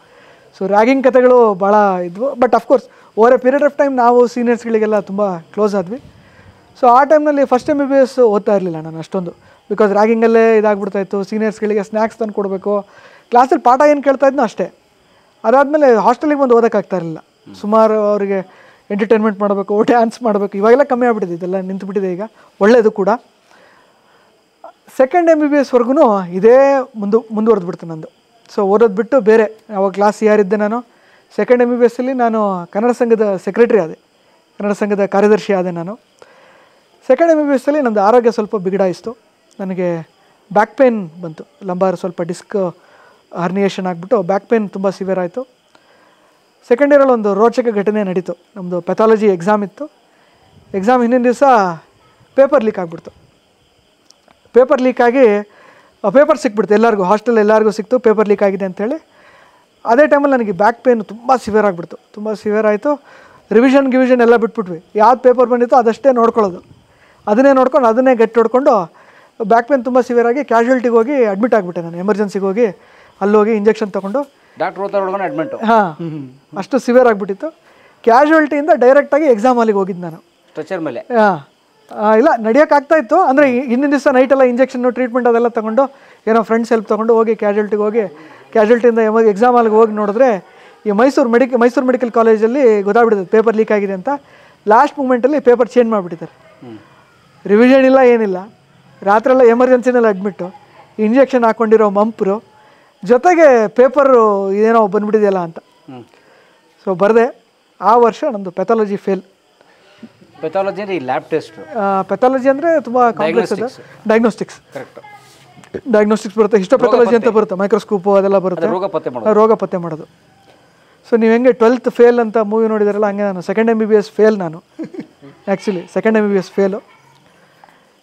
ಸೊ ರ್ಯಾಗಿಂಗ್ ಕಥೆಗಳು ಭಾಳ ಇದ್ವು. But of course over A period of time ನಾವು ಸೀನಿಯರ್ಸ್ಗಳಿಗೆಲ್ಲ ತುಂಬ ಕ್ಲೋಸ್ ಆದ್ವಿ. ಸೊ ಆ ಟೈಮ್ನಲ್ಲಿ ಫಸ್ಟ್ MBBS ಓದ್ತಾ ಇರಲಿಲ್ಲ ನಾನು ಅಷ್ಟೊಂದು, ಬಿಕಾಸ್ ರ್ಯಾಗಿಂಗಲ್ಲೇ ಇದಾಗ್ಬಿಡ್ತಾಯಿತ್ತು. ಸೀನಿಯರ್ಸ್ಗಳಿಗೆ ಸ್ನ್ಯಾಕ್ಸ್ ತಂದು ಕೊಡಬೇಕು, ಕ್ಲಾಸಲ್ಲಿ ಪಾಠ ಏನು ಕೇಳ್ತಾ ಇದ್ನೋ ಅಷ್ಟೇ. ಅದಾದಮೇಲೆ ಹಾಸ್ಟೆಲಿಗೆ ಬಂದು ಓದೋಕ್ಕಾಗ್ತಾ ಇರಲಿಲ್ಲ. ಸುಮಾರು ಅವರಿಗೆ ಎಂಟರ್ಟೈನ್ಮೆಂಟ್ ಮಾಡಬೇಕು, ಡ್ಯಾನ್ಸ್ ಮಾಡಬೇಕು, ಇವಾಗೆಲ್ಲ ಕಮ್ಮಿ ಆಗ್ಬಿಟ್ಟಿದೆ, ಇದೆಲ್ಲ ನಿಂತುಬಿಟ್ಟಿದೆ ಈಗ, ಒಳ್ಳೆಯದು ಕೂಡ. ಸೆಕೆಂಡ್ MBBSವರೆಗೂ ಇದೇ ಮುಂದುವರೆದ್ಬಿಡ್ತು ನಂದು. ಸೊ ಓದೋದು ಬಿಟ್ಟು ಬೇರೆ ಅವಾಗ ಕ್ಲಾಸ್ CR ಇದ್ದೆ ನಾನು. ಸೆಕೆಂಡ್ MBBSಲ್ಲಿ ನಾನು ಕನ್ನಡ ಸಂಘದ ಸೆಕ್ರೆಟ್ರಿ ಆದೆ, ಕನ್ನಡ ಸಂಘದ ಕಾರ್ಯದರ್ಶಿ ಆದೆ ನಾನು. ಸೆಕೆಂಡ್ MBBSಲ್ಲಿ ನಮ್ಮದು ಆರೋಗ್ಯ ಸ್ವಲ್ಪ ಬಿಗಡಾಯಿಸ್ತು. ನನಗೆ ಬ್ಯಾಕ್ ಪೇನ್ ಬಂತು, ಲಂಬಾರ್ ಸ್ವಲ್ಪ ಡಿಸ್ಕ್ ಹರ್ನಿಯೇಷನ್ ಆಗಿಬಿಟ್ಟು ಬ್ಯಾಕ್ ಪೇನ್ ತುಂಬ ಸಿವಿಯರ್ ಆಯಿತು. ಸೆಕೆಂಡ್ ಇಯರಲ್ಲಿ ಒಂದು ರೋಚಕ ಘಟನೆ ನಡೀತು. ನಮ್ಮದು ಪೆಥಾಲಜಿ ಎಕ್ಸಾಮ್ ಇತ್ತು. ಎಕ್ಸಾಮ್ ಹಿಂದಿನ ದಿವಸ ಪೇಪರ್ ಲೀಕ್ ಆಗಿಬಿಡ್ತು. ಪೇಪರ್ ಲೀಕ್ ಆಗಿ ಪೇಪರ್ ಸಿಕ್ಬಿಡ್ತು ಎಲ್ಲರಿಗೂ, ಹಾಸ್ಟೆಲ್ ಎಲ್ಲರಿಗೂ ಸಿಕ್ತು ಪೇಪರ್ ಲೀಕ್ ಆಗಿದೆ ಅಂಥೇಳಿ. ಅದೇ ಟೈಮಲ್ಲಿ ನನಗೆ ಬ್ಯಾಕ್ ಪೇನ್ ತುಂಬ ಸಿವಿಯರ್ ಆಗಿಬಿಡ್ತು, ತುಂಬ ಸಿವಿಯರ್ ಆಯಿತು. ರಿವಿಷನ್ ಎಲ್ಲ ಬಿಟ್ಬಿಟ್ವಿ. ಯಾವ್ದು ಪೇಪರ್ ಬಂದಿತ್ತು ಅದಷ್ಟೇ ನೋಡ್ಕೊಳ್ಳೋದು, ಅದನ್ನೇ ನೋಡ್ಕೊಂಡು ಅದನ್ನೇ ಗಟ್ಟಿ ಹೊಡ್ಕೊಂಡು ಬ್ಯಾಕ್ ಪೇನ್ ತುಂಬ ಸಿವಿಯರ್ ಆಗಿ ಕ್ಯಾಶುಯಾಲಿಟಿಗೆ ಹೋಗಿ ಅಡ್ಮಿಟ್ ಆಗಿಬಿಟ್ಟೆ ನಾನು. ಎಮರ್ಜೆನ್ಸಿಗೆ ಹೋಗಿ ಅಲ್ಲೋಗಿ ಇಂಜೆಕ್ಷನ್ ತೊಗೊಂಡು ಅಡ್ಮಿಟ್. ಅಷ್ಟು ಸಿವಿಯರ್ ಆಗಿಬಿಟ್ಟಿತ್ತು. ಕ್ಯಾಶುಯಾಲಿಟಿಯಿಂದ ಡೈರೆಕ್ಟಾಗಿ ಎಕ್ಸಾಮ್ ಹಾಲಿಗೆ ಹೋಗಿದ್ದು ನಾನು. ಸ್ಟ್ರೆಚರ್ ಮೇಲೆ ಇಲ್ಲ, ನಡೆಯೋಕ್ಕಾಗ್ತಾಯಿತ್ತು. ಅಂದರೆ ಹಿಂದಿನ ದಿವಸ ನೈಟೆಲ್ಲ ಇಂಜೆಕ್ಷನ್ನು ಟ್ರೀಟ್ಮೆಂಟ್ ಅದೆಲ್ಲ ತೊಗೊಂಡು ಏನೋ ಫ್ರೆಂಡ್ಸ್ ಹೆಲ್ಪ್ ತೊಗೊಂಡು ಹೋಗಿ ಕ್ಯಾಶುಯಾಲಿಟಿಯಿಂದ ಎಕ್ಸಾಮ್ ಹಾಲಿಗೆ ಹೋಗಿ ನೋಡಿದ್ರೆ ಈ ಮೈಸೂರು ಮೆಡಿಕಲ್ ಕಾಲೇಜಲ್ಲಿ ಗೊತ್ತಾಗ್ಬಿಟ್ಟಿದೆ ಪೇಪರ್ ಲೀಕ್ ಆಗಿದೆ ಅಂತ. ಲಾಸ್ಟ್ ಮೂಮೆಂಟಲ್ಲಿ ಪೇಪರ್ ಚೇಂಜ್ ಮಾಡಿಬಿಟ್ಟಿದ್ದಾರೆ. ರಿವಿಷನ್ ಇಲ್ಲ, ಏನಿಲ್ಲ, ರಾತ್ರೆಲ್ಲ ಎಮರ್ಜೆನ್ಸಿನಲ್ಲಿ ಅಡ್ಮಿಟ್ಟು, ಇಂಜೆಕ್ಷನ್ ಹಾಕ್ಕೊಂಡಿರೋ ಮಂಪ್ರು, ಜೊತೆಗೆ ಪೇಪರು ಏನೋ ಬಂದ್ಬಿಟ್ಟಿದೆಯಲ್ಲ ಅಂತ. ಸೊ ಬರದೆ ಆ ವರ್ಷ ನಮ್ಮದು ಪೆಥಾಲಜಿ ಫೇಲ್. ಪೆಥಾಲಜಿ ಅಂದರೆ ಲ್ಯಾಬ್ ಟೆಸ್ಟ್. ಪೆಥಾಲಜಿ ಅಂದರೆ ತುಂಬ ಕಾಂಪ್ಲೆಕ್ಸ್ ಇದೆ. ಡಯಾಗ್ನೋಸ್ಟಿಕ್ಸ್ ಬರುತ್ತೆ, ಹಿಸ್ಟೋಪೆಥಾಲಜಿ ಅಂತ ಬರುತ್ತೆ, ಮೈಕ್ರೋಸ್ಕೋಪು ಅದೆಲ್ಲ ಬರುತ್ತೆ, ರೋಗ ಪತ್ತೆ ಮಾಡೋದು. ಸೊ ನೀವು ಹೆಂಗೆ 12th ಫೇಲ್ ಅಂತ ಮೂವಿ ನೋಡಿದಾರಲ್ಲ, ಹಂಗೆ ನಾನು ಸೆಕೆಂಡ್ MBBS ಫೇಲ್. ನಾನು actually second MBBS fail.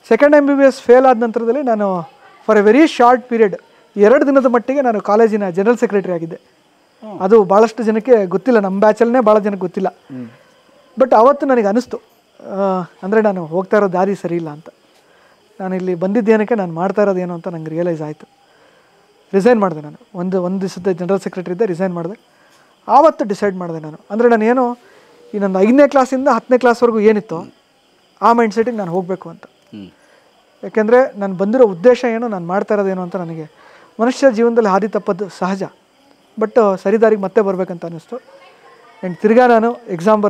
Second MBBS fail ಆದ ನಂತರದಲ್ಲಿ ನಾನು for A very short period 2 ದಿನದ ಮಟ್ಟಿಗೆ ನಾನು ಕಾಲೇಜಿನ ಜನರಲ್ ಸೆಕ್ರೆಟರಿ ಆಗಿದ್ದೆ. ಅದು ಭಾಳಷ್ಟು ಜನಕ್ಕೆ ಗೊತ್ತಿಲ್ಲ, ನಮ್ಮ ಬ್ಯಾಚಲ್ಲೇ ಭಾಳ ಜನಕ್ಕೆ ಗೊತ್ತಿಲ್ಲ. ಬಟ್ ಅವತ್ತು ನನಗೆ ಅನ್ನಿಸ್ತು, ಅಂದರೆ ನಾನು ಹೋಗ್ತಾ ಇರೋ ದಾರಿ ಸರಿ ಇಲ್ಲ ಅಂತ. ನಾನು ಇಲ್ಲಿ ಬಂದಿದ್ದೇನಕ್ಕೆ, ನಾನು ಮಾಡ್ತಾ ಇರೋದೇನು ಅಂತ ನಂಗೆ ರಿಯಲೈಸ್ ಆಯಿತು. ರಿಸೈನ್ ಮಾಡಿದೆ ನಾನು. ಒಂದು ದಿವಸದ ಜನರಲ್ ಸೆಕ್ರೆಟರಿ ಇದ್ದೆ, ರಿಸೈನ್ ಮಾಡಿದೆ. ಆವತ್ತು ಡಿಸೈಡ್ ಮಾಡಿದೆ ನಾನು, ಅಂದರೆ ನಾನೇನು ಈ ನನ್ನ 5ನೇ ಕ್ಲಾಸಿಂದ 10ನೇ ಕ್ಲಾಸ್ವರೆಗೂ ಏನಿತ್ತು ಆ ಮೈಂಡ್ಸೆಟ್ಟಿಗೆ ನಾನು ಹೋಗಬೇಕು ಅಂತ. ಯಾಕೆಂದರೆ ನಾನು ಬಂದಿರೋ ಉದ್ದೇಶ ಏನು, ನಾನು ಮಾಡ್ತಾ ಇರೋದೇನು ಅಂತ ನನಗೆ ಮನುಷ್ಯ ಜೀವನದಲ್ಲಿ ಹಾದಿ ತಪ್ಪದ್ದು ಸಹಜ. ಬಟ್ ಸರಿದಾರಿಗೆ ಮತ್ತೆ ಬರಬೇಕಂತ ಅನ್ನಿಸ್ತು. ಆ್ಯಂಡ್ ತಿರ್ಗಾ ನಾನು ಎಕ್ಸಾಮ್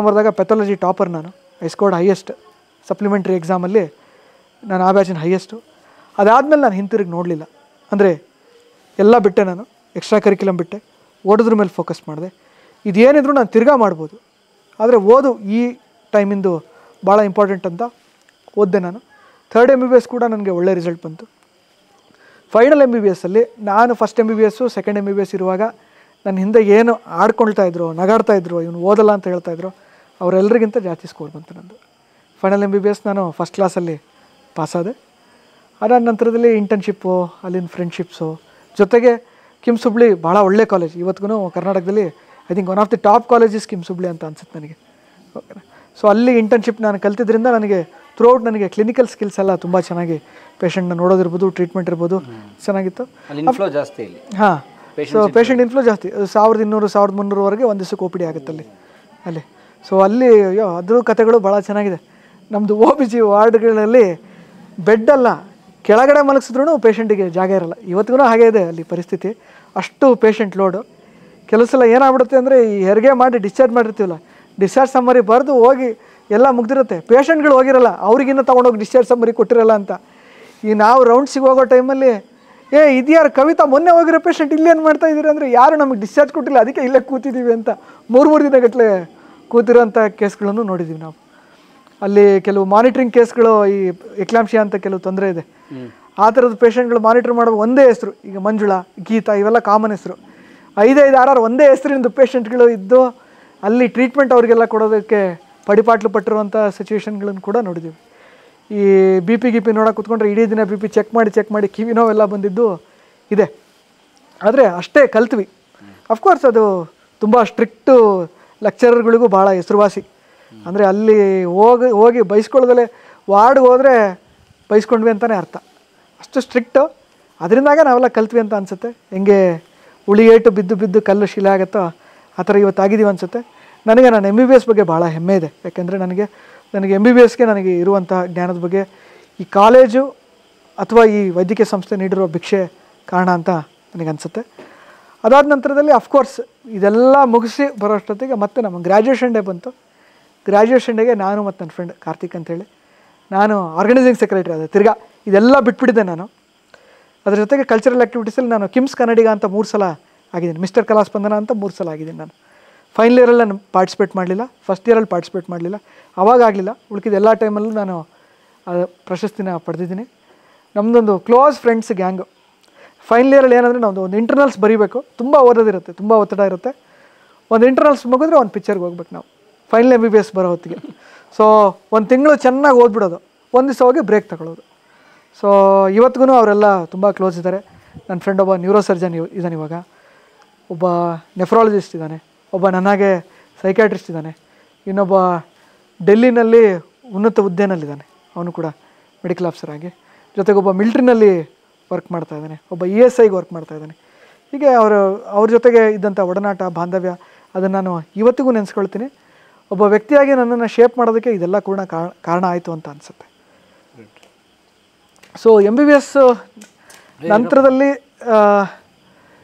ಬರೆದಾಗ ಪೆಥಾಲಜಿ ಟಾಪರ್ ನಾನು. ಐ ಸ್ಕೋರ್ಡ್ ಹೈಯೆಸ್ಟ್ ಸಪ್ಲಿಮೆಂಟ್ರಿ ಎಕ್ಸಾಮಲ್ಲಿ, ನಾನು ಆ ಬ್ಯಾಚಿನ ಹೈಯೆಸ್ಟು. ಅದಾದಮೇಲೆ ನಾನು ಹಿಂತಿರುಗಿ ನೋಡಲಿಲ್ಲ. ಅಂದರೆ ಎಲ್ಲ ಬಿಟ್ಟೆ ನಾನು, ಎಕ್ಸ್ಟ್ರಾ ಕರಿಕ್ಯುಲಮ್ ಬಿಟ್ಟೆ, ಓದೋದ್ರ ಮೇಲೆ ಫೋಕಸ್ ಮಾಡಿದೆ. ಇದೇನಿದ್ರು ನಾನು ತಿರ್ಗಾ ಮಾಡ್ಬೋದು, ಆದರೆ ಓದು ಈ ಟೈಮಿಂದು ಭಾಳ ಇಂಪಾರ್ಟೆಂಟ್ ಅಂತ ಓದಿದೆ ನಾನು. 3rd MBBS ಕೂಡ ನನಗೆ ಒಳ್ಳೆ ರಿಸಲ್ಟ್ ಬಂತು. ಫೈನಲ್ MBBSಲ್ಲಿ ನಾನು ಫಸ್ಟ್ MBBS ಸೆಕೆಂಡ್ MBBS ಇರುವಾಗ ನನ್ನ ಹಿಂದೆ ಏನು ಆಡ್ಕೊಳ್ತಾ ಇದ್ರು, ನಗಾಡ್ತಾ ಇದ್ರು, ಇವನು ಓದಲ್ಲ ಅಂತ ಹೇಳ್ತಾಯಿದ್ರು, ಅವರೆಲ್ಲರಿಗಿಂತ ಜಾಸ್ತಿ ಸ್ಕೋರ್ ಬಂತು ನಂದು. ಫೈನಲ್ MBBS ನಾನು ಫಸ್ಟ್ ಕ್ಲಾಸಲ್ಲಿ ಪಾಸಾದೆ. ಅದಾದ ನಂತರದಲ್ಲಿ ಇಂಟರ್ನ್ಶಿಪ್ಪು, ಅಲ್ಲಿನ ಫ್ರೆಂಡ್ಶಿಪ್ಸು, ಜೊತೆಗೆ ಕಿಮ್ಸ್ ಹುಬ್ಳಿ ಭಾಳ ಒಳ್ಳೆ ಕಾಲೇಜ್. ಇವತ್ತಿಗೂ ಕರ್ನಾಟಕದಲ್ಲಿ I think one of the top colleges KIMS Hubli ಅಂತ ಅನ್ಸುತ್ತೆ ನನಗೆ. ಓಕೆ, ಸೊ ಅಲ್ಲಿ ಇಂಟರ್ನ್ಶಿಪ್ ನಾನು ಕಲ್ತಿದ್ರಿಂದ ನನಗೆ ಥ್ರೂಔಟ್ ನನಗೆ ಕ್ಲಿನಿಕಲ್ ಸ್ಕಿಲ್ಸ್ ಎಲ್ಲ ತುಂಬ ಚೆನ್ನಾಗಿ, ಪೇಷಂಟ್ನ ನೋಡೋದಿರ್ಬೋದು, ಟ್ರೀಟ್ಮೆಂಟ್ ಇರ್ಬೋದು, ಚೆನ್ನಾಗಿತ್ತು. ಜಾಸ್ತಿ ಹಾಂ, ಸೊ ಪೇಷಂಟ್ ಇನ್ಫ್ಲೋ ಜಾಸ್ತಿ, 1200 1300ವರೆಗೆ ಒಂದು ದಿವಸಕ್ಕೆ OPD ಆಗುತ್ತೆ ಅಲ್ಲಿ. ಸೊ ಅಲ್ಲಿ ಅದ್ರ ಕಥೆಗಳು ಭಾಳ ಚೆನ್ನಾಗಿದೆ. ನಮ್ಮದು OBG ವಾರ್ಡ್ಗಳಲ್ಲಿ ಬೆಡ್ಡಲ್ಲ, ಕೆಳಗಡೆ ಮಲಗಿಸಿದ್ರೂ ಪೇಷಂಟಿಗೆ ಜಾಗ ಇರಲ್ಲ. ಇವತ್ತಿಗೂ ಹಾಗೇ ಇದೆ ಅಲ್ಲಿ ಪರಿಸ್ಥಿತಿ, ಅಷ್ಟು ಪೇಷಂಟ್ ಲೋಡು. ಕೆಲವು ಸಲ ಏನಾಗ್ಬಿಡುತ್ತೆ ಅಂದರೆ ಈ ಹೆರಿಗೆ ಮಾಡಿ ಡಿಸ್ಚಾರ್ಜ್ ಮಾಡಿರ್ತೀವಲ್ಲ, ಡಿಸ್ಚಾರ್ಜ್ ಸಮ್ಮರಿ ಬರೆದು ಹೋಗಿ ಎಲ್ಲ ಮುಗ್ದಿರುತ್ತೆ. ಪೇಷಂಟ್ಗಳು ಹೋಗಿರಲ್ಲ, ಅವ್ರಿಗಿನ್ನ ತೊಗೊಂಡೋಗಿ ಡಿಸ್ಚಾರ್ಜ್ ಸಮ್ಮರಿ ಕೊಟ್ಟಿರಲ್ಲ ಅಂತ. ಈ ನಾವು ರೌಂಡ್ಸಿಗೆ ಹೋಗೋ ಟೈಮಲ್ಲಿ ಇದ್ಯಾರು ಕವಿತಾ ಮೊನ್ನೆ ಹೋಗಿರೋ ಪೇಷಂಟ್ ಇಲ್ಲೇನು ಮಾಡ್ತಾ ಇದ್ದೀರಿ ಅಂದರೆ ಯಾರು ನಮಗೆ ಡಿಸ್ಚಾರ್ಜ್ ಕೊಟ್ಟಿಲ್ಲ, ಅದಕ್ಕೆ ಇಲ್ಲೇ ಕೂತಿದ್ದೀವಿ ಅಂತ 3 ದಿನಗಟ್ಟಲೆ ಕೂತಿರೋಂಥ ಕೇಸ್ಗಳನ್ನು ನೋಡಿದ್ದೀವಿ ನಾವು. ಅಲ್ಲಿ ಕೆಲವು ಮಾನಿಟ್ರಿಂಗ್ ಕೇಸ್ಗಳು, ಈ ಎಕ್ಲಾಂಶಿಯಾ ಅಂತ ಕೆಲವು ತೊಂದರೆ ಇದೆ, ಆ ಥರದ ಪೇಷಂಟ್ಗಳು ಮಾನಿಟ್ರ್ ಮಾಡೋ ಒಂದೇ ಹೆಸರು. ಈಗ ಮಂಜುಳಾ, ಗೀತಾ ಇವೆಲ್ಲ ಕಾಮನ್ ಹೆಸರು. 5-5, 6 ಒಂದೇ ಹೆಸರಿಂದ ಪೇಷಂಟ್ಗಳು ಇದ್ದು ಅಲ್ಲಿ ಟ್ರೀಟ್ಮೆಂಟ್ ಅವರಿಗೆಲ್ಲ ಕೊಡೋದಕ್ಕೆ ಪಡಿಪಾಟ್ಲು ಪಟ್ಟಿರುವಂಥ ಸಿಚುವೇಶನ್ಗಳನ್ನು ಕೂಡ ನೋಡಿದ್ದೀವಿ. ಈ ಬಿ ಪಿ ನೋಡೋಕೆ ಕೂತ್ಕೊಂಡ್ರೆ ಇಡೀ ದಿನ ಬಿ ಪಿ ಚೆಕ್ ಮಾಡಿ ಕಿವಿ ನೋವೆಲ್ಲ ಬಂದಿದ್ದು ಇದೆ. ಆದರೆ ಅಷ್ಟೇ ಕಲ್ತ್ವಿ. ಅಫ್ಕೋರ್ಸ್ ಅದು ತುಂಬ ಸ್ಟ್ರಿಕ್ಟು ಲೆಕ್ಚರರ್ಗಳಿಗೂ ಭಾಳ ಹೆಸರುವಾಸಿ. ಅಂದರೆ ಅಲ್ಲಿ ಹೋಗಿ ಬೈಸ್ಕೊಳ್ಳೋದಲ್ಲೇ ವಾರ್ಡ್ಗೆ ಹೋದರೆ ಬೈಸ್ಕೊಂಡ್ವಿ ಅಂತಲೇ ಅರ್ಥ, ಅಷ್ಟು ಸ್ಟ್ರಿಕ್ಟು. ಅದರಿಂದಾಗ ನಾವೆಲ್ಲ ಕಲ್ತ್ವಿ ಅಂತ ಅನಿಸುತ್ತೆ. ಹೆಂಗೆ ಉಳಿಯೇಟು ಬಿದ್ದು ಕಲ್ಲು ಶಿಲೆ ಆಗುತ್ತೋ ಆ ಥರ ಇವತ್ತು ಆಗಿದ್ದೀವಿ ಅನಿಸುತ್ತೆ. ನನಗೆ ನಾನು MBBS ಬಗ್ಗೆ ಭಾಳ ಹೆಮ್ಮೆ ಇದೆ. ಯಾಕೆಂದರೆ ನನಗೆ MBBSಗೆ ನನಗೆ ಇರುವಂಥ ಜ್ಞಾನದ ಬಗ್ಗೆ ಈ ಕಾಲೇಜು ಅಥವಾ ಈ ವೈದ್ಯಕೀಯ ಸಂಸ್ಥೆ ನೀಡಿರೋ ಭಿಕ್ಷೆ ಕಾರಣ ಅಂತ ನನಗನ್ಸುತ್ತೆ. ಅದಾದ ನಂತರದಲ್ಲಿ ಅಫ್ಕೋರ್ಸ್ ಇದೆಲ್ಲ ಮುಗಿಸಿ ಬರೋಷ್ಟೊತ್ತಿಗೆ ಮತ್ತೆ ನಮ್ಮ ಗ್ರ್ಯಾಜುಯೇಷನ್ ಡೇ ಬಂತು. ಗ್ರ್ಯಾಜುಯೇಷನ್ ಡೇಗೆ ನಾನು ಮತ್ತು ನನ್ನ ಫ್ರೆಂಡ್ ಕಾರ್ತಿಕ್ ಅಂತೇಳಿ, ನಾನು ಆರ್ಗನೈಸಿಂಗ್ ಸೆಕ್ರೆಟರಿ ಆದೆ. ತಿರ್ಗಾ ಇದೆಲ್ಲ ಬಿಟ್ಬಿಟ್ಟಿದ್ದೆ ನಾನು. ಅದ್ರ ಜೊತೆಗೆ ಕಲ್ಚರಲ್ ಆ್ಯಕ್ಟಿವಿಟೀಸಲ್ಲಿ ನಾನು ಕಿಮ್ಸ್ ಕನ್ನಡಿಗ ಅಂತ 3 ಸಲ ಆಗಿದ್ದೀನಿ, ಮಿಸ್ಟರ್ ಕಲಾಸ್ಪಂದನ ಅಂತ 3 ಸಲ ಆಗಿದ್ದೀನಿ. ನಾನು ಫೈನಲ್ ಇಯರಲ್ಲಿ ನಾನು ಪಾರ್ಟಿಸಿಪೇಟ್ ಮಾಡಲಿಲ್ಲ, ಫಸ್ಟ್ ಇಯರಲ್ಲಿ ಪಾರ್ಟಿಸಿಪೇಟ್ ಮಾಡಲಿಲ್ಲ, ಅವಾಗಲಿಲ್ಲ. ಉಳ್ಕಿದ ಎಲ್ಲ ಟೈಮಲ್ಲೂ ನಾನು ಪ್ರಶಸ್ತಿನ ಪಡೆದಿದ್ದೀನಿ. ನಮ್ಮದೊಂದು ಕ್ಲೋಸ್ ಫ್ರೆಂಡ್ಸ್ ಗ್ಯಾಂಗು. ಫೈನಲ್ ಇಯರಲ್ಲಿ ಏನಂದರೆ ನಾವು ಒಂದು ಇಂಟರ್ನಲ್ಸ್ ಬರೀಬೇಕು, ತುಂಬ ಓದೋದಿರುತ್ತೆ, ತುಂಬ ಒತ್ತಡ ಇರುತ್ತೆ. ಒಂದು ಇಂಟರ್ನಲ್ಸ್ ಮುಗಿದ್ರೆ ಒಂದು ಪಿಕ್ಚರ್ಗೆ ಹೋಗ್ಬೇಕು ನಾವು ಫೈನಲ್ MBBS ಬರೋ ಹೊತ್ತಿಗೆ. ಸೊ 1 ತಿಂಗಳು ಚೆನ್ನಾಗಿ ಓದ್ಬಿಡೋದು, ಒಂದು ದಿವಸ ಹೋಗಿ ಬ್ರೇಕ್ ತಗೊಳ್ಳೋದು. ಸೊ ಇವತ್ತಿಗೂ ಅವರೆಲ್ಲ ತುಂಬ ಕ್ಲೋಸ್ ಇದ್ದಾರೆ. ನನ್ನ ಫ್ರೆಂಡ್ ಒಬ್ಬ ನ್ಯೂರೋ ಸರ್ಜನ್ ಇದ್ದಾನೆ, ಇವಾಗ ಒಬ್ಬ ನೆಫ್ರಾಲಜಿಸ್ಟ್ ಇದ್ದಾನೆ, ಒಬ್ಬ ನನಗೆ ಸೈಕ್ಯಾಟ್ರಿಸ್ಟ್ ಇದ್ದಾನೆ, ಇನ್ನೊಬ್ಬ ಡೆಲ್ಲಿನಲ್ಲಿ ಉನ್ನತ ಹುದ್ದೆನಲ್ಲಿದ್ದಾನೆ, ಅವನು ಕೂಡ ಮೆಡಿಕಲ್ ಆಫೀಸರ್ ಆಗಿ. ಜೊತೆಗೆ ಒಬ್ಬ ಮಿಲ್ಟ್ರಿನಲ್ಲಿ ವರ್ಕ್ ಮಾಡ್ತಾ ಇದ್ದಾನೆ, ಒಬ್ಬ ESIಗೆ ವರ್ಕ್ ಮಾಡ್ತಾ ಇದ್ದಾನೆ. ಹೀಗೆ ಅವ್ರ ಜೊತೆಗೆ ಇದ್ದಂಥ ಒಡನಾಟ, ಬಾಂಧವ್ಯ, ಅದನ್ನು ನಾನು ಇವತ್ತಿಗೂ ನೆನೆಸ್ಕೊಳ್ತೀನಿ. ಒಬ್ಬ ವ್ಯಕ್ತಿಯಾಗಿ ನನ್ನನ್ನು ಶೇಪ್ ಮಾಡೋದಕ್ಕೆ ಇದೆಲ್ಲ ಕೂಡ ಕಾರಣ ಆಯಿತು ಅಂತ ಅನಿಸುತ್ತೆ. ಸೊ MBBS ನಂತರದಲ್ಲಿ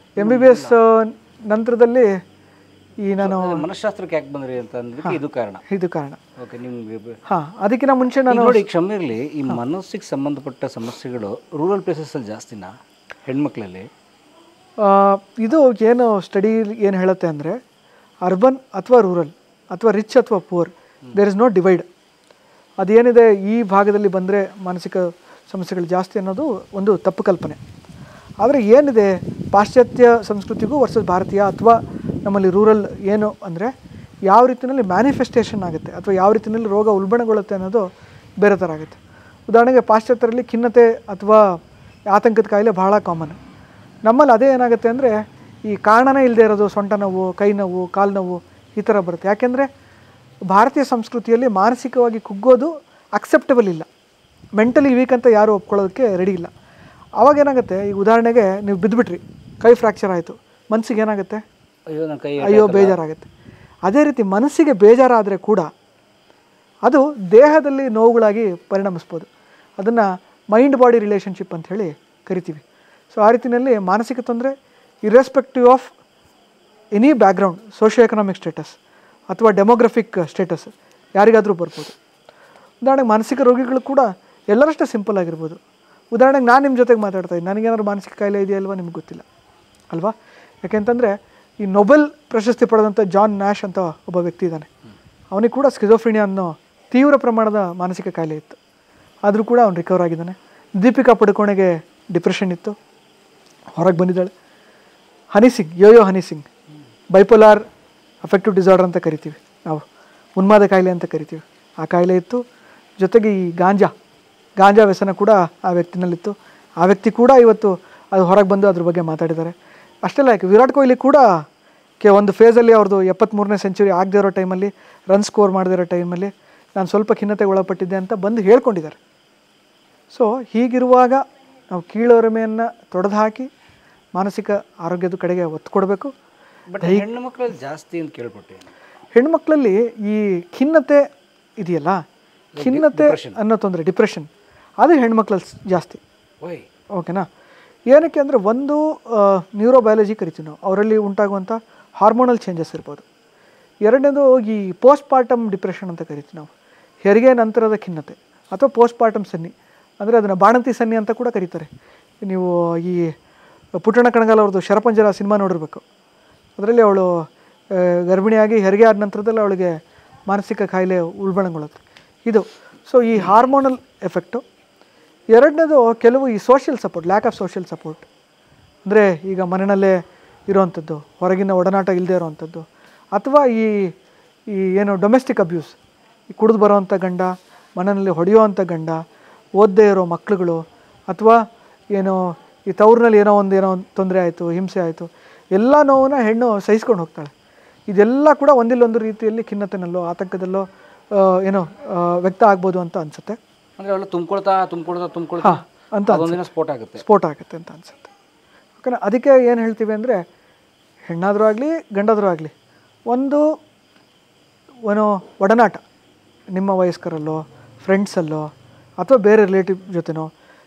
ನಂತರದಲ್ಲಿ ಈ ನಾನು ಮನಃಶಾಸ್ತ್ರಕ್ಕೆ ಯಾಕೆ ಬಂದ್ರಿ ಅಂತ ಅಂದ್ರೆ ಇದು ಕಾರಣ. ಓಕೆ, ನಿಮ್ಗೆ ಅದಕ್ಕಿಂತ ಮುಂಚೆ ನಾನು ನೋಡಿ, ಕ್ಷಮೆ ಇರಲಿ, ಈ ಮನಸ್ಸಿಗೆ ಸಂಬಂಧಪಟ್ಟ ಸಮಸ್ಯೆಗಳು ರೂರಲ್ ಪ್ಲೇಸಸಲ್ಲಿ ಜಾಸ್ತಿನಾ ಹೆಣ್ಮಕ್ಳಲ್ಲಿ? ಇದು ಏನು ಸ್ಟಡಿ ಏನು ಹೇಳುತ್ತೆ ಅಂದರೆ, ಅರ್ಬನ್ ಅಥವಾ ರೂರಲ್ ಅಥವಾ ರಿಚ್ ಅಥವಾ poor, there is no divide. ಅದೇನಿದೆ ಈ ಭಾಗದಲ್ಲಿ ಬಂದರೆ ಮಾನಸಿಕ ಸಮಸ್ಯೆಗಳು ಜಾಸ್ತಿ ಅನ್ನೋದು ಒಂದು ತಪ್ಪು ಕಲ್ಪನೆ. ಆದರೆ ಏನಿದೆ ಪಾಶ್ಚಾತ್ಯ ಸಂಸ್ಕೃತಿಗೂ ವರ್ಸಸ್ ಭಾರತೀಯ ಅಥವಾ ನಮ್ಮಲ್ಲಿ ರೂರಲ್ ಏನು ಅಂದರೆ ಯಾವ ರೀತಿಯಲ್ಲಿ ಮ್ಯಾನಿಫೆಸ್ಟೇಷನ್ ಆಗುತ್ತೆ ಅಥವಾ ಯಾವ ರೀತಿಯಲ್ಲಿ ರೋಗ ಉಲ್ಬಣಗೊಳ್ಳುತ್ತೆ ಅನ್ನೋದು ಬೇರೆ ಥರ ಆಗುತ್ತೆ. ಉದಾಹರಣೆಗೆ ಪಾಶ್ಚಾತ್ಯರಲ್ಲಿ ಖಿನ್ನತೆ ಅಥವಾ ಆತಂಕದ ಕಾಯಿಲೆ ಬಹಳ ಕಾಮನ್. ನಮ್ಮಲ್ಲಿ ಅದೇ ಏನಾಗುತ್ತೆ ಅಂದರೆ ಈ ಕಾರಣನೇ ಇಲ್ಲದೆ ಇರೋದು, ಸೊಂಟ ನೋವು, ಕೈ ನೋವು, ಕಾಲು ನೋವು ಈ ಥರ ಬರುತ್ತೆ. ಯಾಕೆಂದರೆ ಭಾರತೀಯ ಸಂಸ್ಕೃತಿಯಲ್ಲಿ ಮಾನಸಿಕವಾಗಿ ಕುಗ್ಗೋದು ಅಕ್ಸೆಪ್ಟಬಲ್ ಇಲ್ಲ. ಮೆಂಟಲಿ ವೀಕ್ ಅಂತ ಯಾರು ಒಪ್ಕೊಳ್ಳೋದಕ್ಕೆ ರೆಡಿ ಇಲ್ಲ. ಆವಾಗ ಏನಾಗುತ್ತೆ, ಈಗ ಉದಾಹರಣೆಗೆ ನೀವು ಬಿದ್ದುಬಿಟ್ರಿ, ಕೈ ಫ್ರ್ಯಾಕ್ಚರ್ ಆಯಿತು, ಮನಸ್ಸಿಗೆ ಏನಾಗುತ್ತೆ, ಅಯ್ಯೋ ಬೇಜಾರಾಗುತ್ತೆ. ಅದೇ ರೀತಿ ಮನಸ್ಸಿಗೆ ಬೇಜಾರಾದರೆ ಕೂಡ ಅದು ದೇಹದಲ್ಲಿ ನೋವುಗಳಾಗಿ ಪರಿಣಮಿಸ್ಬೋದು. ಅದನ್ನು ಮೈಂಡ್ ಬಾಡಿ ರಿಲೇಷನ್ಶಿಪ್ ಅಂತ ಹೇಳಿ ಕರಿತೀವಿ. ಸೊ ಆ ರೀತಿಯಲ್ಲಿ ಮಾನಸಿಕ ತೊಂದರೆ irrespective of any background, socio economic status ಅಥವಾ ಡೆಮೋಗ್ರಫಿಕ್ ಸ್ಟೇಟಸ್ ಯಾರಿಗಾದರೂ ಬರ್ಬೋದು. ಉದಾಹರಣೆಗೆ ಮಾನಸಿಕ ರೋಗಿಗಳು ಕೂಡ ಎಲ್ಲರಷ್ಟೇ ಸಿಂಪಲ್ ಆಗಿರ್ಬೋದು. ಉದಾಹರಣೆಗೆ ನಾನು ನಿಮ್ಮ ಜೊತೆಗೆ ಮಾತಾಡ್ತಾ ಇದ್ದೀನಿ, ನನಗೇನಾದ್ರು ಮಾನಸಿಕ ಕಾಯಿಲೆ ಇದೆಯಲ್ವ ನಿಮ್ಗೆ ಗೊತ್ತಿಲ್ಲ ಅಲ್ವಾ. ಯಾಕೆಂತಂದರೆ ಈ ನೊಬೆಲ್ ಪ್ರಶಸ್ತಿ ಪಡೆದಂಥ ಜಾನ್ ನ್ಯಾಶ್ ಅಂತ ಒಬ್ಬ ವ್ಯಕ್ತಿ ಇದ್ದಾನೆ. ಅವನಿಗೆ ಕೂಡ ಸ್ಕಿಜೋಫ್ರಿನಿಯಾ ಅನ್ನೋ ತೀವ್ರ ಪ್ರಮಾಣದ ಮಾನಸಿಕ ಕಾಯಿಲೆ ಇತ್ತು, ಆದರೂ ಕೂಡ ಅವ್ನು ರಿಕವರ್ ಆಗಿದ್ದಾನೆ. ದೀಪಿಕಾ ಪಡುಕೋಣೆಗೆ ಡಿಪ್ರೆಷನ್ ಇತ್ತು, ಹೊರಗೆ ಬಂದಿದ್ದಾಳೆ. ಯೋಯೋ ಹನಿ ಸಿಂಗ್ ಬೈಪೋಲಾರ್ ಅಫೆಕ್ಟಿವ್ ಡಿಸಾರ್ಡರ್ ಅಂತ ಕರಿತೀವಿ ನಾವು, ಉನ್ಮಾದ ಕಾಯಿಲೆ ಅಂತ ಕರಿತೀವಿ, ಆ ಕಾಯಿಲೆ ಇತ್ತು. ಜೊತೆಗೆ ಈ ಗಾಂಜಾ ವ್ಯಸನ ಕೂಡ ಆ ವ್ಯಕ್ತಿನಲ್ಲಿತ್ತು. ಆ ವ್ಯಕ್ತಿ ಕೂಡ ಇವತ್ತು ಅದು ಹೊರಗೆ ಬಂದು ಅದ್ರ ಬಗ್ಗೆ ಮಾತಾಡಿದ್ದಾರೆ. ಅಷ್ಟೆಲ್ಲ ಯಾಕೆ, ವಿರಾಟ್ ಕೊಹ್ಲಿ ಕೂಡ ಒಂದು ಫೇಸಲ್ಲಿ ಅವ್ರದ್ದು 73ನೇ ಸೆಂಚುರಿ ಆಗದೇ ಇರೋ ಟೈಮಲ್ಲಿ, ರನ್ ಸ್ಕೋರ್ ಮಾಡದಿರೋ ಟೈಮಲ್ಲಿ ನಾನು ಸ್ವಲ್ಪ ಖಿನ್ನತೆಗೆ ಒಳಪಟ್ಟಿದ್ದೆ ಅಂತ ಬಂದು ಹೇಳ್ಕೊಂಡಿದ್ದಾರೆ. ಸೊ ಹೀಗಿರುವಾಗ ನಾವು ಕೀಳರಿಮೆಯನ್ನು ತೊಡೆದು ಹಾಕಿ ಮಾನಸಿಕ ಆರೋಗ್ಯದ ಕಡೆಗೆ ಒತ್ತು ಕೊಡಬೇಕು. ಬಟ್ ಹೆಣ್ಣು ಮಕ್ಕಳಲ್ಲಿ ಜಾಸ್ತಿ ಅಂತ ಕೇಳ್ಪಟ್ಟೆ. ಹೆಣ್ಮಕ್ಳಲ್ಲಿ ಈ ಖಿನ್ನತೆ ಇದೆಯಲ್ಲ, ಖಿನ್ನತೆ ಅನ್ನೋ ತೊಂದರೆ, ಡಿಪ್ರೆಷನ್, ಅದು ಹೆಣ್ಮಕ್ಳಲ್ಲಿ ಜಾಸ್ತಿ. ಓಕೆನಾ? ಏನಕ್ಕೆ ಅಂದರೆ ಒಂದು ನ್ಯೂರೋಬಯಾಲಜಿ ಕರಿತೀವಿ ನಾವು, ಅವರಲ್ಲಿ ಉಂಟಾಗುವಂಥ ಹಾರ್ಮೋನಲ್ ಚೇಂಜಸ್ ಇರ್ಬೋದು. ಎರಡನೇದು ಈ ಪೋಸ್ಟ್ ಪಾರ್ಟಮ್ ಡಿಪ್ರೆಷನ್ ಅಂತ ಕರಿತೀವಿ ನಾವು, ಹೆರಿಗೆ ನಂತರದ ಖಿನ್ನತೆ ಅಥವಾ ಪೋಸ್ಟ್ ಪಾರ್ಟಮ್ ಸನ್ನಿ, ಅಂದರೆ ಅದನ್ನು ಬಾಣಂತಿ ಸನ್ನಿ ಅಂತ ಕೂಡ ಕರೀತಾರೆ. ನೀವು ಈ ಪುಟ್ಟಣ್ಣ ಕಣಗಾಲ್ ಅವ್ರದ್ದು ಶರಪಂಜರ ಸಿನಿಮಾ ನೋಡಿರ್ಬೇಕು. ಅದರಲ್ಲಿ ಅವಳು ಗರ್ಭಿಣಿಯಾಗಿ ಹೆರಿಗೆ ಆದ ನಂತರದಲ್ಲಿ ಅವಳಿಗೆ ಮಾನಸಿಕ ಕಾಯಿಲೆ ಉಲ್ಬಣಗೊಳ್ಳುತ್ತೆ ಇದು. ಸೊ ಈ ಹಾರ್ಮೋನಲ್ ಎಫೆಕ್ಟು. ಎರಡನೇದು ಕೆಲವು ಈ social support, lack of social support, ಅಂದರೆ ಈಗ ಮನೆಯಲ್ಲೇ ಇರೋವಂಥದ್ದು, ಹೊರಗಿನ ಒಡನಾಟ ಇಲ್ಲದೆ ಇರೋವಂಥದ್ದು, ಅಥವಾ ಈ ಏನು ಡೊಮೆಸ್ಟಿಕ್ ಅಬ್ಯೂಸ್, ಈ ಕುಡಿದು ಬರೋವಂಥ ಗಂಡ, ಮನೆಯಲ್ಲಿ ಹೊಡೆಯೋವಂಥ ಗಂಡ, ಓದದೇ ಇರೋ ಮಕ್ಕಳುಗಳು, ಅಥವಾ ಏನೋ ಈ ತವ್ರಿನಲ್ಲಿ ಏನೋ ಒಂದು ತೊಂದರೆ ಆಯಿತು, ಹಿಂಸೆ ಆಯಿತು, ಎಲ್ಲ ನೋವನ್ನ ಹೆಣ್ಣು ಸಹಿಸ್ಕೊಂಡು ಹೋಗ್ತಾಳೆ. ಇದೆಲ್ಲ ಕೂಡ ಒಂದಿಲ್ಲೊಂದು ರೀತಿಯಲ್ಲಿ ಖಿನ್ನತೆನಲ್ಲೋ ಆತಂಕದಲ್ಲೋ ಏನೋ ವ್ಯಕ್ತ ಆಗ್ಬೋದು ಅಂತ ಅನಿಸುತ್ತೆ. ಅಂದರೆ ಅವಳು ತುಂಬ್ಕೊಳ್ತಾ ಅಂತ ಸ್ಫೋಟ ಆಗುತ್ತೆ ಅಂತ ಅನಿಸುತ್ತೆ. ಯಾಕಂದರೆ ಅದಕ್ಕೆ ಏನು ಹೇಳ್ತೀವಿ ಅಂದರೆ, ಹೆಣ್ಣಾದರೂ ಆಗಲಿ ಗಂಡಾದರೂ ಆಗಲಿ, ಒಂದು ಏನೋ ಒಡನಾಟ ನಿಮ್ಮ ವಯಸ್ಕರಲ್ಲೋ ಫ್ರೆಂಡ್ಸಲ್ಲೋ ಅಥವಾ ಬೇರೆ ರಿಲೇಟಿವ್ ಜೊತೆನೋ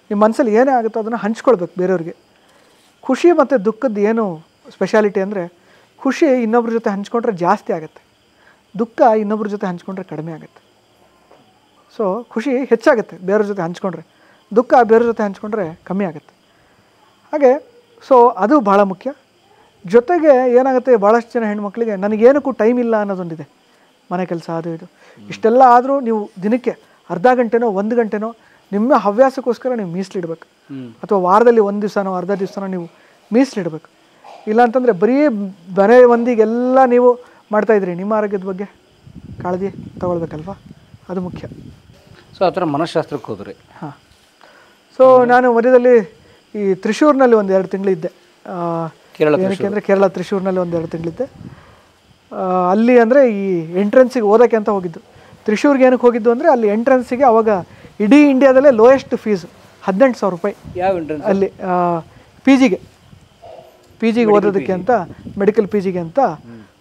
ನಿಮ್ಮ ಮನಸ್ಸಲ್ಲಿ ಏನೇ ಆಗುತ್ತೋ ಅದನ್ನು ಹಂಚ್ಕೊಳ್ಬೇಕು ಬೇರೆಯವ್ರಿಗೆ. ಖುಷಿ ಮತ್ತು ದುಃಖದ ಏನು ಸ್ಪೆಷಾಲಿಟಿ ಅಂದರೆ, ಖುಷಿ ಇನ್ನೊಬ್ರ ಜೊತೆ ಹಂಚ್ಕೊಂಡ್ರೆ ಜಾಸ್ತಿ ಆಗುತ್ತೆ, ದುಃಖ ಇನ್ನೊಬ್ರ ಜೊತೆ ಹಂಚ್ಕೊಂಡ್ರೆ ಕಡಿಮೆ ಆಗುತ್ತೆ. ಸೊ ಖುಷಿ ಹೆಚ್ಚಾಗುತ್ತೆ ಬೇರೆಯವ್ರ ಜೊತೆ ಹಂಚ್ಕೊಂಡ್ರೆ, ದುಃಖ ಬೇರೆಯವ್ರ ಜೊತೆ ಹಂಚ್ಕೊಂಡ್ರೆ ಕಮ್ಮಿ ಆಗುತ್ತೆ. ಹಾಗೆ ಸೊ ಅದು ಭಾಳ ಮುಖ್ಯ. ಜೊತೆಗೆ ಏನಾಗುತ್ತೆ, ಭಾಳಷ್ಟು ಜನ ಹೆಣ್ಮಕ್ಳಿಗೆ ನನಗೇನಕ್ಕೂ ಟೈಮ್ ಇಲ್ಲ ಅನ್ನೋದೊಂದಿದೆ, ಮನೆ ಕೆಲಸ ಅದು ಇದು ಇಷ್ಟೆಲ್ಲ ಆದರೂ ನೀವು ದಿನಕ್ಕೆ ಅರ್ಧ ಗಂಟೆನೋ 1 ಗಂಟೆನೋ ನಿಮ್ಮ ಹವ್ಯಾಸಕ್ಕೋಸ್ಕರ ನೀವು ಮೀಸಲಿಡಬೇಕು, ಅಥವಾ ವಾರದಲ್ಲಿ 1 ದಿವಸನೋ ಅರ್ಧ ದಿವಸನೋ ನೀವು ಮೀಸಲಿಡಬೇಕು. ಇಲ್ಲಾಂತಂದರೆ ಬರೀ ಮನೆ ಮಂದಿಗೆಲ್ಲ ನೀವು ಮಾಡ್ತಾಯಿದ್ರಿ, ನಿಮ್ಮ ಆರೋಗ್ಯದ ಬಗ್ಗೆ ಕಾಳಜಿ ತಗೊಳ್ಬೇಕಲ್ವ, ಅದು ಮುಖ್ಯ. ಸೊ ಆ ಥರ ಮನಃಶಾಸ್ತ್ರಕ್ಕೆ ಹೋದ್ರಿ. ಹಾಂ. ಸೊ ನಾನು ಮಧ್ಯದಲ್ಲಿ ಈ ತ್ರಿಶೂರ್ನಲ್ಲಿ 1-2 ತಿಂಗಳಿದ್ದೆ. ಏನಕ್ಕೆ ಅಂದರೆ ಕೇರಳ ತ್ರಿಶೂರ್ನಲ್ಲಿ 1-2 ತಿಂಗಳಿದ್ದೆ. ಅಲ್ಲಿ ಅಂದರೆ ಈ ಎಂಟ್ರೆನ್ಸಿಗೆ ಓದೋಕ್ಕೆ ಅಂತ ಹೋಗಿದ್ದು. ತ್ರಿಶೂರ್ಗೆ ಏನಕ್ಕೆ ಹೋಗಿದ್ದು ಅಂದರೆ, ಅಲ್ಲಿ ಎಂಟ್ರೆನ್ಸಿಗೆ ಅವಾಗ ಇಡೀ ಇಂಡಿಯಾದಲ್ಲೇ ಲೋಯೆಸ್ಟ್ ಫೀಸು 18,000 ರೂಪಾಯಿ. ಯಾವ ಎಂಟ್ರೆನ್ಸ್? ಅಲ್ಲಿ ಪಿ ಜಿಗೆ ಓದೋದಕ್ಕೆ ಅಂತ, ಮೆಡಿಕಲ್ ಪಿ ಜಿಗೆ ಅಂತ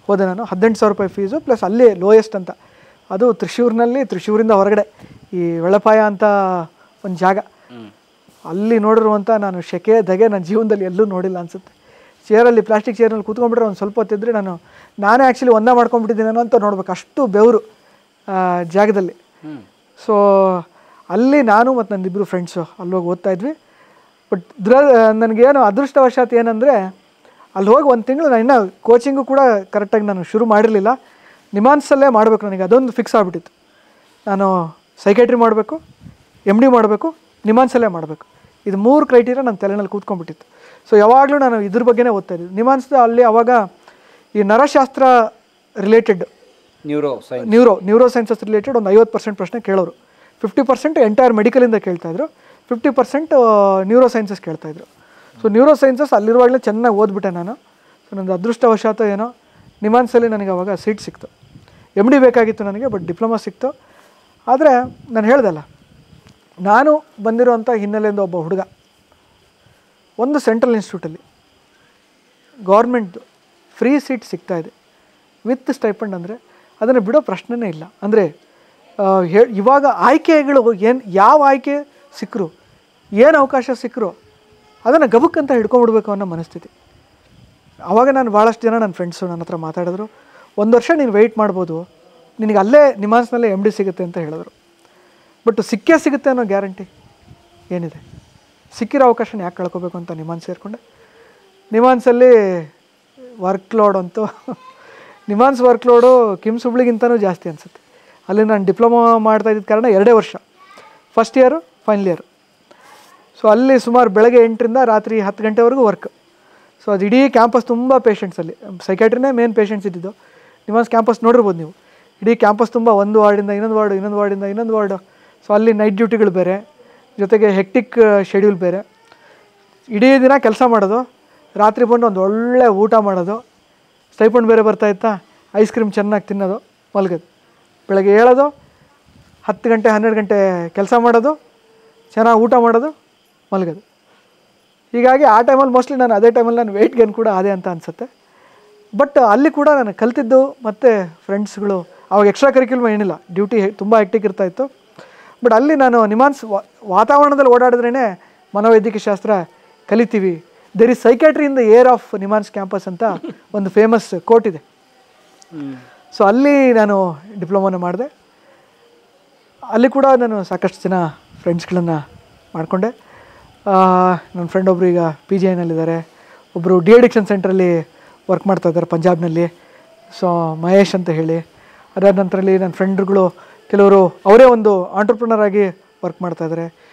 ಹೋದೆ ನಾನು. 18,000 ರೂಪಾಯಿ ಫೀಸು, ಪ್ಲಸ್ ಅಲ್ಲೇ ಲೋಯೆಸ್ಟ್ ಅಂತ. ಅದು ತ್ರಿಶೂರಿಂದ ಹೊರಗಡೆ ಈ ವೆಳಪಾಯ ಅಂತ ಒಂದು ಜಾಗ, ಅಲ್ಲಿ ನೋಡಿರುವಂಥ ನಾನು ಶೆಕೆ ಧಗೆ ನನ್ನ ಜೀವನದಲ್ಲಿ ಎಲ್ಲೂ ನೋಡಿಲ್ಲ ಅನಿಸುತ್ತೆ. ಚೇರಲ್ಲಿ, ಪ್ಲಾಸ್ಟಿಕ್ ಚೇರ್ನಲ್ಲಿ ಕೂತ್ಕೊಂಡ್ಬಿಟ್ರೆ ಒಂದು ಸ್ವಲ್ಪ ಹೊತ್ತಿದ್ರೆ ನಾನೇ ಆ್ಯಕ್ಚುಲಿ ಒಂದೇ ಮಾಡ್ಕೊಂಡ್ಬಿಟ್ಟಿದ್ದೀನೇನೋ ಅಂತ ನೋಡ್ಬೇಕು, ಅಷ್ಟು ಬೆವರು ಜಾಗದಲ್ಲಿ. ಸೊ ಅಲ್ಲಿ ನಾನು ಮತ್ತು ನನ್ನಿಬ್ಬರು ಫ್ರೆಂಡ್ಸು ಅಲ್ಲೋಗಿ ಓದ್ತಾಯಿದ್ವಿ. ಬಟ್ ನನಗೇನು ಅದೃಷ್ಟವಶಾತ್ ಏನಂದರೆ, ಅಲ್ಲಿ ಹೋಗಿ 1 ತಿಂಗಳು ನಾನು ಇನ್ನೂ ಕೋಚಿಂಗು ಕೂಡ ಕರೆಕ್ಟಾಗಿ ನಾನು ಶುರು ಮಾಡಿರಲಿಲ್ಲ. ನಿಮಾನ್ಸಲ್ಲೇ ಮಾಡಬೇಕು, ನನಗೆ ಅದೊಂದು ಫಿಕ್ಸ್ ಆಗಿಬಿಟ್ಟಿತ್ತು. ನಾನು ಸೈಕೈಟ್ರಿ ಮಾಡಬೇಕು, MD ಮಾಡಬೇಕು, ನಿಮಾನ್ಸಲ್ಲೇ ಮಾಡಬೇಕು. ಇದು 3 ಕ್ರೈಟೀರಿಯಾ ನನ್ನ ತಲೆನಲ್ಲಿ ಕೂತ್ಕೊಂಡ್ಬಿಟ್ಟಿತ್ತು. ಸೊ ಯಾವಾಗಲೂ ನಾನು ಇದ್ರ ಬಗ್ಗೆನೇ ಓದ್ತಾ ಇದ್ದೆ. ನಿಮಾನ್ಸ್ದ ಅಲ್ಲಿ ಅವಾಗ ಈ ನರಶಾಸ್ತ್ರ ರಿಲೇಟೆಡ್, ನ್ಯೂರೋ ಸೈನ್ಸಸ್ ರಿಲೇಟೆಡ್ ಒಂದು 50% ಪ್ರಶ್ನೆ ಕೇಳೋರು. 50% ಎಂಟೈರ್ ಮೆಡಿಕಲಿಂದ ಕೇಳ್ತಾಯಿದ್ರು, 50% ನ್ಯೂರೋ ಸೈನ್ಸಸ್ ಕೇಳ್ತಾಯಿದ್ರು. ಸೊ ನ್ಯೂರೋ ಸೈನ್ಸಸ್ ಅಲ್ಲಿರುವಾಗಲೇ ಚೆನ್ನಾಗಿ ಓದ್ಬಿಟ್ಟೆ ನಾನು. ಸೊ ನನ್ನ ಅದೃಷ್ಟವಶಾತ್ ಏನೋ ನಿಮಾನ್ಸಲ್ಲಿ ನನಗೆ ಅವಾಗ ಸೀಟ್ ಸಿಕ್ತು. MD ಬೇಕಾಗಿತ್ತು ನನಗೆ, ಬಟ್ ಡಿಪ್ಲೊಮಾ ಸಿಕ್ತು. ಆದರೆ ನಾನು ಹೇಳ್ದಲ್ಲ, ನಾನು ಬಂದಿರೋಂಥ ಹಿನ್ನೆಲೆಯಿಂದ ಒಬ್ಬ ಹುಡುಗ ಒಂದು ಸೆಂಟ್ರಲ್ ಇನ್ಸ್ಟಿಟ್ಯೂಟಲ್ಲಿ ಗೌರ್ಮೆಂಟ್ದು ಫ್ರೀ ಸೀಟ್ ಸಿಗ್ತಾಯಿದೆ ವಿತ್ ಸ್ಟೈಪಂಡ್ ಅಂದರೆ ಅದನ್ನು ಬಿಡೋ ಪ್ರಶ್ನೆನೇ ಇಲ್ಲ. ಅಂದರೆ ಇವಾಗ ಆಯ್ಕೆಗಳು ಯಾವ ಆಯ್ಕೆ ಸಿಕ್ಕರು, ಏನು ಅವಕಾಶ ಸಿಕ್ಕರು ಅದನ್ನು ಗಬಕ್ಕಂತ ಹಿಡ್ಕೊಂಡ್ಬಿಡ್ಬೇಕು ಅನ್ನೋ ಮನಸ್ಥಿತಿ. ಆವಾಗ ನಾನು ಭಾಳಷ್ಟು ಜನ ನನ್ನ ಫ್ರೆಂಡ್ಸು ನನ್ನ ಹತ್ರ ಮಾತಾಡಿದ್ರು, 1 ವರ್ಷ ನೀನು ವೆಯ್ಟ್ ಮಾಡ್ಬೋದು, ನಿನಗೆ ಅಲ್ಲೇ ನಿಮಾನ್ಸ್ನಲ್ಲೇ MD ಸಿಗುತ್ತೆ ಅಂತ ಹೇಳಿದ್ರು. ಬಟ್ ಸಿಕ್ಕೇ ಸಿಗುತ್ತೆ ಅನ್ನೋ ಗ್ಯಾರಂಟಿ ಏನಿದೆ? ಸಿಕ್ಕಿರೋ ಅವಕಾಶನ ಯಾಕೆ ಕಳ್ಕೊಬೇಕು ಅಂತ ನಿಮಾನ್ಸ್ ಸೇರಿಕೊಂಡೆ. ನಿಮಾನ್ಸಲ್ಲಿ ವರ್ಕ್ ಲೋಡ್ ಅಂತೂ ನಿಮಾನ್ಸ್ ವರ್ಕ್ ಲೋಡು ಕಿಮ್ಸ್ ಹುಬ್ಳಿಗಿಂತನೂ ಜಾಸ್ತಿ ಅನಿಸುತ್ತೆ. ಅಲ್ಲಿ ನಾನು ಡಿಪ್ಲೊಮಾ ಮಾಡ್ತಾಯಿದ್ದ ಕಾರಣ 2 ವರ್ಷ, first year final year. So ಅಲ್ಲಿ ಸುಮಾರು ಬೆಳಗ್ಗೆ 8ರಿಂದ ರಾತ್ರಿ 10 ಗಂಟೆವರೆಗೂ ವರ್ಕ್. ಸೊ ಅದು ಇಡೀ ಕ್ಯಾಂಪಸ್ ತುಂಬ ಪೇಷಂಟ್ಸಲ್ಲಿ, ಸೈಕ್ಯಾಟ್ರಿನೇ ಮೇನ್ ಪೇಷಂಟ್ಸ್ ಇದ್ದಿದ್ದು. ನಿಮಾನ್ಸ್ ಕ್ಯಾಂಪಸ್ ನೋಡಿರ್ಬೋದು ನೀವು, ಇಡೀ ಕ್ಯಾಂಪಸ್ ತುಂಬ ಒಂದು ವಾರ್ಡಿಂದ ಇನ್ನೊಂದು ವಾರ್ಡು, ಇನ್ನೊಂದು ವಾರ್ಡಿಂದ ಇನ್ನೊಂದು ವಾರ್ಡು. ಸೊ ಅಲ್ಲಿ ನೈಟ್ ಡ್ಯೂಟಿಗಳು ಬೇರೆ, ಜೊತೆಗೆ ಹೆಕ್ಟಿಕ್ ಶೆಡ್ಯೂಲ್ ಬೇರೆ. ಇಡೀ ದಿನ ಕೆಲಸ ಮಾಡೋದು, ರಾತ್ರಿ ಬಂದು ಒಂದು ಒಳ್ಳೆ ಊಟ ಮಾಡೋದು, ಸ್ಟೈಪಂಡ್ ಬೇರೆ ಬರ್ತಾಯಿತ್ತಾ, ಐಸ್ ಕ್ರೀಮ್ ಚೆನ್ನಾಗಿ ತಿನ್ನೋದು, ಮಲಗೋದು. ಬೆಳಗ್ಗೆ ಹೇಳೋದು, 10 ಗಂಟೆ 12 ಗಂಟೆ ಕೆಲಸ ಮಾಡೋದು, ಚೆನ್ನಾಗಿ ಊಟ ಮಾಡೋದು, ಮಲಗೋದು. ಹೀಗಾಗಿ ಆ ಟೈಮಲ್ಲಿ ಮೋಸ್ಟ್ಲಿ ನಾನು ಅದೇ ಟೈಮಲ್ಲಿ ನಾನು ವೆಯ್ಟ್ ಗೇನ್ ಕೂಡ ಅದೇ ಅಂತ ಅನಿಸುತ್ತೆ. ಬಟ್ ಅಲ್ಲಿ ಕೂಡ ನಾನು ಕಲ್ತಿದ್ದು ಮತ್ತು ಫ್ರೆಂಡ್ಸ್ಗಳು, ಅವಾಗ ಎಕ್ಸ್ಟ್ರಾ ಕರಿಕ್ಯುಲಮ್ ಏನಿಲ್ಲ, ಡ್ಯೂಟಿ ತುಂಬ ಹೆಕ್ಟಿಕ್ ಇರ್ತಾಯಿತ್ತು. ಬಟ್ ಅಲ್ಲಿ ನಾನು ನಿಮಾನ್ಸ್ ವಾತಾವರಣದಲ್ಲಿ ಓಡಾಡಿದ್ರೇ ಮನೋವೈದ್ಯಕೀಯ ಶಾಸ್ತ್ರ ಕಲಿತೀವಿ. There is psychiatry in the air of NIMHANS campus ಅಂತ ಒಂದು ಫೇಮಸ್ ಕೋಟ್ ಇದೆ. ಸೊ ಅಲ್ಲಿ ನಾನು ಡಿಪ್ಲೊಮಾನ ಮಾಡಿದೆ. ಅಲ್ಲಿ ಕೂಡ ನಾನು ಸಾಕಷ್ಟು ಜನ ಫ್ರೆಂಡ್ಸ್ಗಳನ್ನು ಮಾಡಿಕೊಂಡೆ. ನನ್ನ ಫ್ರೆಂಡ್ ಒಬ್ಬರು ಈಗ PGIನಲ್ಲಿದ್ದಾರೆ, ಒಬ್ಬರು ಡಿ-ಅಡಿಕ್ಷನ್ ಸೆಂಟ್ರಲ್ಲಿ ವರ್ಕ್ ಮಾಡ್ತಾಯಿದ್ದಾರೆ ಪಂಜಾಬ್ನಲ್ಲಿ, ಸೊ ಮಹೇಶ್ ಅಂತ ಹೇಳಿ. ಅದಾದ ನಂತರದಲ್ಲಿ ನನ್ನ ಫ್ರೆಂಡ್ಗಳು ಕೆಲವರು ಅವರೇ ಒಂದು ಆಂಟ್ರಪ್ರನರ್ ಆಗಿ ವರ್ಕ್ ಮಾಡ್ತಾಯಿದ್ದಾರೆ.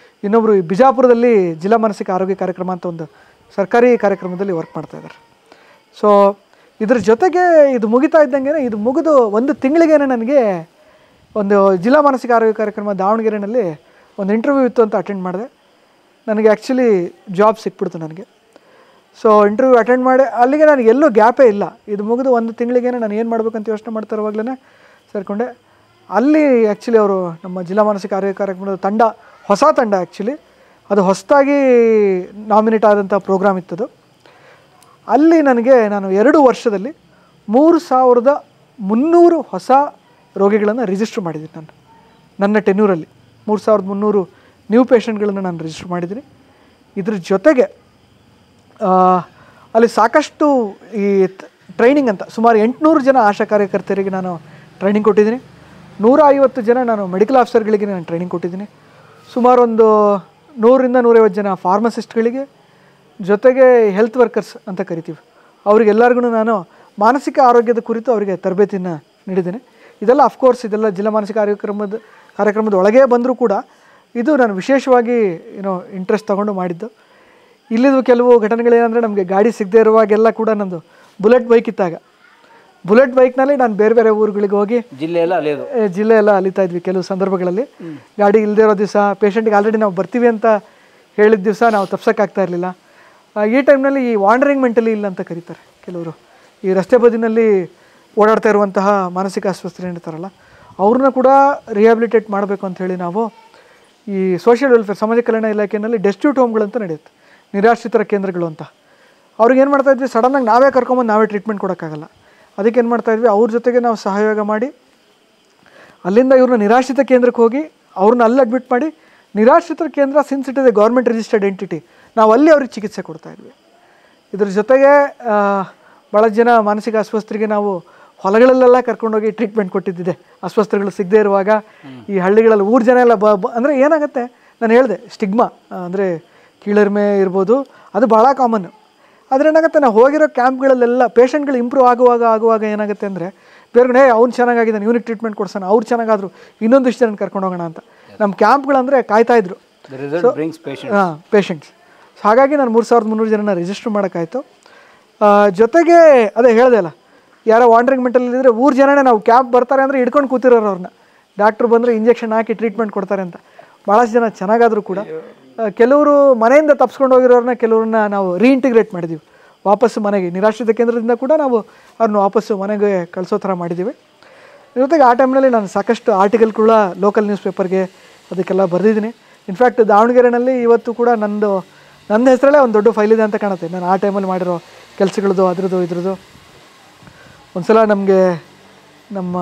ಇನ್ನೊಬ್ಬರು ಬಿಜಾಪುರದಲ್ಲಿ ಜಿಲ್ಲಾ ಮಾನಸಿಕ ಆರೋಗ್ಯ ಕಾರ್ಯಕ್ರಮ ಅಂತ ಒಂದು ಸರ್ಕಾರಿ ಕಾರ್ಯಕ್ರಮದಲ್ಲಿ ವರ್ಕ್ ಮಾಡ್ತಾಯಿದ್ದಾರೆ. ಸೊ ಇದ್ರ ಜೊತೆಗೆ ಇದು ಮುಗಿತಾ ಇದ್ದಂಗೆ, ಇದು ಮುಗಿದು ಒಂದು ತಿಂಗಳಿಗೇ ನನಗೆ ಒಂದು ಜಿಲ್ಲಾ ಮಾನಸಿಕ ಆರೋಗ್ಯ ಕಾರ್ಯಕ್ರಮ ದಾವಣಗೆರೆಯಲ್ಲಿ ಒಂದು ಇಂಟರ್ವ್ಯೂ ಇತ್ತು ಅಂತ ಅಟೆಂಡ್ ಮಾಡಿದೆ. ನನಗೆ ಆ್ಯಕ್ಚುಲಿ ಜಾಬ್ ಸಿಕ್ಬಿಡ್ತು ನನಗೆ. ಸೊ ಇಂಟರ್ವ್ಯೂ ಅಟೆಂಡ್ ಮಾಡಿ ಅಲ್ಲಿಗೆ ನನಗೆ ಎಲ್ಲೂ ಗ್ಯಾಪೇ ಇಲ್ಲ. ಇದು ಮುಗಿದು ಒಂದು ತಿಂಗಳಿಗೇ ನಾನು ಏನು ಮಾಡಬೇಕಂತ ಯೋಚನೆ ಮಾಡ್ತಾ ಇರುವಾಗಲೇ ಸೇರಿಕೊಂಡೆ. ಅಲ್ಲಿ ಆ್ಯಕ್ಚುಲಿ ಅವರು ನಮ್ಮ ಜಿಲ್ಲಾ ಮಾನಸಿಕ ಆರೋಗ್ಯ ಕಾರ್ಯಕ್ರಮದ ತಂಡ, ಹೊಸ ತಂಡ ಆ್ಯಕ್ಚುಲಿ, ಅದು ಹೊಸದಾಗಿ ನಾಮಿನೇಟ್ ಆದಂಥ ಪ್ರೋಗ್ರಾಮ್ ಇತ್ತದು. ಅಲ್ಲಿ ನಾನು 2 ವರ್ಷದಲ್ಲಿ 3300 ಹೊಸ ರೋಗಿಗಳನ್ನು ರಿಜಿಸ್ಟರ್ ಮಾಡಿದ್ದೀನಿ. ನನ್ನ ಟೆನ್ಯೂರಲ್ಲಿ 3300 ನ್ಯೂ ಪೇಷಂಟ್ಗಳನ್ನು ನಾನು ರಿಜಿಸ್ಟರ್ ಮಾಡಿದ್ದೀನಿ. ಇದ್ರ ಜೊತೆಗೆ ಅಲ್ಲಿ ಸಾಕಷ್ಟು ಈ ಟ್ರೈನಿಂಗ್ ಅಂತ ಸುಮಾರು 800 ಜನ ಆಶಾ ಕಾರ್ಯಕರ್ತರಿಗೆ ನಾನು ಟ್ರೈನಿಂಗ್ ಕೊಟ್ಟಿದ್ದೀನಿ. 150 ಜನ ನಾನು ಮೆಡಿಕಲ್ ಆಫೀಸರ್ಗಳಿಗೆ ನಾನು ಟ್ರೈನಿಂಗ್ ಕೊಟ್ಟಿದ್ದೀನಿ. ಸುಮಾರು ಒಂದು 100ರಿಂದ 150 ಜನ ಫಾರ್ಮಸಿಸ್ಟ್ಗಳಿಗೆ, ಜೊತೆಗೆ ಹೆಲ್ತ್ ವರ್ಕರ್ಸ್ ಅಂತ ಕರಿತೀವಿ, ಅವರಿಗೆಲ್ಲರಿಗೂ ನಾನು ಮಾನಸಿಕ ಆರೋಗ್ಯದ ಕುರಿತು ಅವರಿಗೆ ತರಬೇತಿಯನ್ನು ನೀಡಿದ್ದೀನಿ. ಇದೆಲ್ಲ ಅಫ್ಕೋರ್ಸ್ ಇದೆಲ್ಲ ಜಿಲ್ಲಾ ಮಾನಸಿಕ ಕಾರ್ಯಕ್ರಮದ ಒಳಗೆ ಬಂದರೂ ಕೂಡ ಇದು ನಾನು ವಿಶೇಷವಾಗಿ ಇಂಟ್ರೆಸ್ಟ್ ತೊಗೊಂಡು ಮಾಡಿದ್ದು. ಇಲ್ಲಿದು ಕೆಲವು ಘಟನೆಗಳೇನೆಂದರೆ, ನಮಗೆ ಗಾಡಿ ಸಿಗದೇ ಇರುವಾಗೆಲ್ಲ ಕೂಡ ನಂದು ಬುಲೆಟ್ ಬೈಕ್ ಇದ್ದಾಗ ಬುಲೆಟ್ ಬೈಕ್ನಲ್ಲಿ ನಾನು ಬೇರೆ ಬೇರೆ ಊರುಗಳಿಗೆ ಹೋಗಿ ಜಿಲ್ಲೆ ಎಲ್ಲ ಅಲಿತಾ ಇದ್ವಿ. ಕೆಲವು ಸಂದರ್ಭಗಳಲ್ಲಿ ಗಾಡಿ ಇಲ್ಲದೇ ಇರೋ ದಿವಸ, ಪೇಷಂಟ್ಗೆ ಆಲ್ರೆಡಿ ನಾವು ಬರ್ತೀವಿ ಅಂತ ಹೇಳಿದ ದಿವಸ ನಾವು ತಪ್ಸೋಕ್ಕಾಗ್ತಾ ಇರಲಿಲ್ಲ. ಈ ಟೈಮ್ನಲ್ಲಿ ಈ ವಾಂಡರಿಂಗ್ ಮೆಂಟಲಿ ಇಲ್ಲ ಅಂತ ಕರೀತಾರೆ ಕೆಲವರು, ಈ ರಸ್ತೆ ಬದಿನಲ್ಲಿ ಓಡಾಡ್ತಾ ಇರುವಂತಹ ಮಾನಸಿಕ ಅಸ್ವಸ್ಥರು ಏನಿರ್ತಾರಲ್ಲ, ಅವ್ರನ್ನ ಕೂಡ ರಿಹ್ಯಾಬಿಲಿಟೇಟ್ ಮಾಡಬೇಕು ಅಂತ ಹೇಳಿ ನಾವು ಈ ಸೋಷಿಯಲ್ ವೆಲ್ಫೇರ್ ಸಮಾಜ ಕಲ್ಯಾಣ ಇಲಾಖೆಯಲ್ಲಿ ಡೆಸ್ಟ್ಯೂಟ್ ಹೋಮ್ಗಳಂತ ನಡೆಯುತ್ತೆ, ನಿರಾಶ್ರಿತರ ಕೇಂದ್ರಗಳು ಅಂತ. ಅವ್ರಿಗೆ ಏನು ಮಾಡ್ತಾಯಿದ್ವಿ, ಸಡನ್ನಾಗಿ ನಾವೇ ಕರ್ಕೊಂಬಂದು ನಾವೇ ಟ್ರೀಟ್ಮೆಂಟ್ ಕೊಡೋಕ್ಕಾಗಲ್ಲ. ಅದಕ್ಕೆ ಏನು ಮಾಡ್ತಾಯಿದ್ವಿ, ಅವ್ರ ಜೊತೆಗೆ ನಾವು ಸಹಯೋಗ ಮಾಡಿ ಅಲ್ಲಿಂದ ಇವ್ರನ್ನ ನಿರಾಶ್ರಿತ ಕೇಂದ್ರಕ್ಕೆ ಹೋಗಿ ಅವ್ರನ್ನ ಅಲ್ಲಿ ಅಡ್ಮಿಟ್ ಮಾಡಿ, ನಿರಾಶ್ರಿತರ ಕೇಂದ್ರ since it is A government registered entity, ನಾವು ಅಲ್ಲಿ ಅವ್ರಿಗೆ ಚಿಕಿತ್ಸೆ ಕೊಡ್ತಾಯಿದ್ವಿ. ಇದ್ರ ಜೊತೆಗೆ ಭಾಳ ಜನ ಮಾನಸಿಕ ಅಸ್ವಸ್ಥರಿಗೆ ನಾವು ಹೊಲಗಳಲ್ಲೆಲ್ಲ ಕರ್ಕೊಂಡೋಗಿ ಟ್ರೀಟ್ಮೆಂಟ್ ಕೊಟ್ಟಿದ್ದಿದೆ. ಅಸ್ವಸ್ಥರುಗಳು ಸಿಗದೇ ಇರುವಾಗ ಈ ಹಳ್ಳಿಗಳಲ್ಲಿ ಊರು ಜನ ಎಲ್ಲ ಅಂದರೆ ಏನಾಗುತ್ತೆ, ನಾನು ಹೇಳಿದೆ ಸ್ಟಿಗ್ಮಾ ಅಂದರೆ ಕೀಳರಿಮೆ ಇರ್ಬೋದು, ಅದು ಭಾಳ ಕಾಮನ್ನು. ಆದರೆ ಏನಾಗುತ್ತೆ, ನಾವು ಹೋಗಿರೋ ಕ್ಯಾಂಪ್ಗಳಲ್ಲೆಲ್ಲ ಪೇಷಂಟ್ಗಳು ಇಂಪ್ರೂವ್ ಆಗುವಾಗ ಏನಾಗುತ್ತೆ ಅಂದರೆ, ಬೇರೆ ಅವ್ನು ಚೆನ್ನಾಗಿದ್ದಾನೆ ಯೂನಿಕ್ ಟ್ರೀಟ್ಮೆಂಟ್ ಕೊಡ್ಸೋಣ, ಅವ್ರು ಚೆನ್ನಾಗಾದ್ರು ಇನ್ನೊಂದಿಷ್ಟು ಜನ ಕರ್ಕೊಂಡು ಹೋಗೋಣ ಅಂತ ನಮ್ಮ ಕ್ಯಾಂಪ್ಗಳಂದರೆ ಕಾಯ್ತಾಯಿದ್ರು ಪೇಷಂಟ್ಸ್. ಹಾಗಾಗಿ ನಾನು 3300 ಜನನ ರಿಜಿಸ್ಟರ್ ಮಾಡೋಕ್ಕಾಯಿತು. ಜೊತೆಗೆ ಅದೇ ಹೇಳಿದೆ ಅಲ್ಲ, ಯಾರೋ ವಾಂಡ್ರಿಂಗ್ ಮೆಂಟಲ್ಲಿದ್ದರೆ ಊರು ಜನನೇ ನಾವು ಕ್ಯಾಂಪ್ ಬರ್ತಾರೆ ಅಂದರೆ ಹಿಡ್ಕೊಂಡು ಕೂತಿರೋರು ಅವ್ರನ್ನ, ಡಾಕ್ಟ್ರು ಬಂದರೆ ಇಂಜೆಕ್ಷನ್ ಹಾಕಿ ಟ್ರೀಟ್ಮೆಂಟ್ ಕೊಡ್ತಾರೆ ಅಂತ. ಭಾಳಷ್ಟು ಜನ ಚೆನ್ನಾಗಾದರೂ ಕೂಡ ಕೆಲವರು ಮನೆಯಿಂದ ತಪ್ಪಿಸ್ಕೊಂಡು ಹೋಗಿರೋರನ್ನ ಕೆಲವ್ರನ್ನ ನಾವು ರೀಇಂಟಿಗ್ರೇಟ್ ಮಾಡಿದ್ದೀವಿ ವಾಪಸ್ಸು ಮನೆಗೆ. ನಿರಾಶ್ರಿತ ಕೇಂದ್ರದಿಂದ ಕೂಡ ನಾವು ಅವ್ರನ್ನ ವಾಪಸ್ಸು ಮನೆಗೆ ಕಳಿಸೋ ಥರ ಮಾಡಿದ್ದೀವಿ. ಜೊತೆಗೆ ಆ ಟೈಮ್ನಲ್ಲಿ ನಾನು ಸಾಕಷ್ಟು ಆರ್ಟಿಕಲ್ ಕೂಡ ಲೋಕಲ್ ನ್ಯೂಸ್ ಪೇಪರ್ಗೆ ಅದಕ್ಕೆಲ್ಲ ಬರೆದಿದ್ದೀನಿ. ಇನ್ಫ್ಯಾಕ್ಟ್ ದಾವಣಗೆರೆಯಲ್ಲಿ ಇವತ್ತು ಕೂಡ ನನ್ನ ಹೆಸರಲ್ಲೇ ಒಂದು ದೊಡ್ಡ ಫೈಲ್ ಇದೆ ಅಂತ ಕಾಣುತ್ತೆ, ನಾನು ಆ ಟೈಮಲ್ಲಿ ಮಾಡಿರೋ ಕೆಲಸಗಳದ್ದು ಇದ್ರದ್ದು. ಒಂದು ಸಲ ನಮಗೆ ನಮ್ಮ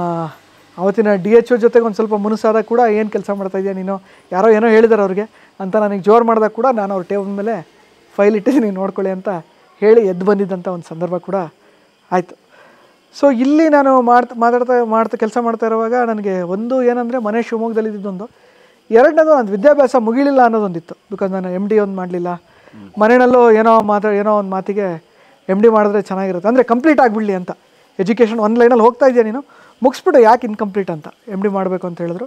ಅವತ್ತಿನ DHO ಜೊತೆಗೆ ಒಂದು ಸ್ವಲ್ಪ ಮುನಿಸಾದಾಗ ಕೂಡ, ಏನು ಕೆಲಸ ಮಾಡ್ತಾಯಿದ್ಯಾ ನೀನು, ಯಾರೋ ಏನೋ ಹೇಳಿದಾರೆ ಅವ್ರಿಗೆ ಅಂತ ನನಗೆ ಜೋರು ಮಾಡಿದಾಗ ಕೂಡ ನಾನು ಅವ್ರ ಟೇಬಲ್ ಮೇಲೆ ಫೈಲ್ ಇಟ್ಟಿದ್ದೀನಿ ನೋಡ್ಕೊಳ್ಳಿ ಅಂತ ಹೇಳಿ ಎದ್ದು ಬಂದಿದ್ದಂಥ ಒಂದು ಸಂದರ್ಭ ಕೂಡ ಆಯಿತು. ಸೊ ಇಲ್ಲಿ ನಾನು ಮಾಡ್ತಾ ಕೆಲಸ ಮಾಡ್ತಾ ಇರುವಾಗ ನನಗೆ ಒಂದು ಏನಂದರೆ, ಮನೆ ಶಿವಮೊಗ್ಗದಲ್ಲಿ ಇದ್ದಿದ್ದೊಂದು, ಎರಡನೇದು ನನ್ನ ವಿದ್ಯಾಭ್ಯಾಸ ಮುಗಿಲಿಲ್ಲ ಅನ್ನೋದೊಂದಿತ್ತು. ಬಿಕಾಸ್ ನಾನು MD ಒಂದು ಮಾಡಲಿಲ್ಲ, ಮನೆಯಲ್ಲೂ ಏನೋ ಒಂದು ಮಾತಿಗೆ MD ಮಾಡಿದ್ರೆ ಚೆನ್ನಾಗಿರುತ್ತೆ, ಅಂದರೆ ಕಂಪ್ಲೀಟ್ ಆಗಿಬಿಡಲಿ ಅಂತ. ಎಜುಕೇಷನ್ ಒಂದು ಲೈನಲ್ಲಿ ಹೋಗ್ತಾ ಇದೆಯಾ ನೀನು, ಮುಗಿಸ್ಬಿಟ್ಟು ಯಾಕೆ ಇನ್ಕಂಪ್ಲೀಟ್ ಅಂತ MD ಮಾಡಬೇಕು ಅಂತ ಹೇಳಿದ್ರು.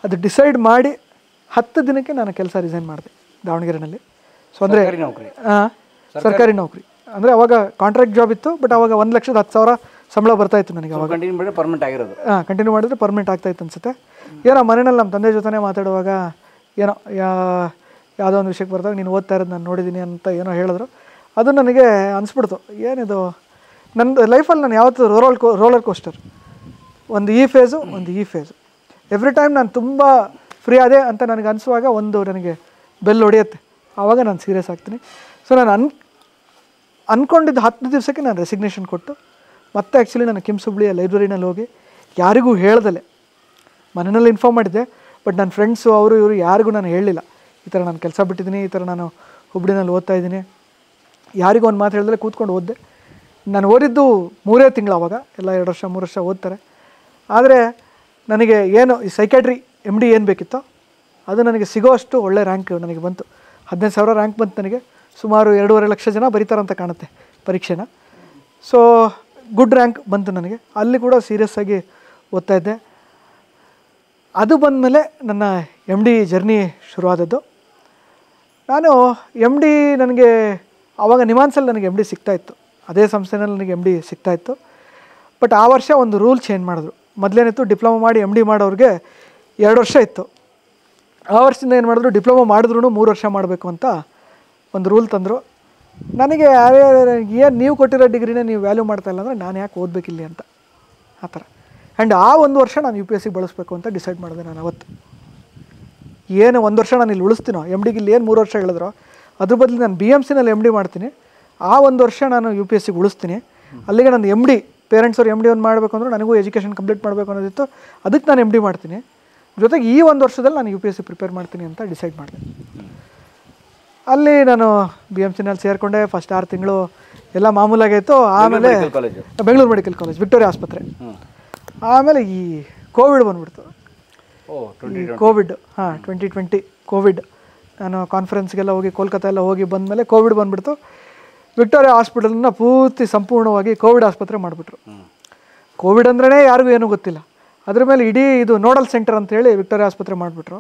ಅದು ಡಿಸೈಡ್ ಮಾಡಿ 10 ದಿನಕ್ಕೆ ನಾನು ಕೆಲಸ ರಿಸೈನ್ ಮಾಡಿದೆ ದಾವಣಗೆರೆಯಲ್ಲಿ. ಸೊ ಅಂದರೆ ಸರ್ಕಾರಿ ನೌಕರಿ ಅಂದರೆ ಅವಾಗ ಕಾಂಟ್ರಾಕ್ಟ್ ಜಾಬ್ ಇತ್ತು, ಬಟ್ ಅವಾಗ 1,10,000 ಸಂಬಳ ಬರ್ತಾಯಿತ್ತು ನನಗೆ. ಅವಾಗ ಕಂಟಿನ್ಯೂ ಮಾಡಿದ್ರೆ ಪರ್ಮನೆಂಟ್ ಆಗ್ತಾಯಿತ್ತು ಅನಿಸುತ್ತೆ. ಏನೋ ಮನೆಯಲ್ಲಿ ನಮ್ಮ ತಂದೆ ಜೊತೆ ಮಾತಾಡುವಾಗ ಏನೋ ಯಾವುದೋ ಒಂದು ವಿಷಯಕ್ಕೆ ಬರ್ದಾಗ ನೀನು ಓದ್ತಾ ಇರೋದು ನಾನು ನೋಡಿದ್ದೀನಿ ಅಂತ ಏನೋ ಹೇಳಿದ್ರು. ಅದು ನನಗೆ ಅನಿಸ್ಬಿಡ್ತು, ಏನಿದು ನನ್ನ ಲೈಫಲ್ಲಿ ನಾನು ಯಾವತ್ತೂ ರೋಲರ್ ಕೋಸ್ಟರ್, ಒಂದು ಈ ಫೇಸು ಎವ್ರಿ ಟೈಮ್ ನಾನು ತುಂಬ ಫ್ರೀ ಆದೆ ಅಂತ ನನಗೆ ಅನಿಸುವಾಗ ನನಗೆ ಬೆಲ್ ಹೊಡೆಯುತ್ತೆ, ಆವಾಗ ನಾನು ಸೀರಿಯಸ್ ಆಗ್ತೀನಿ. ಸೊ ನಾನು ಅಂದ್ಕೊಂಡಿದ್ದು 10 ದಿವಸಕ್ಕೆ ನಾನು ರೆಸಿಗ್ನೇಷನ್ ಕೊಟ್ಟು ಮತ್ತೆ ಆ್ಯಕ್ಚುಲಿ ನಾನು ಕಿಮ್ಸ್ ಹುಬ್ಳಿಯ ಲೈಬ್ರರಿನಲ್ಲಿ ಹೋಗಿ ಯಾರಿಗೂ ಹೇಳ್ದಲೆ ಮನೆಯಲ್ಲಿ ಇನ್ಫಾರ್ಮ್ ಮಾಡಿದ್ದೆ, ಬಟ್ ನನ್ನ ಫ್ರೆಂಡ್ಸು ಇವರು ಯಾರಿಗೂ ನಾನು ಹೇಳಲಿಲ್ಲ ಈ ಥರ ನಾನು ಕೆಲಸ ಬಿಟ್ಟಿದ್ದೀನಿ, ಈ ಥರ ನಾನು ಹುಬ್ಳಿನಲ್ಲಿ ಓದ್ತಾ ಇದ್ದೀನಿ. ಯಾರಿಗೂ ಒಂದು ಮಾತು ಹೇಳಿದ್ರೆ ಕೂತ್ಕೊಂಡು ಓದಿದೆ. ನಾನು ಓದಿದ್ದು 3 ತಿಂಗಳು ಅವಾಗ, ಎಲ್ಲ 2 ವರ್ಷ 3 ವರ್ಷ ಓದ್ತಾರೆ. ಆದರೆ ನನಗೆ ಏನು ಈ ಸೈಕ್ಯಾಟ್ರಿ MD ಏನು ಬೇಕಿತ್ತೋ ಅದು ನನಗೆ ಸಿಗೋಷ್ಟು ಒಳ್ಳೆ ರ್ಯಾಂಕ್ ನನಗೆ ಬಂತು. 15,000 ರ್ಯಾಂಕ್ ಬಂತು ನನಗೆ. ಸುಮಾರು 2.5 ಲಕ್ಷ ಜನ ಬರೀತಾರಂತ ಕಾಣುತ್ತೆ ಪರೀಕ್ಷೆನ. ಸೊ ಗುಡ್ ರ್ಯಾಂಕ್ ಬಂತು ನನಗೆ. ಅಲ್ಲಿ ಕೂಡ ಸೀರಿಯಸ್ ಆಗಿ ಓದ್ತಾಯಿದ್ದೆ. ಅದು ಬಂದಮೇಲೆ ನನ್ನ MD ಜರ್ನಿ ಶುರುವಾದದ್ದು. ನಾನು MD ನನಗೆ ಆವಾಗ ನಿಮಾನ್ಸಲ್ಲಿ ನನಗೆ MD ಸಿಗ್ತಾಯಿತ್ತು, ಅದೇ ಸಂಸ್ಥೆನಲ್ಲಿ ನನಗೆ MD ಸಿಗ್ತಾಯಿತ್ತು. ಬಟ್ ಆ ವರ್ಷ ಒಂದು ರೂಲ್ ಚೇಂಜ್ ಮಾಡಿದ್ರು. ಮೊದಲೇನಿತ್ತು ಡಿಪ್ಲೊಮಾ ಮಾಡಿ MD ಮಾಡೋರಿಗೆ 2 ವರ್ಷ ಇತ್ತು. ಆ ವರ್ಷದಿಂದ ಏನು ಮಾಡಿದ್ರು, ಡಿಪ್ಲೊಮಾ ಮಾಡಿದ್ರೂ 3 ವರ್ಷ ಮಾಡಬೇಕು ಅಂತ ಒಂದು ರೂಲ್ ತಂದರು. ನನಗೆ ಏನು ನೀವು ಕೊಟ್ಟಿರೋ ಡಿಗ್ರಿನೇ ನೀವು ವ್ಯಾಲ್ಯೂ ಮಾಡ್ತಾಯಿಲ್ಲ ಅಂದರೆ ನಾನು ಯಾಕೆ ಓದಬೇಕಿಲ್ಲಿ ಅಂತ ಆ ಥರ. ಆ್ಯಂಡ್ ಆ 1 ವರ್ಷ ನಾನು UPSC ಬಳಸಬೇಕು ಅಂತ ಡಿಸೈಡ್ ಮಾಡಿದೆ ನಾನು ಅವತ್ತು. ಏನು 1 ವರ್ಷ ನಾನು ಇಲ್ಲಿ ಉಳಿಸ್ತೀನೋ, MDಗೆ ಇಲ್ಲಿ ಏನು 3 ವರ್ಷ ಹೇಳಿದ್ರೋ ಅದ್ರ ಬದಲು ನಾನು BMCನಲ್ಲಿ MD ಮಾಡ್ತೀನಿ. ಆ 1 ವರ್ಷ ನಾನು UPSCಗೆ ಉಳಿಸ್ತೀನಿ. ಅಲ್ಲಿಗೆ ನಾನು MD ಪೇರೆಂಟ್ಸ್ ಅವ್ರು MD ಒಂದು ಮಾಡಬೇಕು ಅಂದ್ರೆ ನನಗೂ ಎಜುಕೇಷನ್ ಕಂಪ್ಲೀಟ್ ಮಾಡಬೇಕು ಅನ್ನೋದಿತ್ತು. ಅದಕ್ಕೆ ನಾನು MD ಮಾಡ್ತೀನಿ, ಜೊತೆಗೆ ಈ 1 ವರ್ಷದಲ್ಲಿ ನಾನು UPSC ಪ್ರಿಪೇರ್ ಮಾಡ್ತೀನಿ ಅಂತ ಡಿಸೈಡ್ ಮಾಡಿದೆ. ಅಲ್ಲಿ ನಾನು BMCನಲ್ಲಿ ಸೇರಿಕೊಂಡೆ. ಫಸ್ಟ್ 6 ತಿಂಗಳು ಎಲ್ಲ ಮಾಮೂಲಾಗಿತ್ತು. ಆಮೇಲೆ ಬೆಂಗಳೂರು ಮೆಡಿಕಲ್ ಕಾಲೇಜ್ ವಿಕ್ಟೋರಿಯಾ ಆಸ್ಪತ್ರೆ. ಆಮೇಲೆ ಈ ಕೋವಿಡ್ ಬಂದುಬಿಡ್ತು. Covid 2020 Covid. ನಾನು ಕಾನ್ಫರೆನ್ಸ್ಗೆಲ್ಲ ಹೋಗಿ ಕೋಲ್ಕತ್ತಾ ಎಲ್ಲ ಹೋಗಿ ಬಂದಮೇಲೆ ಕೋವಿಡ್ ಬಂದುಬಿಡ್ತು. ವಿಕ್ಟೋರಿಯಾ ಹಾಸ್ಪಿಟಲನ್ನ ಪೂರ್ತಿ ಸಂಪೂರ್ಣವಾಗಿ ಕೋವಿಡ್ ಆಸ್ಪತ್ರೆ ಮಾಡಿಬಿಟ್ರು. ಕೋವಿಡ್ ಅಂದ್ರೇ ಯಾರಿಗೂ ಏನೂ ಗೊತ್ತಿಲ್ಲ. ಅದ್ರ ಮೇಲೆ ಇಡೀ ಇದು ನೋಡಲ್ ಸೆಂಟರ್ ಅಂತೇಳಿ ವಿಕ್ಟೋರಿಯಾ ಆಸ್ಪತ್ರೆ ಮಾಡಿಬಿಟ್ರು.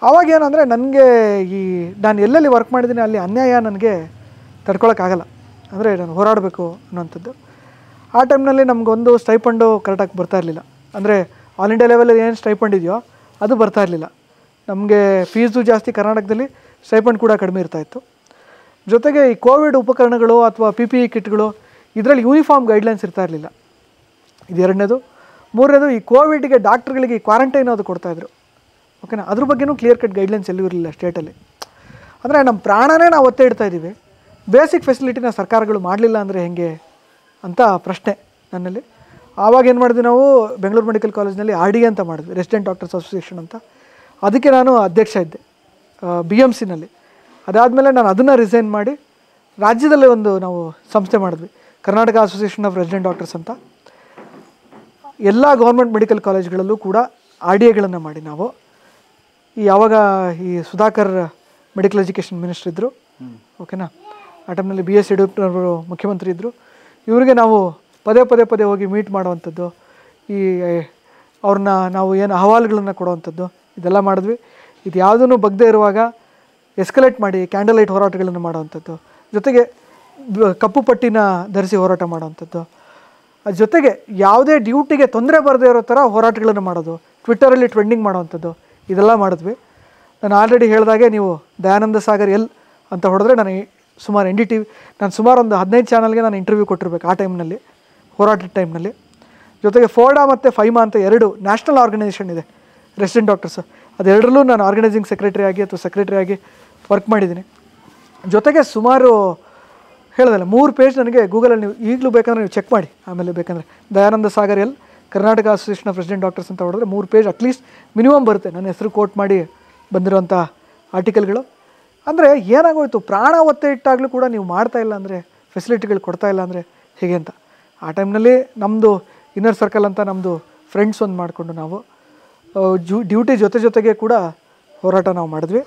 ಆವಾಗ ಏನಂದರೆ ನನಗೆ ನಾನು ಎಲ್ಲೆಲ್ಲಿ ವರ್ಕ್ ಮಾಡಿದ್ದೀನಿ ಅಲ್ಲಿ ಅನ್ಯಾಯ ನನಗೆ ತಡ್ಕೊಳಕ್ಕಾಗಲ್ಲ. ಅಂದರೆ ನಾನು ಹೋರಾಡಬೇಕು ಅನ್ನೋಂಥದ್ದು. ಆ ಟೈಮ್ನಲ್ಲಿ ನಮಗೊಂದು ಸ್ಟೈಪಂಡು ಕರೆಕ್ಟಾಗಿ ಬರ್ತಾ ಇರಲಿಲ್ಲ. ಅಂದರೆ ಆಲ್ ಇಂಡಿಯಾ ಲೆವೆಲಲ್ಲಿ ಏನು ಸ್ಟೈಪಂಡ್ ಇದೆಯೋ ಅದು ಬರ್ತಾ ಇರಲಿಲ್ಲ ನಮಗೆ. ಫೀಸು ಜಾಸ್ತಿ, ಕರ್ನಾಟಕದಲ್ಲಿ ಸ್ಟೈಪಂಡ್ ಕೂಡ ಕಡಿಮೆ ಇರ್ತಾಯಿತ್ತು. ಜೊತೆಗೆ ಈ ಕೋವಿಡ್ ಉಪಕರಣಗಳು ಅಥವಾ PPE ಕಿಟ್ಗಳು ಇದರಲ್ಲಿ ಯೂನಿಫಾರ್ಮ್ ಗೈಡ್ಲೈನ್ಸ್ ಇರ್ತಾ ಇರಲಿಲ್ಲ. ಇದು 2ನೇದು. 3ನೇದು, ಈ ಕೋವಿಡ್ಗೆ ಡಾಕ್ಟ್ರುಗಳಿಗೆ ಕ್ವಾರಂಟೈನ್ ಅದು ಕೊಡ್ತಾಯಿದ್ರು. ಓಕೆನಾ, ಅದ್ರ ಬಗ್ಗೆನೂ ಕ್ಲಿಯರ್ ಕಟ್ ಗೈಡ್ಲೈನ್ಸ್ ಎಲ್ಲೂ ಇರಲಿಲ್ಲ ಸ್ಟೇಟಲ್ಲಿ. ಅಂದರೆ ನಮ್ಮ ಪ್ರಾಣನೇ ನಾವು ಒತ್ತೆ ಇಡ್ತಾ ಇದ್ದೀವಿ, ಬೇಸಿಕ್ ಫೆಸಿಲಿಟಿನ ಸರ್ಕಾರಗಳು ಮಾಡಲಿಲ್ಲ ಅಂದರೆ ಹೇಗೆ ಅಂತ ಪ್ರಶ್ನೆ ನನ್ನಲ್ಲಿ. ಆವಾಗ ಏನು ಮಾಡಿದ್ವಿ ನಾವು, ಬೆಂಗಳೂರು ಮೆಡಿಕಲ್ ಕಾಲೇಜ್ನಲ್ಲಿ RDA ಅಂತ ಮಾಡಿದ್ವಿ, ರೆಸಿಡೆಂಟ್ ಡಾಕ್ಟರ್ಸ್ ಅಸೋಸಿಯೇಷನ್ ಅಂತ. ಅದಕ್ಕೆ ನಾನು ಅಧ್ಯಕ್ಷ ಇದ್ದೆ BMCನಲ್ಲಿ. ಅದಾದಮೇಲೆ ನಾನು ಅದನ್ನು ರಿಸೈನ್ ಮಾಡಿ ರಾಜ್ಯದಲ್ಲೇ ಒಂದು ನಾವು ಸಂಸ್ಥೆ ಮಾಡಿದ್ವಿ, Karnataka association of resident doctors ಅಂತ. ಎಲ್ಲ ಗೌರ್ಮೆಂಟ್ ಮೆಡಿಕಲ್ ಕಾಲೇಜ್ಗಳಲ್ಲೂ ಕೂಡ RDAಗಳನ್ನು ಮಾಡಿ ನಾವು ಆವಾಗ ಈ ಸುಧಾಕರ್ ಮೆಡಿಕಲ್ ಎಜುಕೇಷನ್ ಮಿನಿಸ್ಟರ್ ಇದ್ದರು. ಓಕೆನಾ, ಆ ಟೈಮ್ನಲ್ಲಿ BS ಯಡಿಯೂರಪ್ಪನವರು ಮುಖ್ಯಮಂತ್ರಿ ಇದ್ದರು. ಇವರಿಗೆ ನಾವು ಪದೇ ಹೋಗಿ ಮೀಟ್ ಮಾಡುವಂಥದ್ದು, ಈ ಅವ್ರನ್ನ ನಾವು ಏನು ಅಹವಾಲುಗಳನ್ನು ಕೊಡುವಂಥದ್ದು ಇದೆಲ್ಲ ಮಾಡಿದ್ವಿ. ಇದು ಯಾವುದೂ ಬಗ್ದೇ ಇರುವಾಗ ಎಸ್ಕಲೇಟ್ ಮಾಡಿ ಕ್ಯಾಂಡಲ್ ಲೈಟ್ ಹೋರಾಟಗಳನ್ನು ಮಾಡುವಂಥದ್ದು, ಜೊತೆಗೆ ಕಪ್ಪು ಪಟ್ಟಿನ ಧರಿಸಿ ಹೋರಾಟ ಮಾಡುವಂಥದ್ದು, ಜೊತೆಗೆ ಯಾವುದೇ ಡ್ಯೂಟಿಗೆ ತೊಂದರೆ ಬರದೇ ಇರೋ ಥರ ಹೋರಾಟಗಳನ್ನು ಮಾಡೋದು, ಟ್ವಿಟ್ಟರಲ್ಲಿ ಟ್ರೆಂಡಿಂಗ್ ಮಾಡುವಂಥದ್ದು ಇದೆಲ್ಲ ಮಾಡಿದ್ವಿ. ನಾನು ಆಲ್ರೆಡಿ ಹೇಳಿದಾಗೆ ನೀವು ದಯಾನಂದ ಸಾಗರ್ ಎಲ್ ಅಂತ ಹೊಡೆದ್ರೆ ನಾನು ಸುಮಾರು NDTV ನಾನು ಸುಮಾರು ಒಂದು 15 ಚಾನಲ್ಗೆ ನಾನು ಇಂಟರ್ವ್ಯೂ ಕೊಟ್ಟಿರ್ಬೇಕು ಆ ಟೈಮ್ನಲ್ಲಿ, ಹೋರಾಟದ ಟೈಮ್ನಲ್ಲಿ. ಜೊತೆಗೆ ಫೋರ್ಡಾ ಮತ್ತು ಫೈಮಾ ಅಂತ 2 ನ್ಯಾಷನಲ್ ಆರ್ಗನೈಸೇಷನ್ ಇದೆ ರೆಸಿಡೆಂಟ್ ಡಾಕ್ಟರ್ಸ್, ಅದೆರಡರಲ್ಲೂ ನಾನು ಆರ್ಗನೈಸಿಂಗ್ ಸೆಕ್ರೆಟರಿ ಆಗಿ ಅಥವಾ ಸೆಕ್ರೆಟರಿ ಆಗಿ ವರ್ಕ್ ಮಾಡಿದ್ದೀನಿ. ಜೊತೆಗೆ ಸುಮಾರು ಹೇಳಿದಲ್ಲ 3 ಪೇಜ್ ನನಗೆ ಗೂಗಲಲ್ಲಿ ನೀವು ಈಗಲೂ ಬೇಕಂದ್ರೆ ನೀವು ಚೆಕ್ ಮಾಡಿ, ಆಮೇಲೆ ಬೇಕಂದರೆ Dayananda Sagar L Karnataka association of resident doctors ಅಂತ ಹೊಡೆದ್ರೆ 3 ಪೇಜ್ ಅಟ್ಲೀಸ್ಟ್ ಮಿನಿಮಮ್ ಬರುತ್ತೆ ನನ್ನ ಹೆಸರು ಕೋಟ್ ಮಾಡಿ ಬಂದಿರೋಂಥ ಆರ್ಟಿಕಲ್ಗಳು. ಅಂದರೆ ಏನಾಗೋಯ್ತು, ಪ್ರಾಣ ಒತ್ತೆ ಇಟ್ಟಾಗಲೂ ಕೂಡ ನೀವು ಮಾಡ್ತಾ ಇಲ್ಲ ಅಂದರೆ, ಫೆಸಿಲಿಟಿಗಳು ಕೊಡ್ತಾ ಇಲ್ಲ ಅಂದರೆ ಹೇಗೆ ಅಂತ. ಆ ಟೈಮ್ನಲ್ಲಿ ನಮ್ಮದು ಇನ್ನರ್ ಸರ್ಕಲ್ ಅಂತ ನಮ್ಮದು ಫ್ರೆಂಡ್ಸ್ ಒಂದು ಮಾಡಿಕೊಂಡು ನಾವು ಡ್ಯೂಟಿ ಜೊತೆಗೆ ಕೂಡ ಹೋರಾಟ ನಾವು ಮಾಡಿದ್ವಿ.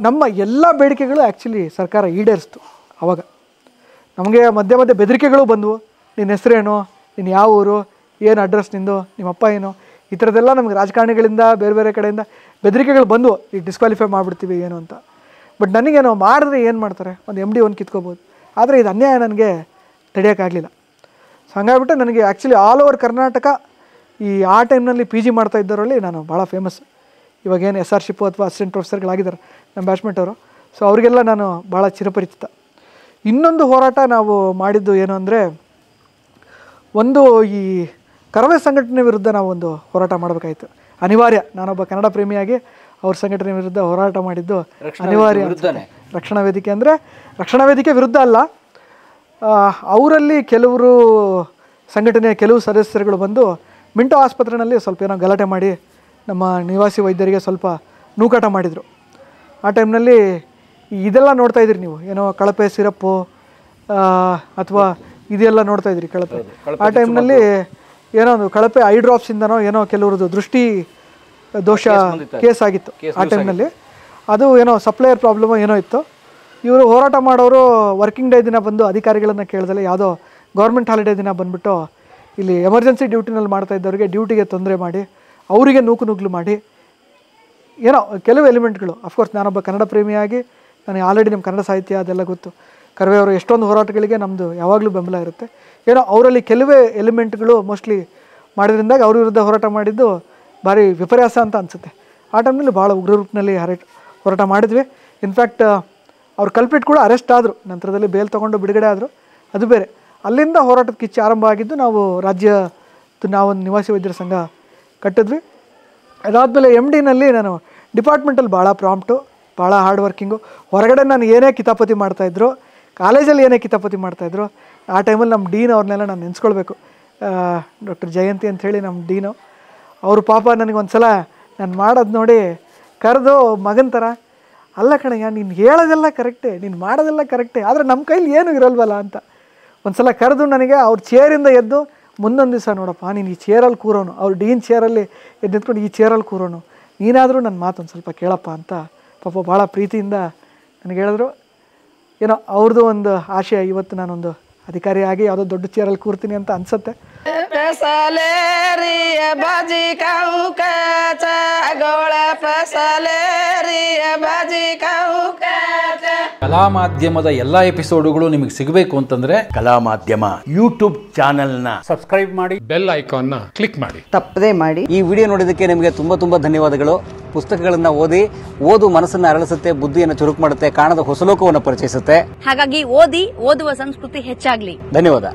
ನಮ್ಮ ಎಲ್ಲ ಬೇಡಿಕೆಗಳು ಆ್ಯಕ್ಚುಲಿ ಸರ್ಕಾರ ಈಡೇರಿಸ್ತು. ಆವಾಗ ನಮಗೆ ಮಧ್ಯೆ ಬೆದರಿಕೆಗಳು ಬಂದವು. ನಿನ್ನ ಹೆಸರೇನು, ನೀನು ಯಾವ ಊರು, ಏನು ಅಡ್ರೆಸ್ ನಿಂದು, ನಿಮ್ಮಪ್ಪ ಏನು, ಈ ಥರದ್ದೆಲ್ಲ ನಮಗೆ ರಾಜಕಾರಣಿಗಳಿಂದ ಬೇರೆ ಕಡೆಯಿಂದ ಬೆದರಿಕೆಗಳು ಬಂದವು, ಈಗ ಡಿಸ್ಕ್ವಾಲಿಫೈ ಮಾಡಿಬಿಡ್ತೀವಿ ಏನು ಅಂತ. ಬಟ್ ನನಗೇನೋ ಮಾಡಿದ್ರೆ ಏನು ಮಾಡ್ತಾರೆ, ಒಂದು MD ಒಂದು ಕಿತ್ಕೋಬೋದು. ಆದರೆ ಇದು ಅನ್ಯಾಯ ನನಗೆ ತಡೆಯೋಕ್ಕಾಗಲಿಲ್ಲ. ಸೊ ಹಂಗಾಗ್ಬಿಟ್ಟು ನನಗೆ ಆ್ಯಕ್ಚುಲಿ ಆಲ್ ಓವರ್ ಕರ್ನಾಟಕ ಆ ಟೈಮ್ನಲ್ಲಿ PG ಮಾಡ್ತಾ ಇದ್ದವರಲ್ಲಿ ನಾನು ಭಾಳ ಫೇಮಸ್. ಇವಾಗೇನು SRಶಿಪ್ಪು ಅಥವಾ ಅಸಿಸ್ಟೆಂಟ್ ಪ್ರೊಫೆಸರ್ಗಳಾಗಿದ್ದಾರೆ ನಮ್ಮ ಬ್ಯಾಚ್ಮೆಂಟ್ ಅವರು. ಸೊ ಅವರಿಗೆಲ್ಲ ನಾನು ಭಾಳ ಚಿರಪರಿಚಿತ. ಇನ್ನೊಂದು ಹೋರಾಟ ನಾವು ಮಾಡಿದ್ದು ಏನು ಅಂದರೆ, ಒಂದು ಈ ಕರವೇ ಸಂಘಟನೆ ವಿರುದ್ಧ ನಾವು ಒಂದು ಹೋರಾಟ ಮಾಡಬೇಕಾಯಿತು, ಅನಿವಾರ್ಯ. ನಾನೊಬ್ಬ ಕನ್ನಡ ಪ್ರೇಮಿಯಾಗಿ ಅವ್ರ ಸಂಘಟನೆ ವಿರುದ್ಧ ಹೋರಾಟ ಮಾಡಿದ್ದು ಅನಿವಾರ್ಯ. ರಕ್ಷಣಾ ವೇದಿಕೆ ಅಂದರೆ ರಕ್ಷಣಾ ವೇದಿಕೆ ವಿರುದ್ಧ ಅಲ್ಲ, ಅವರಲ್ಲಿ ಕೆಲವರು ಸಂಘಟನೆಯ ಕೆಲವು ಸದಸ್ಯರುಗಳು ಬಂದು ಮಿಂಟೋ ಆಸ್ಪತ್ರೆಯಲ್ಲಿ ಸ್ವಲ್ಪ ಏನೋ ಗಲಾಟೆ ಮಾಡಿ ನಮ್ಮ ನಿವಾಸಿ ವೈದ್ಯರಿಗೆ ಸ್ವಲ್ಪ ನೂಕಾಟ ಮಾಡಿದರು. ಆ ಟೈಮ್ನಲ್ಲಿ ಇದೆಲ್ಲ ನೋಡ್ತಾ ಇದ್ದೀರಿ ನೀವು, ಏನೋ ಕಳಪೆ ಸಿರಪ್ಪು, ಅಥವಾ ಇದೆಲ್ಲ ನೋಡ್ತಾ ಇದ್ರಿ ಕಳಪೆ. ಆ ಟೈಮ್ನಲ್ಲಿ ಏನೋ ಒಂದು ಕಳಪೆ ಐ ಡ್ರಾಪ್ಸಿಂದನೋ ಏನೋ ಕೆಲವ್ರದ್ದು ದೃಷ್ಟಿ ದೋಷ ಕೇಸ್ ಆಗಿತ್ತು ಆ ಟೈಮ್ನಲ್ಲಿ. ಅದು ಏನೋ ಸಪ್ಲೈಯರ್ ಪ್ರಾಬ್ಲಮು ಏನೋ ಇತ್ತು. ಇವರು ಹೋರಾಟ ಮಾಡೋರು ವರ್ಕಿಂಗ್ ಡೇ ದಿನ ಬಂದು ಅಧಿಕಾರಿಗಳನ್ನು ಕೇಳ್ದಲೆ ಯಾವುದೋ ಗೌರ್ಮೆಂಟ್ ಹಾಲಿಡೇ ದಿನ ಬಂದುಬಿಟ್ಟು ಇಲ್ಲಿ ಎಮರ್ಜೆನ್ಸಿ ಡ್ಯೂಟಿನಲ್ಲಿ ಮಾಡ್ತಾ ಇದ್ದವ್ರಿಗೆ ಡ್ಯೂಟಿಗೆ ತೊಂದರೆ ಮಾಡಿ ಅವರಿಗೆ ನೂಕುನುಗ್ಲು ಮಾಡಿ ಏನೋ ಕೆಲವು ಎಲಿಮೆಂಟ್ಗಳು. ಅಫ್ಕೋರ್ಸ್ ನಾನೊಬ್ಬ ಕನ್ನಡ ಪ್ರೇಮಿಯಾಗಿ ನನಗೆ ಆಲ್ರೆಡಿ ನಮ್ಮ ಕನ್ನಡ ಸಾಹಿತ್ಯ ಅದೆಲ್ಲ ಗೊತ್ತು. ಕರ್ವೆ ಅವರು ಎಷ್ಟೊಂದು ಹೋರಾಟಗಳಿಗೆ ನಮ್ಮದು ಯಾವಾಗಲೂ ಬೆಂಬಲ ಇರುತ್ತೆ. ಏನೋ ಅವರಲ್ಲಿ ಕೆಲವೇ ಎಲಿಮೆಂಟ್ಗಳು ಮೋಸ್ಟ್ಲಿ ಮಾಡಿದ್ರಿಂದಾಗಿ ಅವ್ರ ವಿರುದ್ಧ ಹೋರಾಟ ಮಾಡಿದ್ದು ಭಾರಿ ವಿಪರ್ಯಾಸ ಅಂತ ಅನಿಸುತ್ತೆ. ಆ ಟೈಮ್ನಲ್ಲಿ ಭಾಳ ಉಗ್ರ ರೂಪದಲ್ಲಿ ಹೋರಾಟ ಮಾಡಿದ್ವಿ. ಇನ್ಫ್ಯಾಕ್ಟ್ ಅವ್ರ ಕಲ್ಪಿಟ್ ಕೂಡ ಅರೆಸ್ಟ್ ಆದರು, ನಂತರದಲ್ಲಿ ಬೇಲ್ ತೊಗೊಂಡು ಬಿಡುಗಡೆ ಆದರು, ಅದು ಬೇರೆ. ಅಲ್ಲಿಂದ ಹೋರಾಟದ ಕಿಚ್ಚು ಆರಂಭ ಆಗಿದ್ದು ನಾವು ನಾವೊಂದು ನಿವಾಸಿ ವೈದ್ಯರ ಸಂಘ ಕಟ್ಟಿದ್ವಿ. ಅದಾದಮೇಲೆ MDನಲ್ಲಿ ನಾನು ಡಿಪಾರ್ಟ್ಮೆಂಟಲ್ಲಿ ಭಾಳ ಪ್ರಾಂಪ್ಟು, ಭಾಳ ಹಾರ್ಡ್ ವರ್ಕಿಂಗು. ಹೊರಗಡೆ ನಾನು ಏನೇ ಕಿತಾಪತಿ ಮಾಡ್ತಾಯಿದ್ರು, ಕಾಲೇಜಲ್ಲಿ ಏನೇ ಕಿತಾಪತಿ ಮಾಡ್ತಾಯಿದ್ರು, ಆ ಟೈಮಲ್ಲಿ ನಮ್ಮ ಡೀನ್ ಅವ್ರನ್ನೆಲ್ಲ ನಾನು ನೆನೆಸ್ಕೊಳ್ಬೇಕು. ಡಾಕ್ಟರ್ ಜಯಂತಿ ಅಂಥೇಳಿ ನಮ್ಮ ಡೀನು. ಅವರು ಪಾಪ ನನಗೊಂದು ಸಲ ನಾನು ಮಾಡೋದು ನೋಡಿ ಕರೆದು ಮಗನ ಥರ, ಅಲ್ಲ ಕಣಯ್ಯ ನೀನು ಹೇಳೋದೆಲ್ಲ ಕರೆಕ್ಟೇ, ನೀನು ಮಾಡೋದೆಲ್ಲ ಕರೆಕ್ಟೇ, ಆದರೆ ನಮ್ಮ ಕೈಲಿ ಏನೂ ಇರಲ್ವಲ್ಲ ಅಂತ ಒಂದು ಸಲ ಕರೆದು ನನಗೆ ಅವ್ರ ಚೇರಿಂದ ಎದ್ದು ಮುಂದೊಂದು ದಿವಸ ನೋಡಪ್ಪ ನೀನು ಈ ಚೇರಲ್ಲಿ ಕೂರೋನು, ಅವ್ರು ಡೀನ್ ಚೇರಲ್ಲಿ ಎದ್ದು ನಿಂತ್ಕೊಂಡು ಈ ಚೇರಲ್ಲಿ ಕೂರೋನು, ನೀನಾದರೂ ನನ್ನ ಮಾತೊಂದು ಸ್ವಲ್ಪ ಕೇಳಪ್ಪ ಅಂತ ಪಾಪ ಭಾಳ ಪ್ರೀತಿಯಿಂದ ನನಗೆ ಹೇಳಿದ್ರು. ಏನೋ ಅವ್ರದ್ದು ಒಂದು ಆಶಯ, ಇವತ್ತು ನಾನೊಂದು ಅಧಿಕಾರಿಯಾಗಿ ಯಾವುದೋ ದೊಡ್ಡ ಚೇರಲ್ಲಿ ಕೂರ್ತೀನಿ ಅಂತ ಅನ್ಸುತ್ತೆ. ಕಲಾ ಮಾಧ್ಯಮದ ಎಲ್ಲ ಎಪಿಸೋಡುಗಳು ನಿಮಗೆ ಸಿಗಬೇಕು ಅಂತಂದ್ರೆ ಕಲಾ ಮಾಧ್ಯಮ ಯೂಟ್ಯೂಬ್ ಚಾನೆಲ್ನ ಸಬ್ಸ್ಕ್ರೈಬ್ ಮಾಡಿ, ಬೆಲ್ ಐಕಾನ್ನ ಕ್ಲಿಕ್ ಮಾಡಿ, ತಪ್ಪದೇ ಮಾಡಿ. ಈ ವಿಡಿಯೋ ನೋಡಿದ್ದಕ್ಕೆ ನಿಮಗೆ ತುಂಬ ಧನ್ಯವಾದಗಳು. ಪುಸ್ತಕಗಳನ್ನ ಓದು ಮನಸ್ಸನ್ನು ಅರಳಿಸುತ್ತೆ, ಬುದ್ಧಿಯನ್ನು ಚುರುಕು ಮಾಡುತ್ತೆ, ಕಾಣದ ಹೊಸ ಲೋಕವನ್ನು ಪರಿಚಯಿಸುತ್ತೆ. ಹಾಗಾಗಿ ಓದುವ ಸಂಸ್ಕೃತಿ ಹೆಚ್ಚಾಗ್ಲಿ. ಧನ್ಯವಾದ.